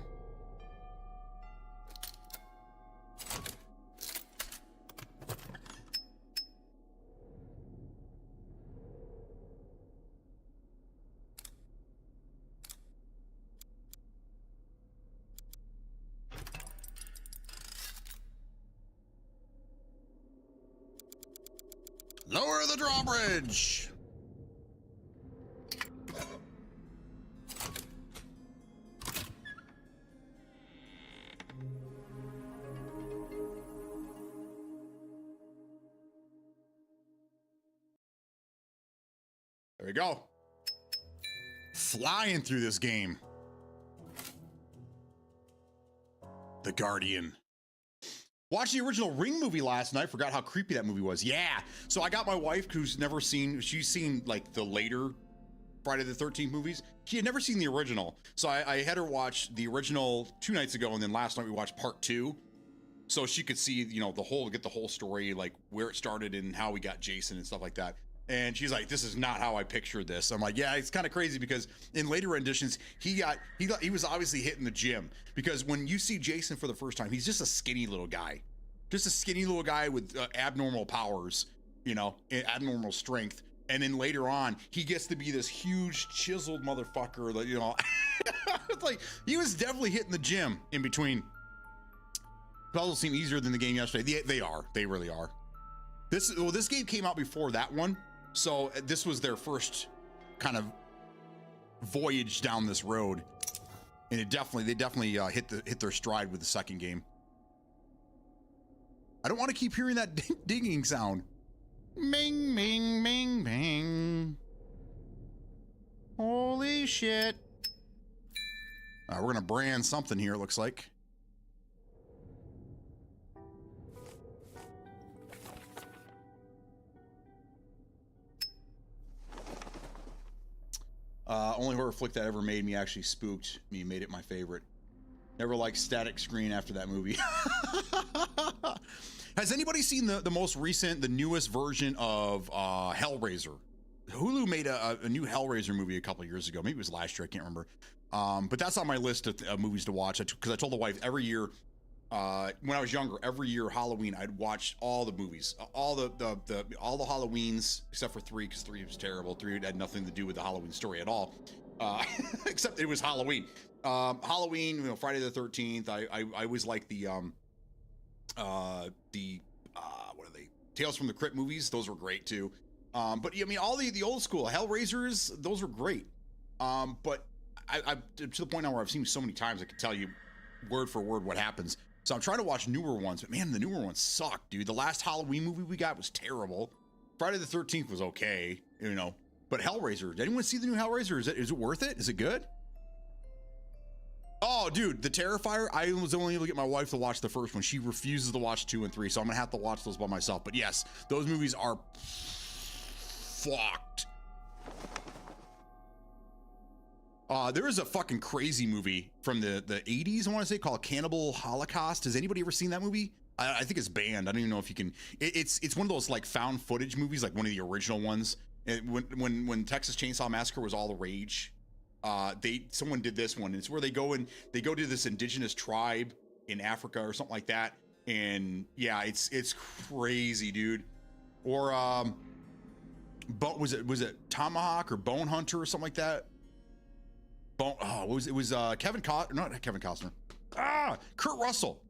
Lower the drawbridge. There we go. Flying through this game. The Guardian. Watched the original Ring movie last night. Forgot how creepy that movie was. Yeah. So I got my wife, who's never seen, she's seen like the later Friday the 13th movies. She had never seen the original. So I had her watch the original 2 nights ago. And then last night we watched part 2. So she could see, you know, get the whole story, like where it started and how we got Jason and stuff like that. And she's like, this is not how I pictured this. I'm like, yeah, it's kind of crazy because in later renditions, he was obviously hitting the gym, because when you see Jason for the first time, he's just a skinny little guy, with abnormal powers, you know, abnormal strength. And then later on, he gets to be this huge chiseled motherfucker that, you know, it's like he was definitely hitting the gym in between. Puzzles seem easier than the game yesterday. They are. They really are. This game came out before that one, so this was their first kind of voyage down this road, and they definitely hit their stride with the second game. I don't want to keep hearing that dinging sound. Bing, bing, bing, bing. Holy shit. We're gonna brand something here, it looks like. Only horror flick that ever made me actually spooked me, made it my favorite. Never liked static screen after that movie. Has anybody seen the most recent, the newest version of Hellraiser? Hulu made a new Hellraiser movie a couple years ago. Maybe it was last year, I can't remember. But that's on my list of movies to watch. Because I told the wife every year, when I was younger, every year Halloween I'd watch all the movies, all the Halloweens except for 3, because 3 was terrible. 3 had nothing to do with the Halloween story at all, except it was Halloween. Halloween, you know, Friday the 13th. I always like the what are they? Tales from the Crypt movies. Those were great too. But I mean, all the old school Hellraisers, those were great. But I to the point now where I've seen so many times I can tell you word for word what happens. So I'm trying to watch newer ones, but man, the newer ones suck, dude. The last Halloween movie we got was terrible. Friday the 13th was okay, you know. But Hellraiser, did anyone see the new Hellraiser? Is it worth it? Is it good? Oh, dude, the Terrifier, I was only able to get my wife to watch the first one. She refuses to watch 2 and 3, so I'm gonna have to watch those by myself. But yes, those movies are fucked. There is a fucking crazy movie from the 80s, I want to say, called Cannibal Holocaust. Has anybody ever seen that movie? I think it's banned. I don't even know if you can. It's one of those like found footage movies, like one of the original ones. And when Texas Chainsaw Massacre was all the rage, someone did this one. It's where they go to this indigenous tribe in Africa or something like that. And yeah, it's crazy, dude. Or but was it Tomahawk or Bone Hunter or something like that? It was Kevin Costner, not Kevin Costner. Kurt Russell.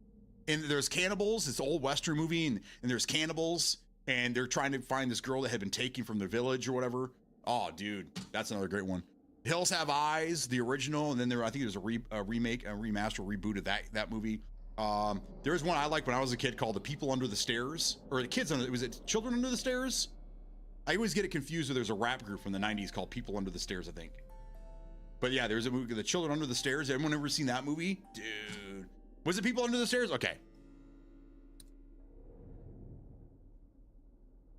And there's cannibals. It's an old Western movie, and there's cannibals, and they're trying to find this girl that had been taken from the village or whatever. Oh, dude, that's another great one. Hills Have Eyes, the original, and then I think there's a remake, a remaster, reboot of that movie. There was one I liked when I was a kid called The People Under the Stairs, or was it Children Under the Stairs? I always get it confused with there's a rap group from the 90s called People Under the Stairs, I think. But yeah, there's a movie, The Children Under the Stairs. Everyone ever seen that movie? Dude. Was it People Under the Stairs? Okay.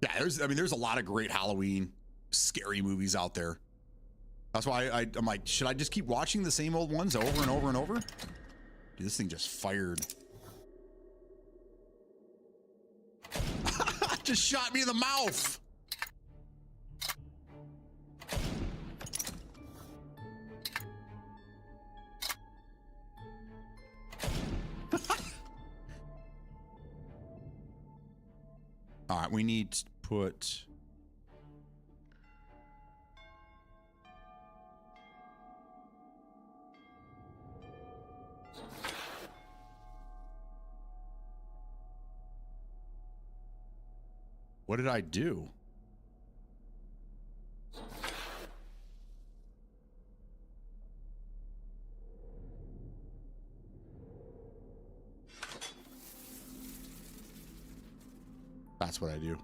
Yeah, there's a lot of great Halloween scary movies out there. That's why I'm like, should I just keep watching the same old ones over and over and over? Dude, this thing just fired. Just shot me in the mouth. All right, we need to put... What did I do? That's what I do.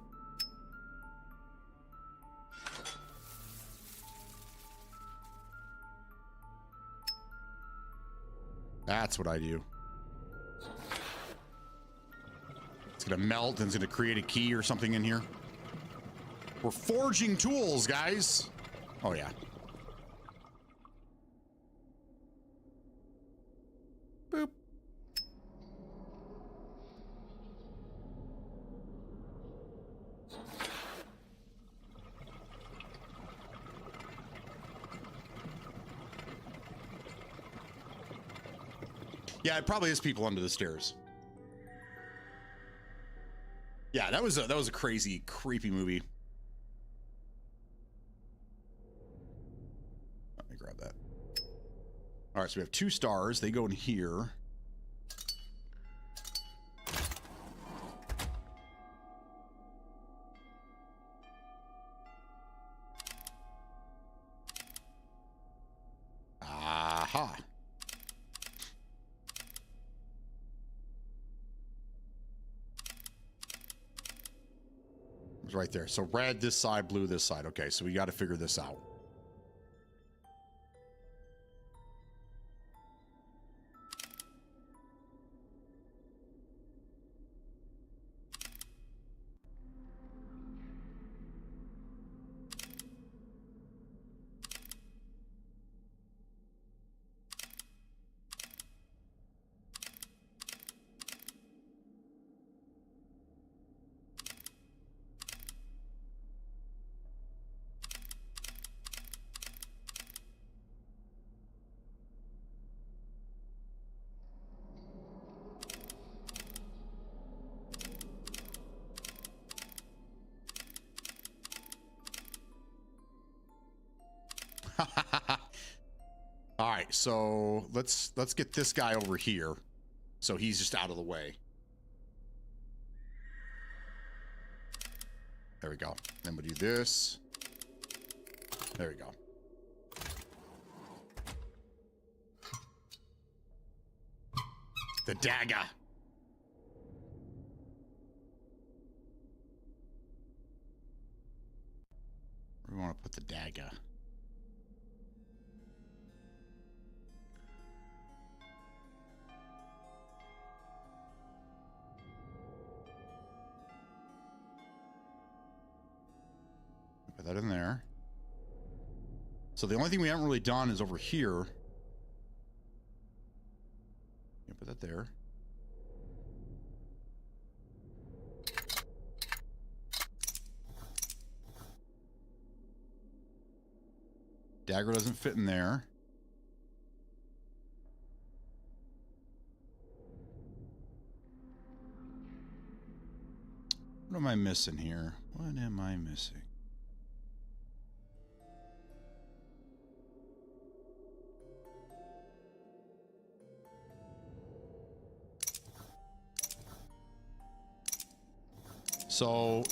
That's what I do. It's gonna melt and it's gonna create a key or something in here. We're forging tools, guys. Oh yeah. Boop. Yeah, it probably is People Under the Stairs. Yeah, that was a crazy, creepy movie. Let me grab that. All right, so we have 2 stars. They go in here. Aha. It's right there. So red this side, blue this side. Okay, so we got to figure this out. All right, so let's get this guy over here, so he's just out of the way. There we go. Then we'll do this. There we go. The dagger. Where do we want to put the dagger? Put that in there. So the only thing we haven't really done is over here. Yeah, put that there. Dagger doesn't fit in there. What am I missing here? What am I missing? So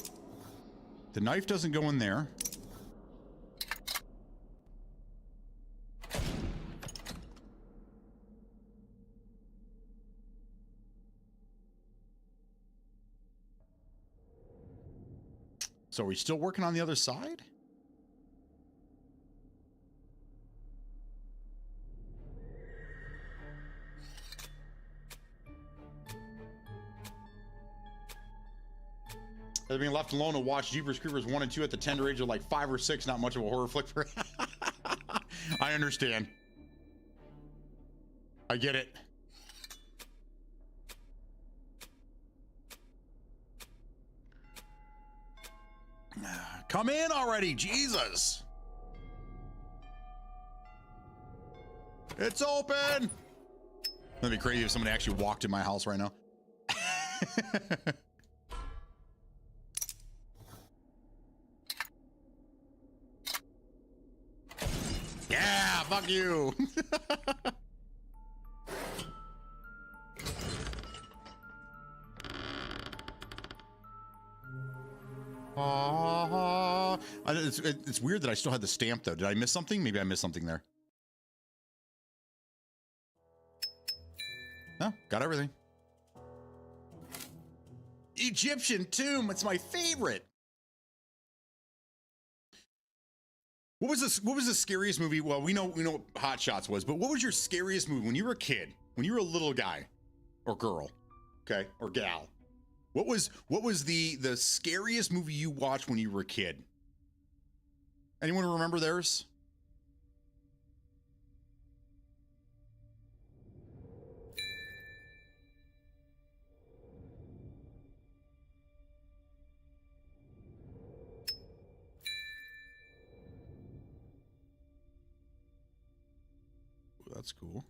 the knife doesn't go in there. So are we still working on the other side? They're being left alone to watch Jeepers Creepers 1 and 2 at the tender age of like 5 or 6. Not much of a horror flick for I understand. I get it. Come in already, Jesus. It's open. That'd be crazy if somebody actually walked in my house right now. Yeah, fuck you. It's weird that I still had the stamp though. Did I miss something? Maybe I missed something there. No, got everything. Egyptian tomb. It's my favorite. What was this? What was the scariest movie? Well, we know what Hot Shots was, but what was your scariest movie when you were a kid? When you were a little guy or girl, okay, or gal? What was the scariest movie you watched when you were a kid? Anyone remember theirs? Ooh, that's cool.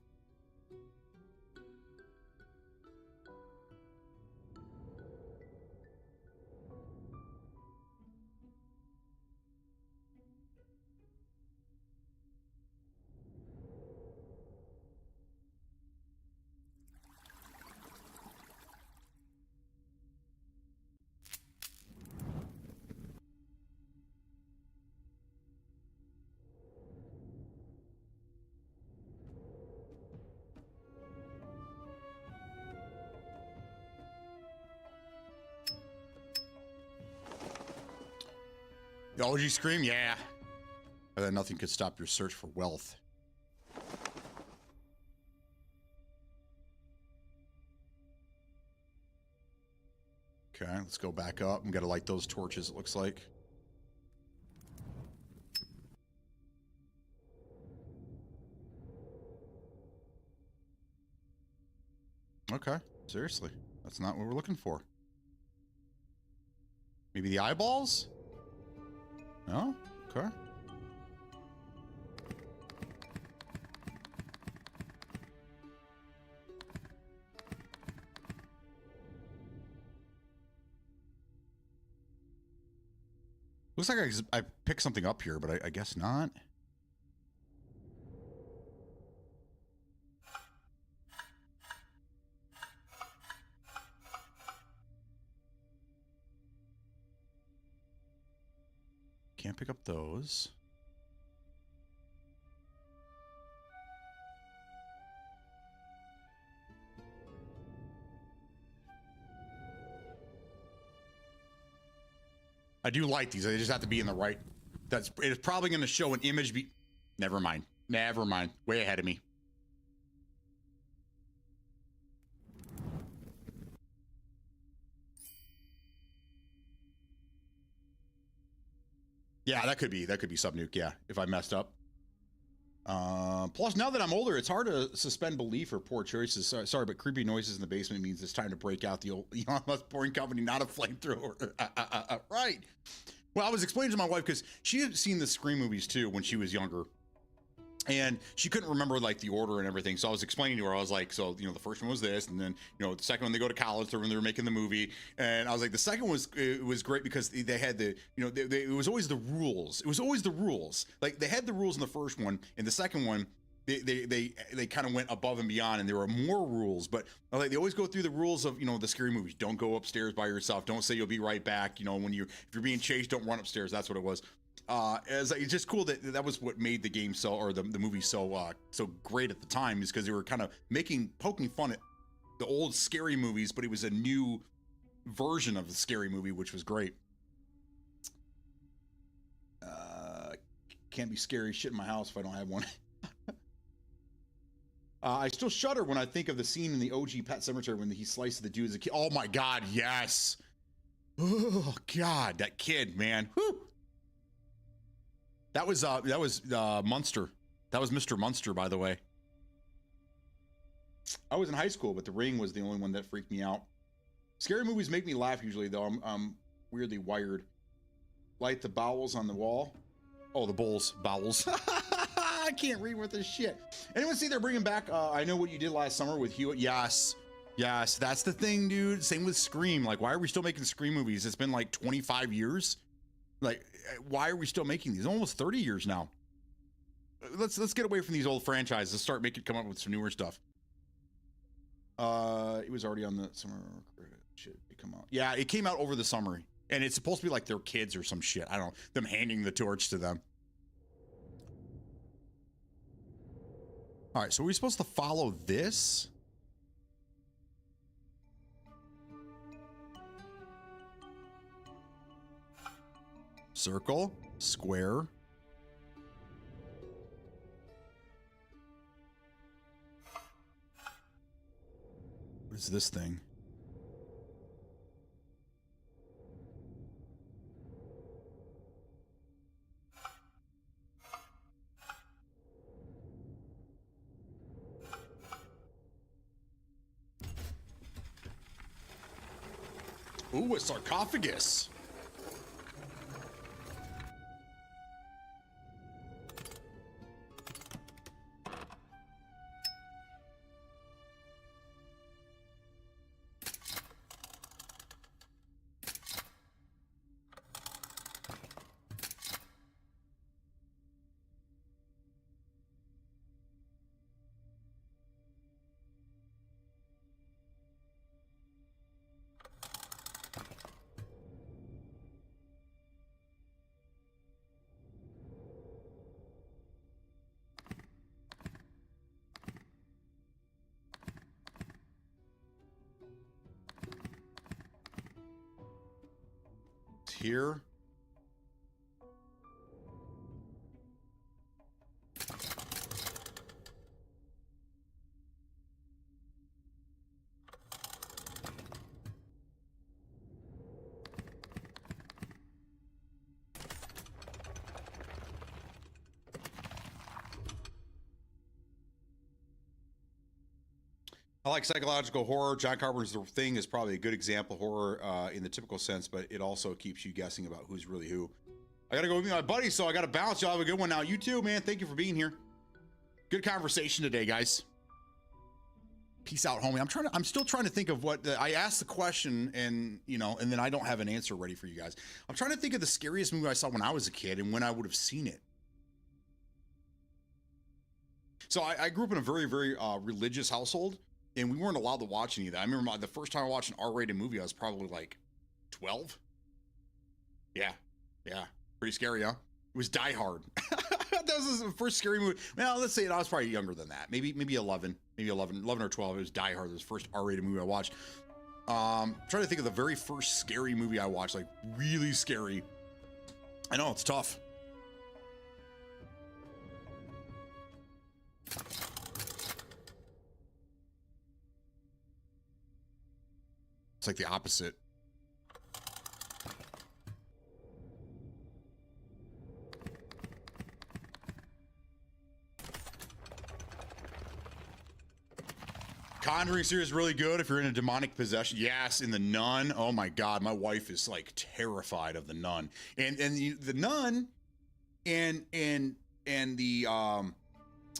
The OG Scream, yeah. Nothing could stop your search for wealth. Okay, let's go back up. We gotta light those torches, it looks like. Okay, seriously. That's not what we're looking for. Maybe the eyeballs? No? Okay. Looks like I picked something up here, but I guess not. Can't pick up those. I do like these. They just have to be in the right. It's probably going to show an image. Never mind. Never mind. Way ahead of me. Yeah, that could be Subnuke. Yeah, if I messed up. Plus, now that I'm older, it's hard to suspend belief for poor choices. Sorry, but creepy noises in the basement means it's time to break out the old Elon Musk Boring Company, not a flamethrower. Right. Well, I was explaining to my wife because she had seen the Scream movies too when she was younger. And she couldn't remember like the order and everything. So I was explaining to her, I was like, so, the first one was this. And then, the second one, they go to college when they were making the movie. And I was like, the second was great because they had it was always the rules. It was always the rules. Like they had the rules in the first one. In the second one, they kind of went above and beyond, and there were more rules, but like they always go through the rules of the scary movies. Don't go upstairs by yourself. Don't say you'll be right back. If you're being chased, don't run upstairs. That's what it was. It's just cool that was what made the game the movie so great at the time, is because they were kind of poking fun at the old scary movies, but it was a new version of the scary movie, which was great. Can't be scary shit in my house if I don't have one. I still shudder when I think of the scene in the OG Pet Sematary when he slices the dude as a kid. Oh my God, yes. Oh God, that kid, man. Whew. That was Munster. That was Mr. Munster, by the way. I was in high school, but The Ring was the only one that freaked me out. Scary movies make me laugh usually, though. I'm weirdly wired. Light the bowels on the wall. Oh, the bowels. I can't read with this shit. Anyone see they're bringing back I Know What You Did Last Summer with Hewitt? Yes, that's the thing, dude. Same with Scream. Like, why are we still making Scream movies? It's been like 25 years. Like, why are we still making these? Almost 30 years now. Let's get away from these old franchises. Let's start come up with some newer stuff. It was already on the summer. Shit, it come out. Yeah, it came out over the summer, and it's supposed to be like their kids or some shit. I don't know. Them handing the torch to them. All right, so we're supposed to follow this. Circle, square. What is this thing? Ooh, a sarcophagus. Here. I like psychological horror. John Carpenter's The Thing is probably a good example of horror in the typical sense, but it also keeps you guessing about who's really who. I gotta go with my buddy, so I gotta bounce. Y'all have a good one now. You too, man. Thank you for being here. Good conversation today, guys. Peace out, homie. I'm still trying to think of what I asked the question, and and then I don't have an answer ready for you guys. I'm trying to think of the scariest movie I saw when I was a kid and when I would have seen it. So I grew up in a very, very religious household, and we weren't allowed to watch any of that. I remember the first time I watched an R-rated movie, I was probably like 12. Yeah, pretty scary, huh? It was Die Hard. That was the first scary movie. Well, let's say I was probably younger than that. Maybe 11 or 12. It was Die Hard. It was the first R-rated movie I watched. Trying to think of the very first scary movie I watched, like really scary. I know, it's tough. It's like the opposite. Conjuring series is really good if you're in a demonic possession. Yes, in The Nun. Oh my God, my wife is like terrified of The Nun. And The Nun and the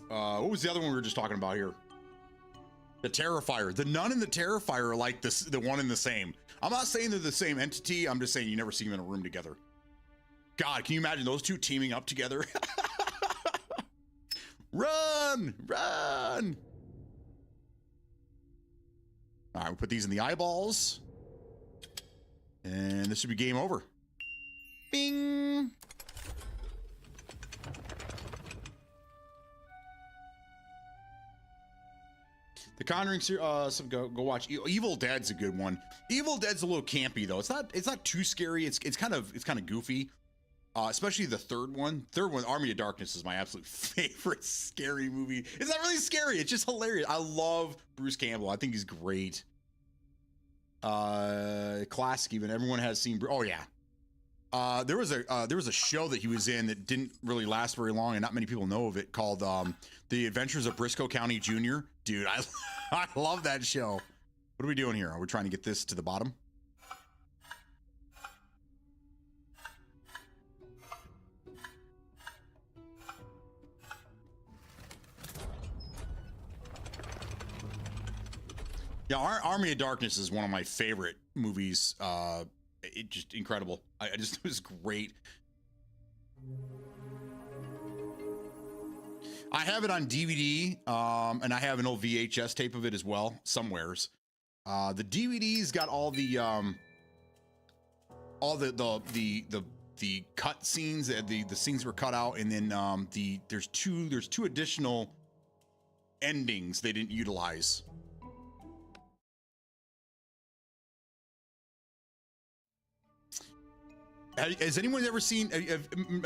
what was the other one we were just talking about here? The Terrifier. The Nun and the Terrifier are like the one and the same. I'm not saying they're the same entity. I'm just saying you never see them in a room together. God, can you imagine those two teaming up together? Run! All right, we'll put these in the eyeballs. And this should be game over. Bing! The Conjuring series, go watch. Evil Dead's a good one. Evil Dead's a little campy though. It's not too scary. It's kind of goofy. Especially the third one. Army of Darkness is my absolute favorite scary movie. It's not really scary. It's just hilarious. I love Bruce Campbell. I think he's great. Classic even. Everyone has seen. Oh yeah. There was a show that he was in that didn't really last very long, and not many people know of it, called The Adventures of Briscoe County Jr. Dude, I love that show. What are we doing here? Are we trying to get this to the bottom? Yeah, Army of Darkness is one of my favorite movies. It just incredible. I just, it was great. I have it on DVD, and I have an old VHS tape of it as well, somewheres. The DVD's got all the cut scenes, the scenes were cut out, and then there's two additional endings they didn't utilize. Has anyone ever seen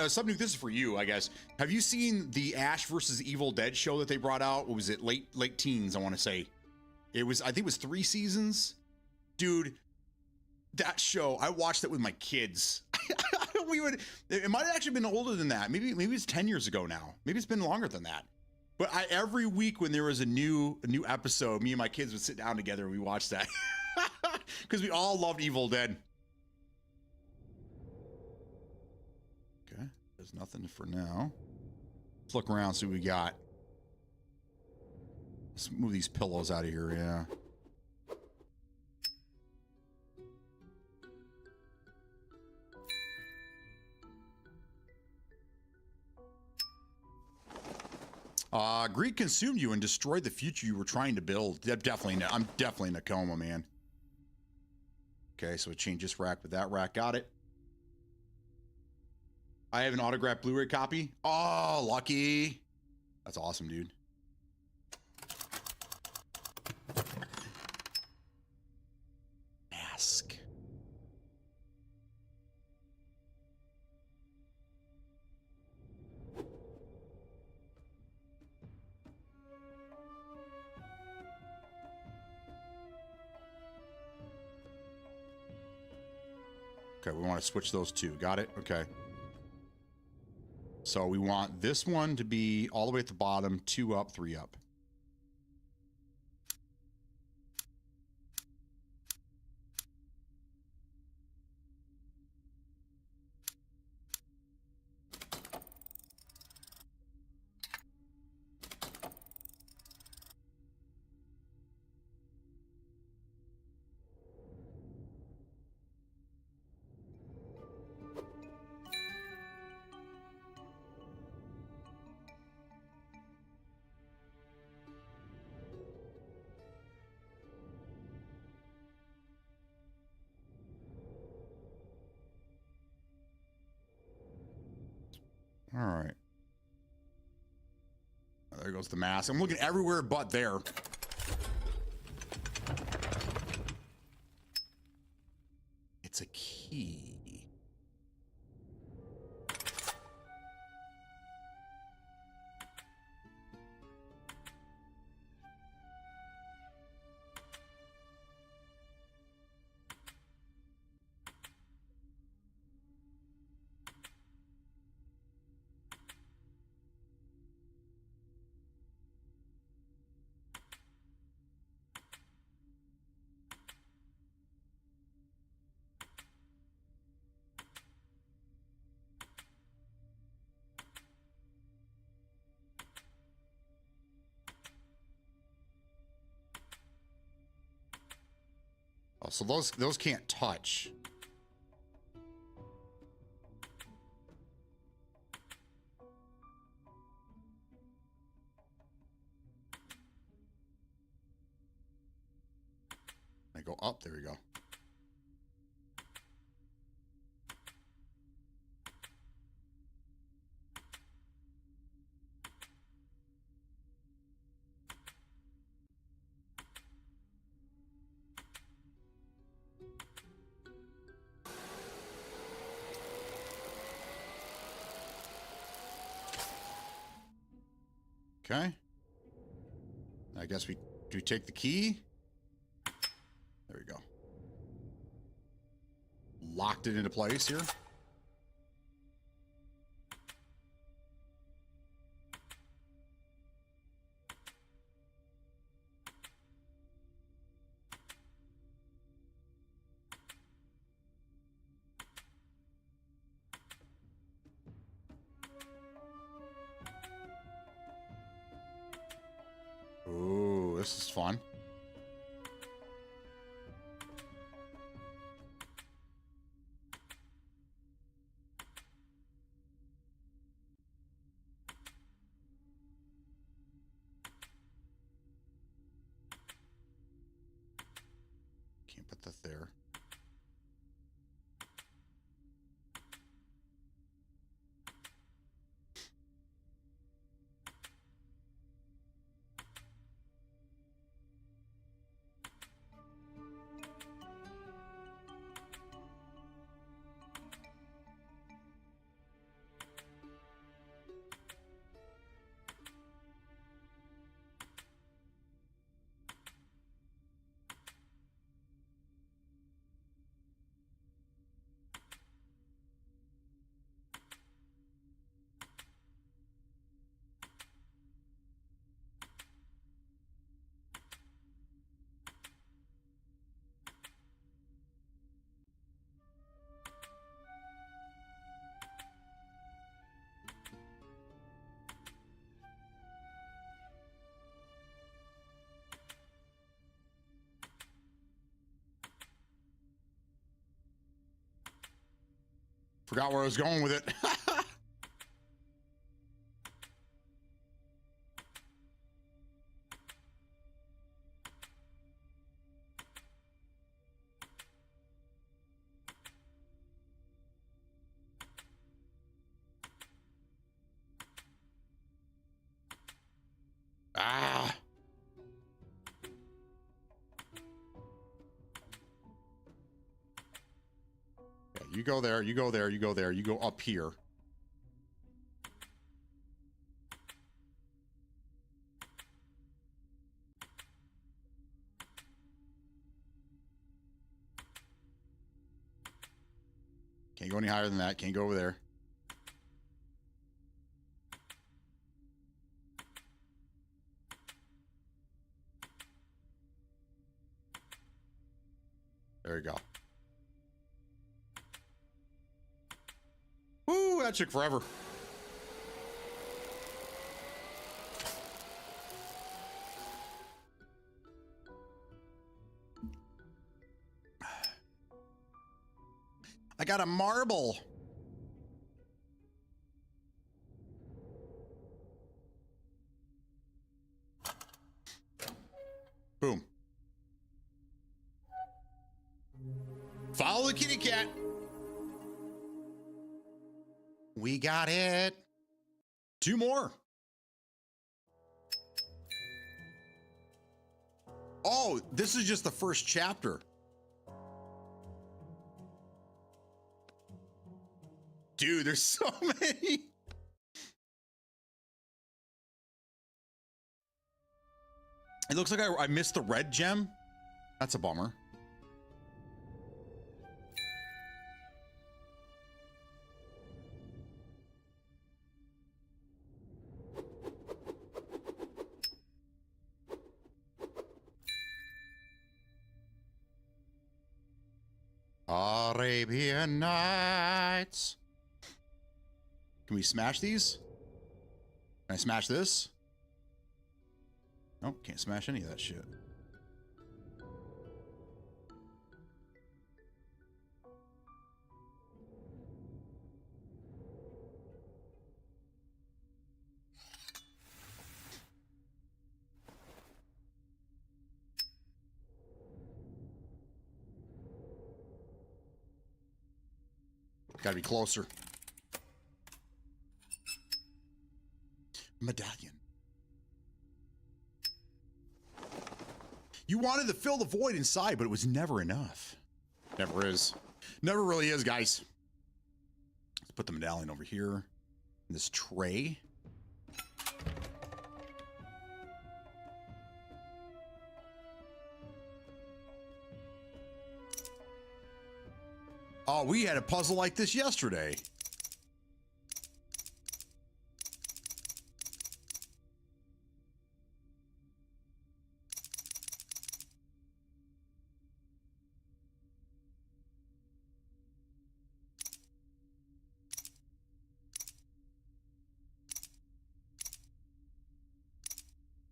something? This is for you, I guess. Have you seen the Ash versus Evil Dead show that they brought out? What was it? Late teens, I want to say. I think it was 3 seasons. Dude, that show, I watched it with my kids. It might have actually been older than that. Maybe it's 10 years ago now. Maybe it's been longer than that. But every week when there was a new episode, me and my kids would sit down together and we watched that. Because we all loved Evil Dead. There's nothing for now. Let's look around, see what we got. Let's move these pillows out of here, yeah. Greed consumed you and destroyed the future you were trying to build. I'm definitely Nakoma, man. Okay, so it changed this rack with that rack. Got it. I have an autographed Blu-ray copy. Oh, lucky. That's awesome, dude. Mask. Okay, we want to switch those two. Got it? Okay. So we want this one to be all the way at the bottom, 2 up, 3 up. All right. There goes the mask. I'm looking everywhere but there. It's a key. Oh, so those can't touch. I go up. There we go. Okay. I guess do we take the key? There we go. Locked it into place here. Ooh, this is fun. Can't put that there. Forgot where I was going with it. Ah. Okay, you go there, you go there, you go there, you go up here. Can't go any higher than that. Can't go over there. There we go. Woo, that took forever. I got a marble. Boom. Follow the kitty cat. We got it. 2 more. Oh, this is just the first chapter. Dude, there's so many. It looks like I missed the red gem. That's a bummer. Arabian Nights. Can we smash these? Can I smash this? Nope, can't smash any of that shit. Gotta be closer. Medallion. You wanted to fill the void inside, but it was never enough. Never is. Never really is, guys. Let's put the medallion over here in this tray. Oh, we had a puzzle like this yesterday.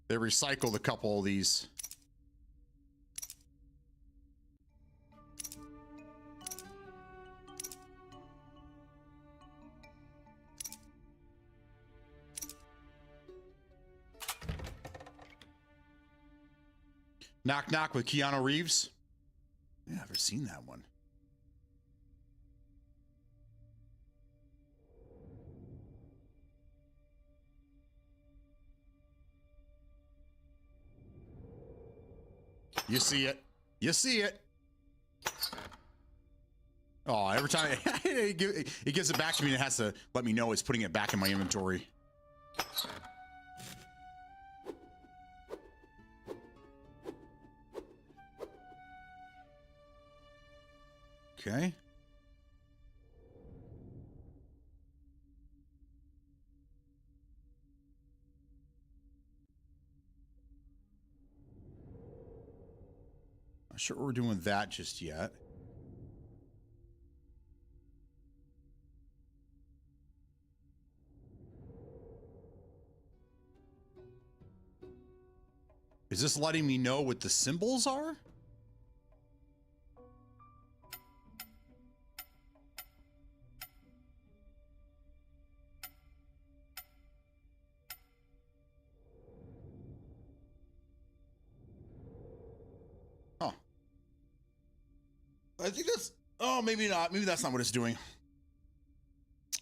They recycled a couple of these. Knock Knock with Keanu Reeves. Yeah, I've never seen that one. You see it. You see it. Oh, every time it gives it back to me and it has to let me know it's putting it back in my inventory. Okay. Not sure we're doing that just yet. Is this letting me know what the symbols are? Oh. I think that's, oh, maybe not. Maybe that's not what it's doing.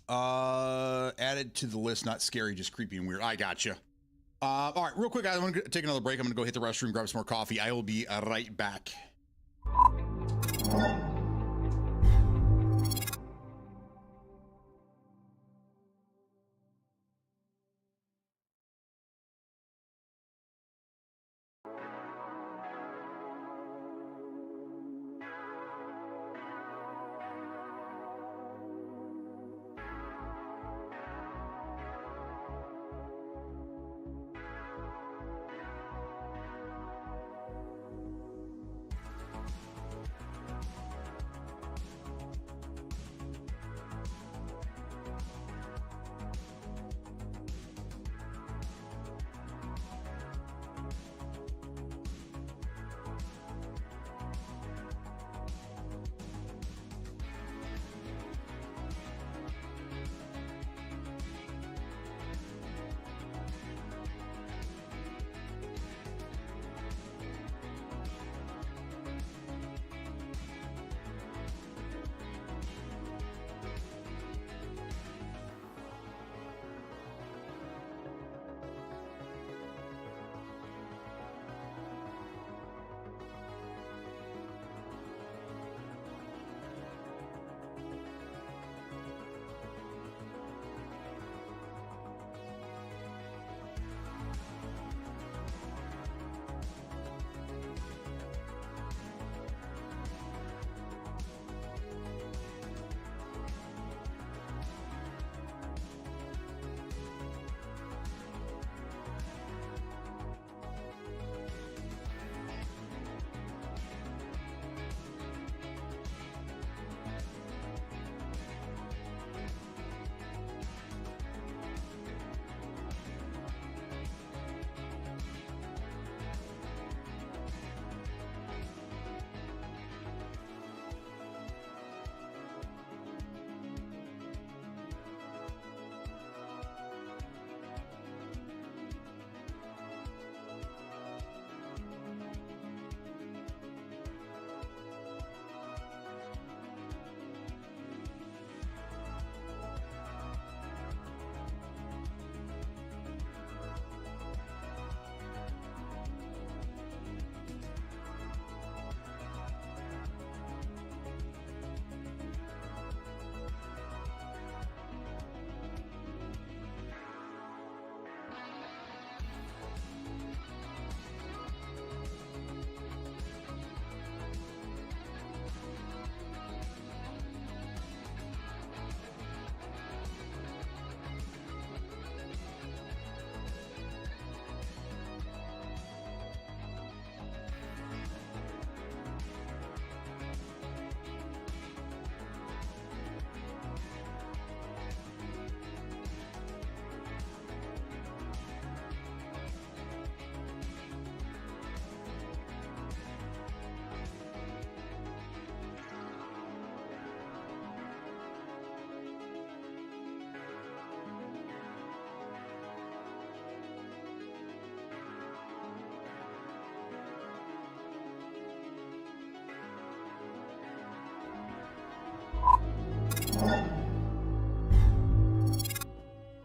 Added to the list, not scary, just creepy and weird. I gotcha. All right, real quick, guys, I'm gonna take another break. I'm gonna go hit the restroom, grab some more coffee. I will be right back.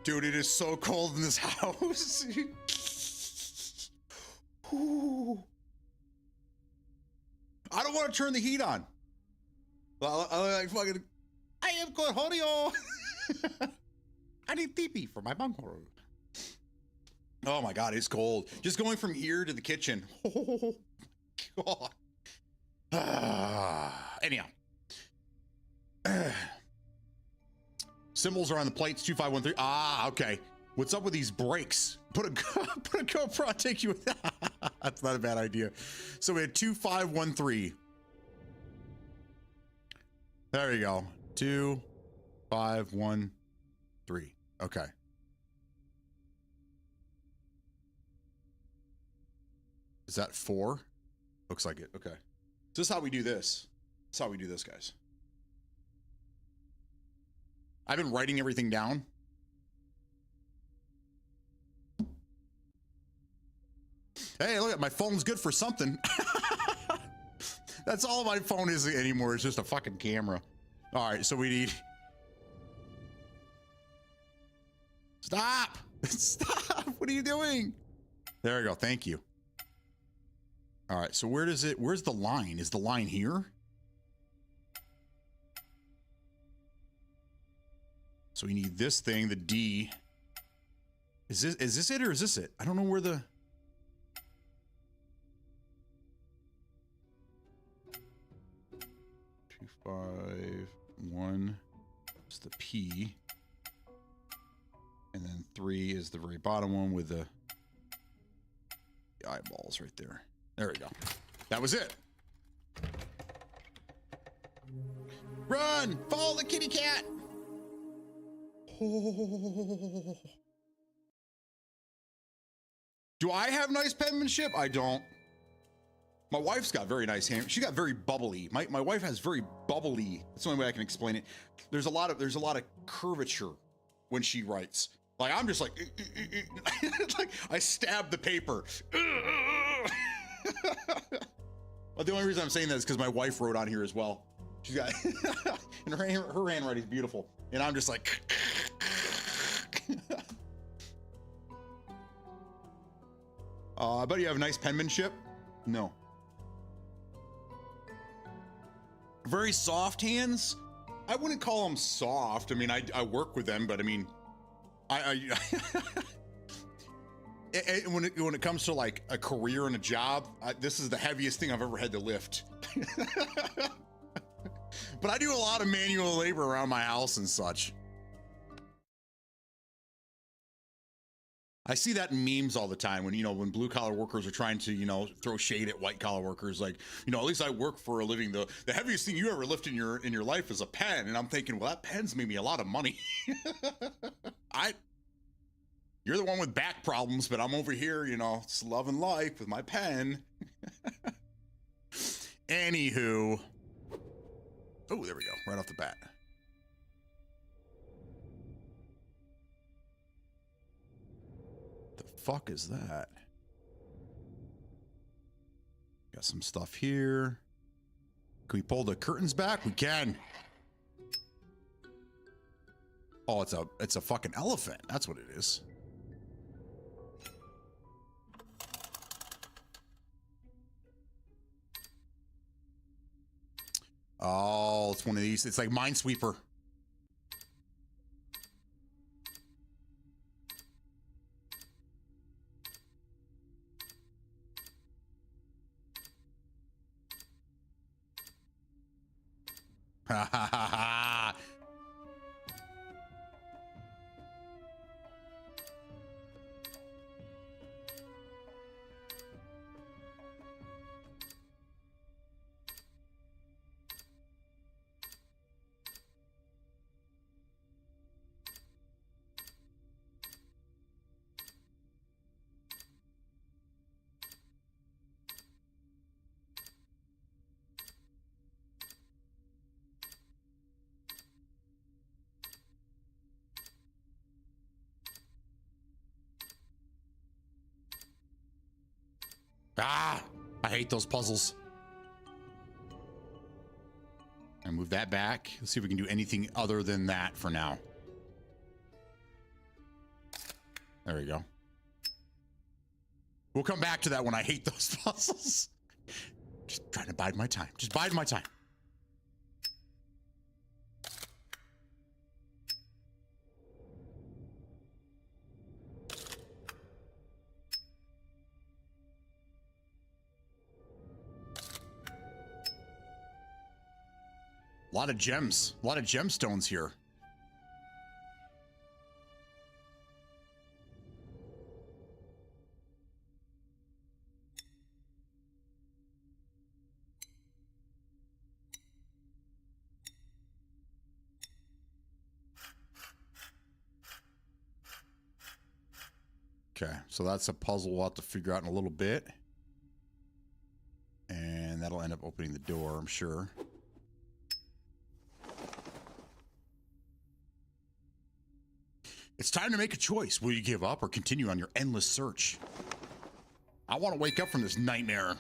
Dude, it is so cold in this house. Ooh. I don't want to turn the heat on. I am Corhorio. I need TP for my bunghole. Oh my God, it's cold. Just going from here to the kitchen. Oh, God. Anyhow. Symbols are on the plates, 2513. Ah, okay. What's up with these brakes? Put a GoPro, I'll take you with that. That's not a bad idea. So we had 2513. There you go. 2513. Okay. Is that 4? Looks like it. Okay. So this is how we do this. This is how we do this, guys. I've been writing everything down. Hey, look at my phone's good for something. That's all my phone is anymore. It's just a fucking camera. All right, so we need. Stop! Stop! What are you doing? There we go. Thank you. All right, so where does it? Where's the line? Is the line here? So we need this thing, the D. Is this it or is this it? I don't know where the. 251 is the P, and then 3 is the very bottom one with the eyeballs right there. There we go. That was it. Run! Follow the kitty cat! Oh. Do I have nice penmanship? I don't. My wife's got very nice hand. She got very bubbly. My wife has very bubbly. That's the only way I can explain it. There's a lot of curvature when she writes. Like I'm just like, like I stab the paper. But the only reason I'm saying that is because my wife wrote on here as well. She's got, and her handwriting is beautiful. And I'm just like. I bet you have nice penmanship. No. Very soft hands. I wouldn't call them soft. I mean, I work with them, but I mean, when it comes to like a career and a job, this is the heaviest thing I've ever had to lift. But I do a lot of manual labor around my house and such. I see that in memes all the time when, when blue collar workers are trying to, throw shade at white collar workers. Like, at least I work for a living. The heaviest thing you ever lift in your life is a pen. And I'm thinking, well, that pen's made me a lot of money. You're the one with back problems, but I'm over here, just loving life with my pen. Anywho. Oh, there we go. Right off the bat. Fuck is that? Got some stuff here. Can we pull the curtains back? We can. Oh, it's a fucking elephant. That's what it is. Oh, it's one of these. It's like Minesweeper. Ha ha ha ha. Ah, I hate those puzzles. And move that back. Let's see if we can do anything other than that for now. There we go. We'll come back to that when I hate those puzzles. Just trying to bide my time. Just bide my time. A lot of gems. A lot of gemstones here. Okay, so that's a puzzle we'll have to figure out in a little bit. And that'll end up opening the door, I'm sure. It's time to make a choice. Will you give up or continue on your endless search? I want to wake up from this nightmare.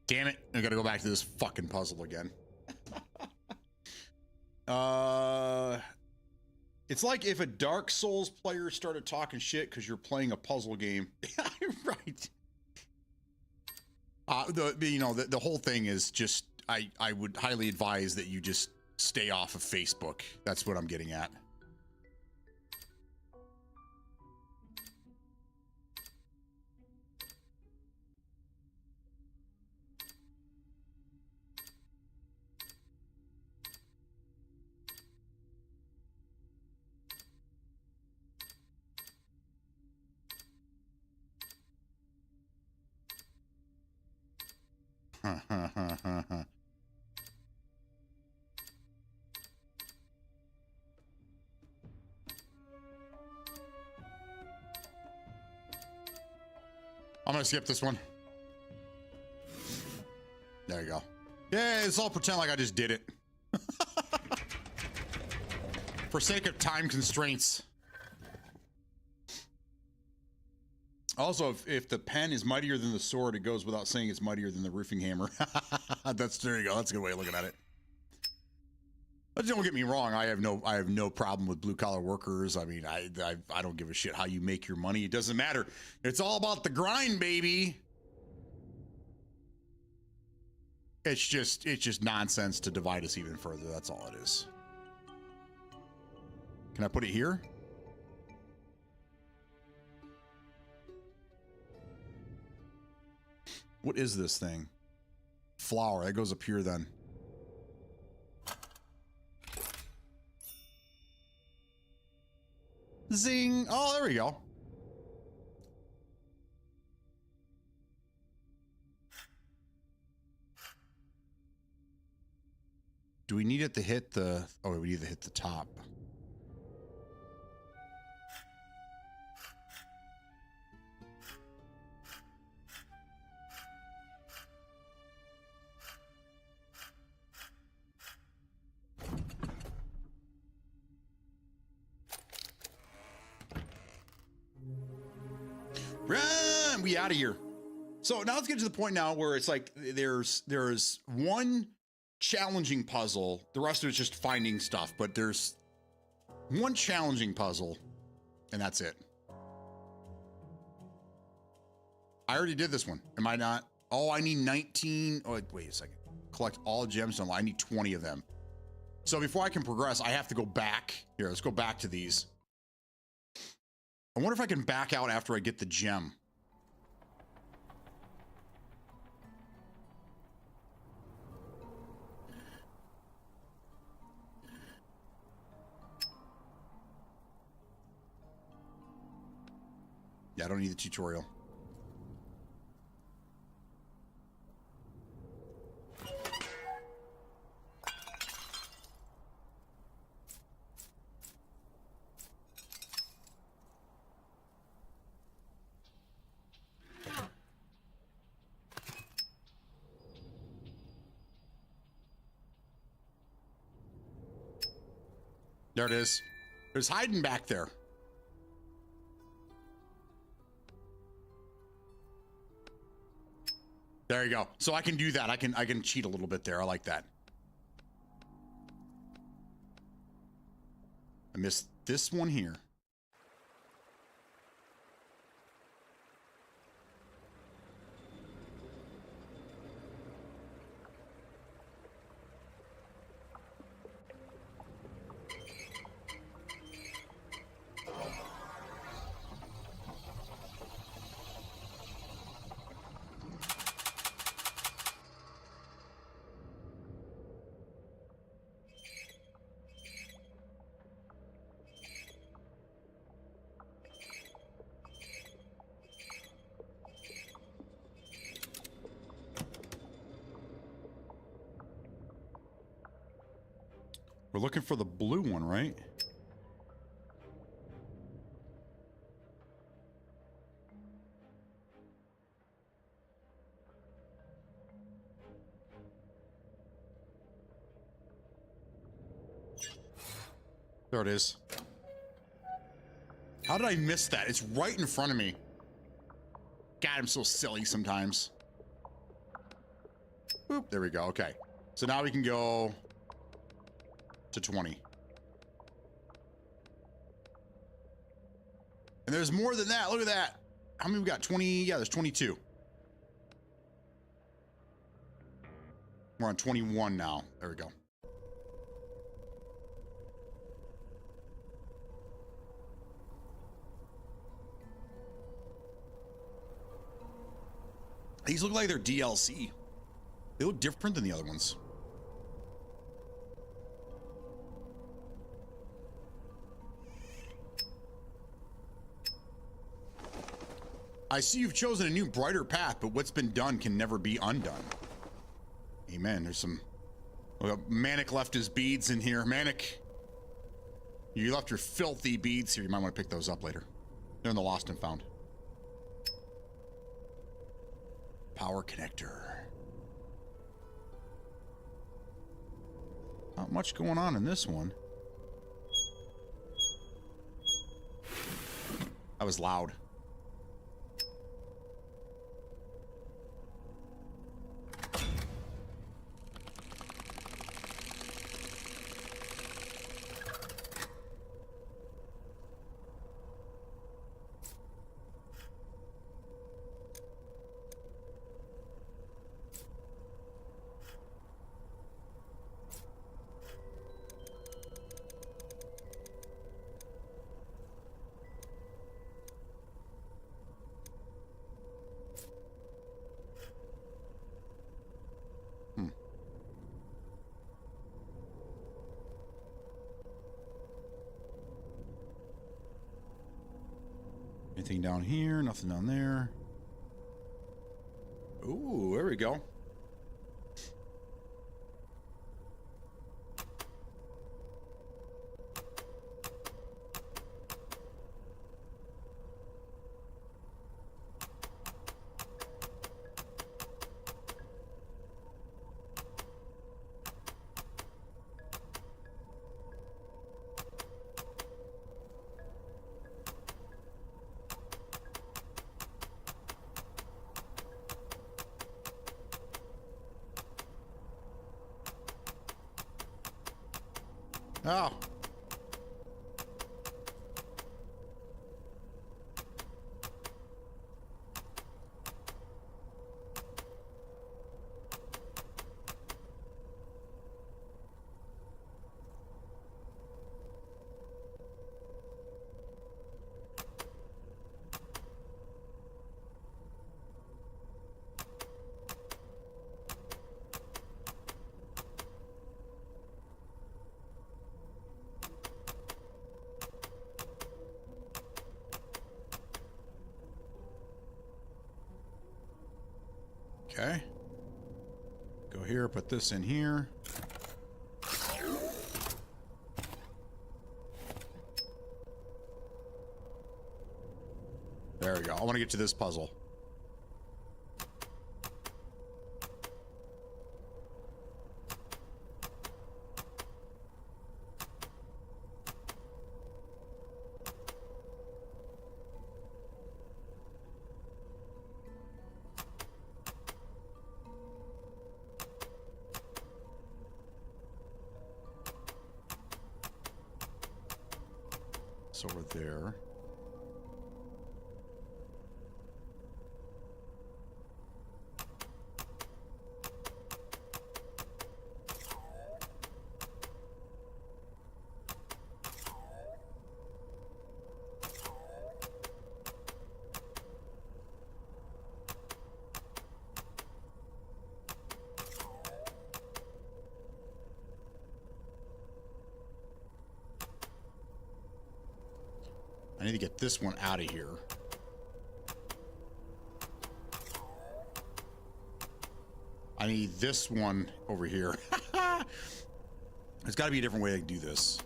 Damn it. I gotta go back to this fucking puzzle again. It's like if a Dark Souls player started talking shit because you're playing a puzzle game. Right. The whole thing is just, I would highly advise that you just stay off of Facebook. That's what I'm getting at. I'm gonna skip this one. There you go. Yeah, it's all pretend like I just did it. For sake of time constraints. Also, if the pen is mightier than the sword, it goes without saying it's mightier than the roofing hammer. There you go. That's a good way of looking at it. But don't get me wrong. I have no problem with blue collar workers. I mean, I don't give a shit how you make your money. It doesn't matter. It's all about the grind, baby. It's just nonsense to divide us even further. That's all it is. Can I put it here? What is this thing? Flower. That goes up here then. Zing. Oh, there we go. Do we need it to hit the... Oh, we need to hit the top. Run! We out of here. So now let's get to the point now where it's like there's one challenging puzzle. The rest of it's just finding stuff, but there's one challenging puzzle, and that's it. I already did this one. Am I not? Oh, I need 19. Oh, wait a second. Collect all gemstones. I need 20 of them. So before I can progress, I have to go back. Here, let's go back to these. I wonder if I can back out after I get the gem. Yeah, I don't need the tutorial. There it is. It was hiding back there. There you go. So I can do that. I can cheat a little bit there. I like that. I missed this one here. We're looking for the blue one, right? There it is. How did I miss that? It's right in front of me. God, I'm so silly sometimes. Boop, there we go. Okay. So now we can go to 20. And there's more than that. Look at that. How many we got? 20. Yeah, there's 22. We're on 21 now. There we go. These look like they're DLC. They look different than the other ones. I see you've chosen a new brighter path, but what's been done can never be undone. Amen. There's some... Manic left his beads in here. Manic, you left your filthy beads here. You might want to pick those up later. They're in the lost and found. Power connector. Not much going on in this one. That was loud. Anything down here? Nothing down there. Ooh, there we go. Oh. Okay. Go here, put this in here. There we go. I want to get to this puzzle. That's over there. I need to get this one out of here. I need this one over here. There's got to be a different way to do this.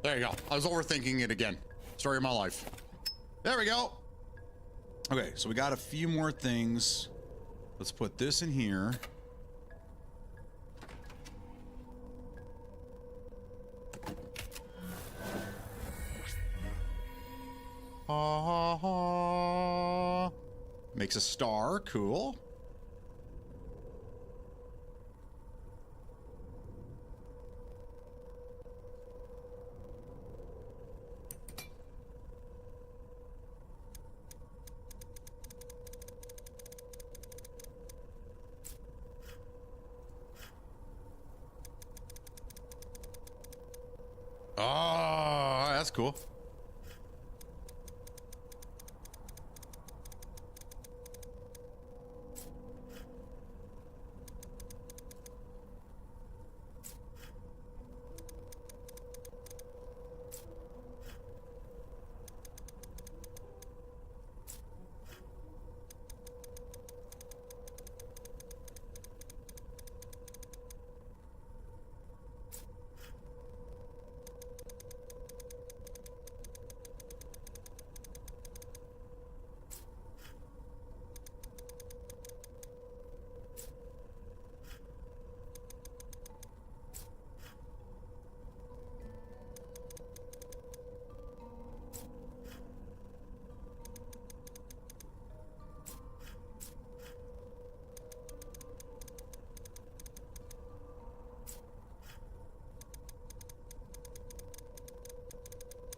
There you go. I was overthinking it again. Story of my life. There we go. Okay, so we got a few more things. Let's put this in here. Ha ha ha. Makes a star. Cool. Oh, that's cool.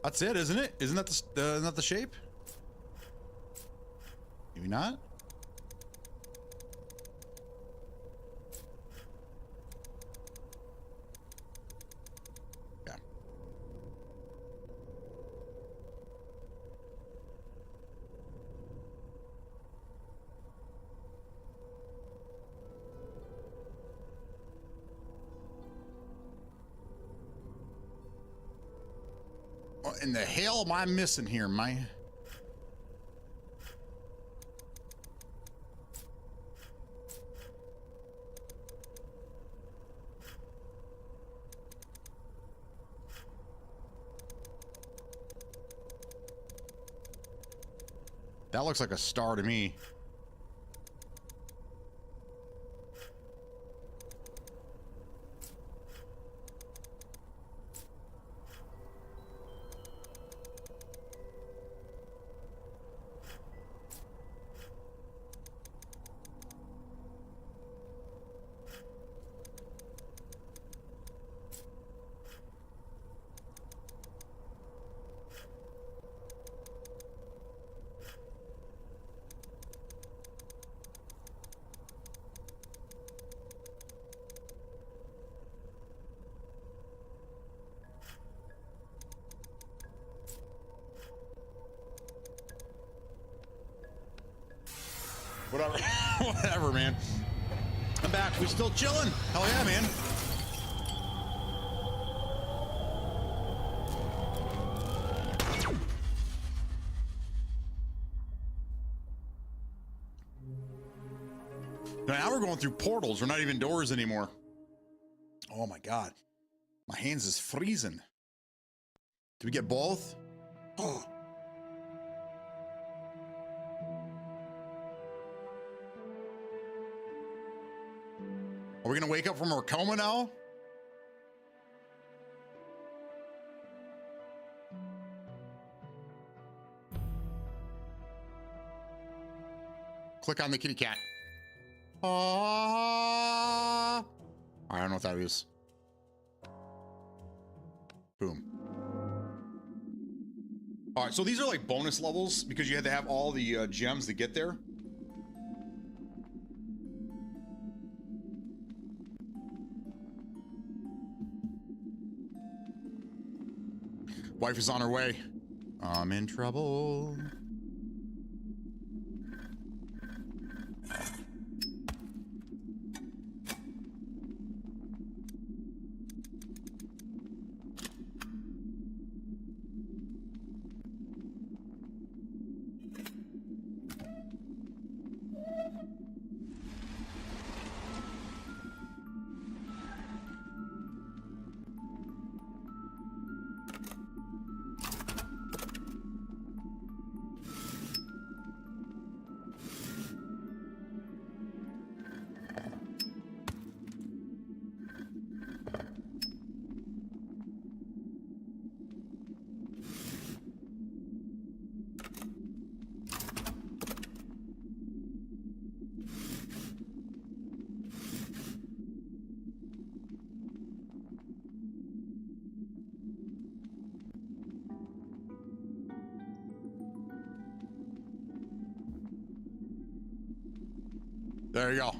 That's it, isn't it? Isn't that the shape? Maybe not. Yeah. What in the hell am I missing here, man? That looks like a star to me. Whatever. Whatever, man. I'm back. We still chilling. Hell yeah, man. Now we're going through portals. We're not even doors anymore. Oh my God. My hands is freezing. Do we get both? Oh. Are we gonna wake up from our coma now? Click on the kitty cat. I don't know what that is. Boom. All right, so these are like bonus levels because you had to have all the gems to get there. Wife is on her way. I'm in trouble. There you go.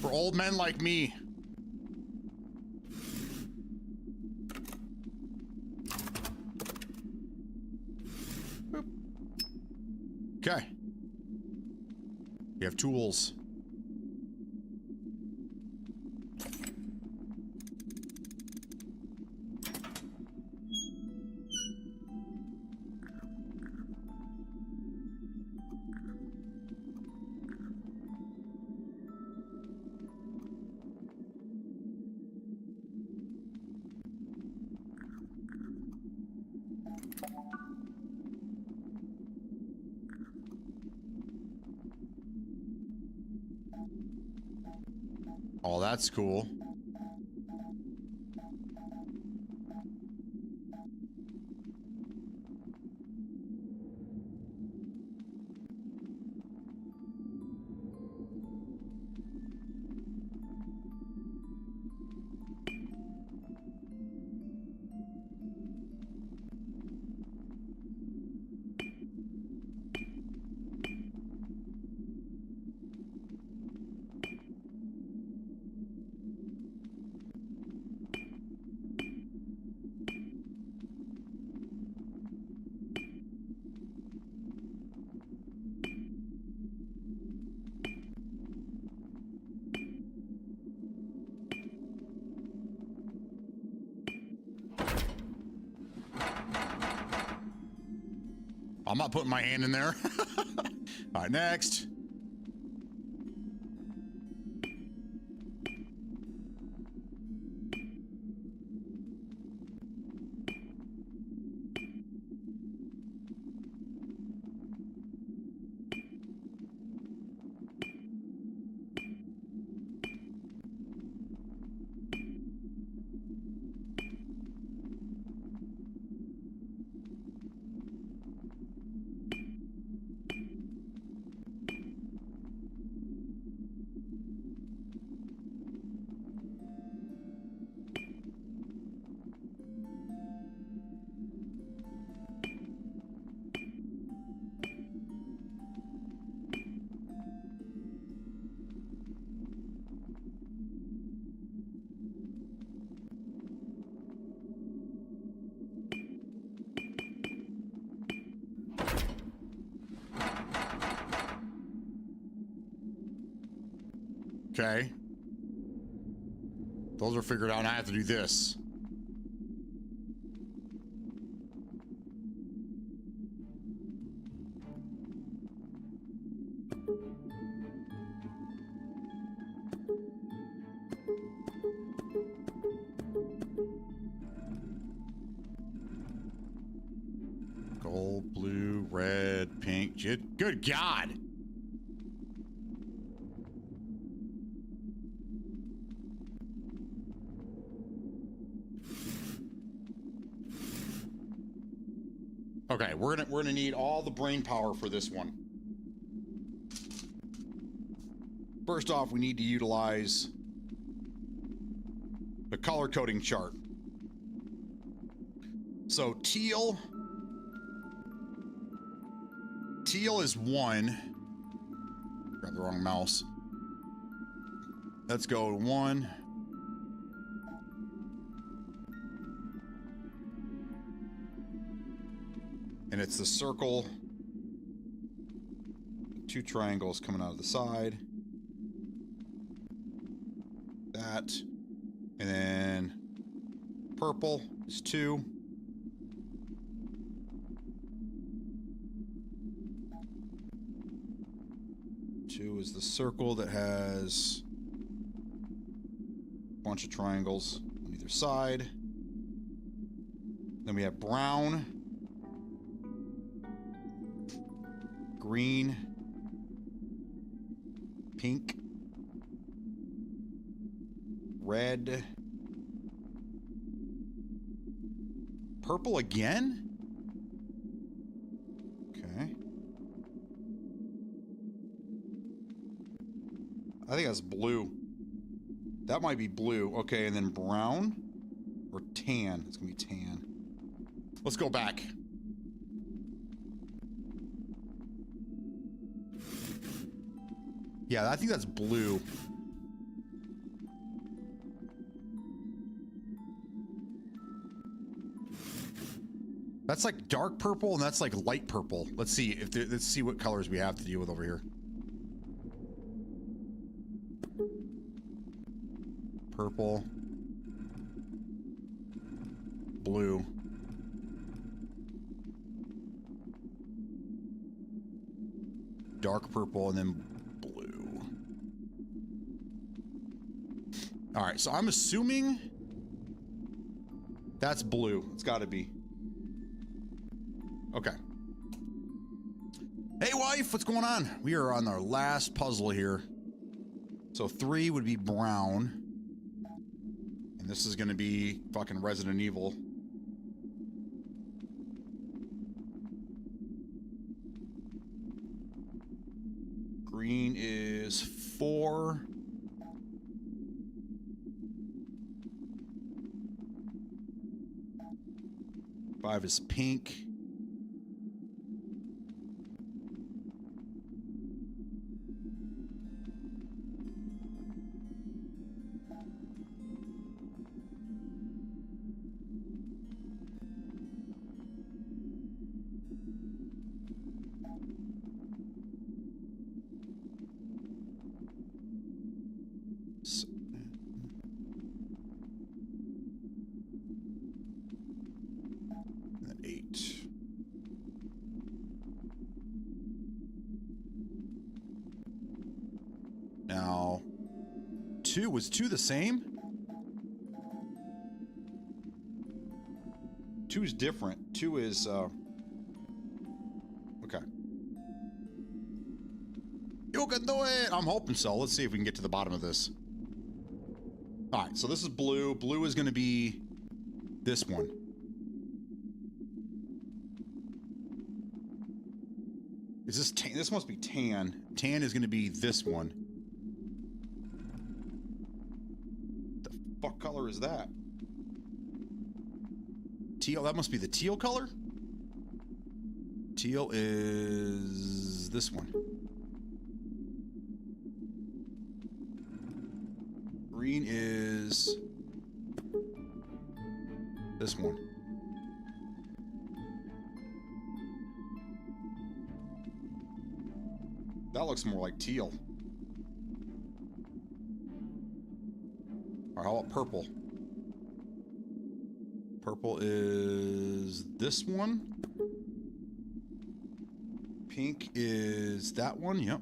For old men like me. Boop. Okay. You have tools. Oh, that's cool. I'm not putting my hand in there. All right, next. Okay. Those are figured out, and I have to do this. Gold, blue, red, pink. Good God. Okay, we're gonna need all the brain power for this one. First off, we need to utilize the color coding chart. So teal is 1. Grab the wrong mouse. Let's go to 1. And it's the circle. 2 triangles coming out of the side. That. And then purple is 2. Is the circle that has a bunch of triangles on either side. Then we have brown, green, pink, red, purple again? Okay. I think that's blue. That might be blue. Okay, and then brown or tan. It's gonna be tan. Let's go back. Yeah, I think that's blue. That's like dark purple, and that's like light purple. Let's see if let's see what colors we have to deal with over here. Purple, blue, dark purple, and then blue. All right, so I'm assuming that's blue. It's got to be. Okay. Hey, wife, what's going on? We are on our last puzzle here. So 3 would be brown. This is going to be fucking Resident Evil. Green is 4. Five is pink. Now, 2, was 2 the same? 2 is different. 2 is, okay. You can do it! I'm hoping so. Let's see if we can get to the bottom of this. Alright, so this is blue. Blue is going to be this one. Is this tan? This must be tan. Tan is going to be this one. The fuck color is that? Teal, that must be the teal color? Teal is this one. Green is this one. That looks more like teal. How about purple? Purple is this one. Pink is that one. Yep.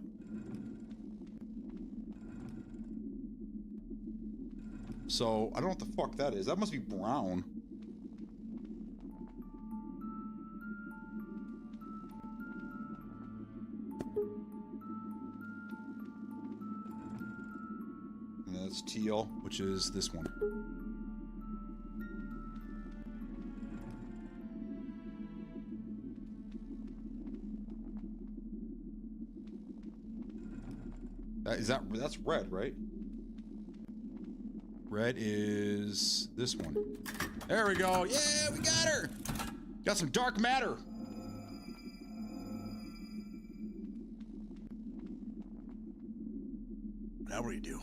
So I don't know what the fuck that is. That must be brown. And that's teal, which is this one. That's red, right? Red is this one. There we go. Yeah, we got her. Got some dark matter. Now what do you do?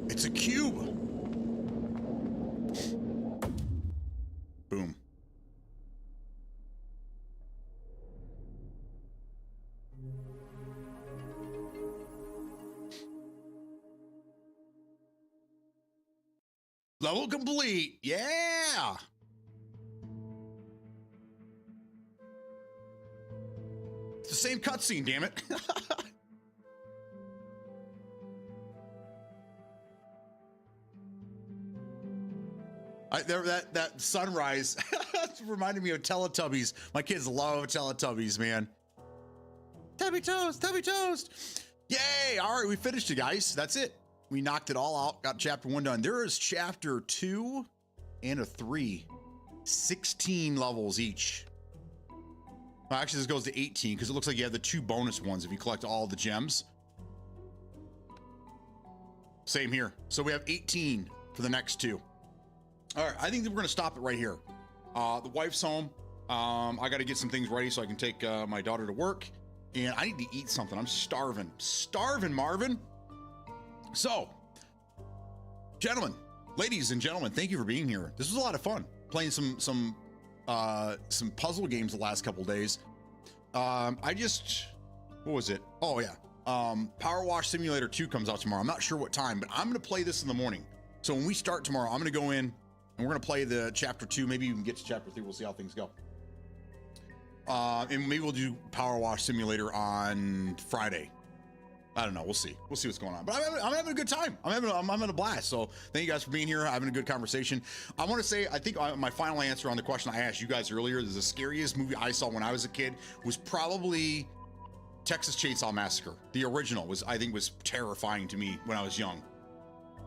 It's a cube. Boom. Level complete. Yeah. It's the same cutscene, damn it. That sunrise reminded me of Teletubbies. My kids love Teletubbies, man. Tubby Toast, Tubby Toast. Yay! All right, we finished it, guys. That's it. We knocked it all out. Got chapter 1 done. There is chapter 2 and a 3. 16 levels each. Well, actually, this goes to 18 because it looks like you have the 2 bonus ones if you collect all the gems. Same here. So we have 18 for the next 2. All right, I think that we're gonna stop it right here. The wife's home. I gotta get some things ready so I can take my daughter to work. And I need to eat something. I'm starving. Starving, Marvin. So, gentlemen, ladies and gentlemen, thank you for being here. This was a lot of fun. Playing some puzzle games the last couple days. What was it? Oh yeah. Power Wash Simulator 2 comes out tomorrow. I'm not sure what time, but I'm gonna play this in the morning. So when we start tomorrow, I'm gonna go in and we're gonna play the chapter 2. Maybe we can get to chapter 3. We'll see how things go. And maybe we'll do Power Wash Simulator on Friday. I don't know. We'll see. We'll see what's going on. But I'm having a good time. I'm having a blast. So thank you guys for being here, having a good conversation. I want to say, I think my final answer on the question I asked you guys earlier, the scariest movie I saw when I was a kid was probably Texas Chainsaw Massacre. The original I think was terrifying to me when I was young.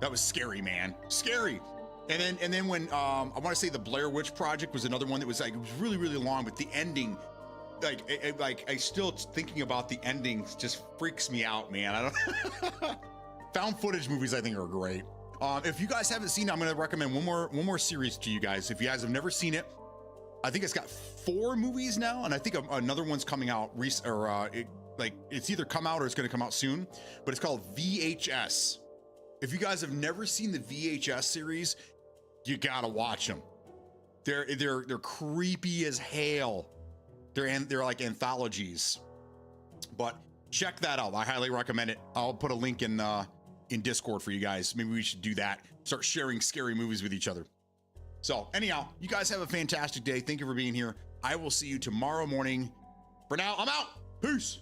That was scary, man. Scary. And then when I want to say the Blair Witch Project was another one that was like, it was really, really long, but the ending, I still thinking about the ending just freaks me out, man. I don't found footage movies I think are great. If you guys haven't seen it, I'm going to recommend one more series to you guys. If you guys have never seen it, I think it's got 4 movies now, and I think another one's coming out it's either come out or it's going to come out soon, but it's called VHS. If you guys have never seen the VHS series, you gotta watch them. They're creepy as hell. They're like anthologies, but check that out. I highly recommend it. I'll put a link in Discord for you guys. Maybe we should do that. Start sharing scary movies with each other. So anyhow, you guys have a fantastic day. Thank you for being here. I will see you tomorrow morning. For now, I'm out. Peace.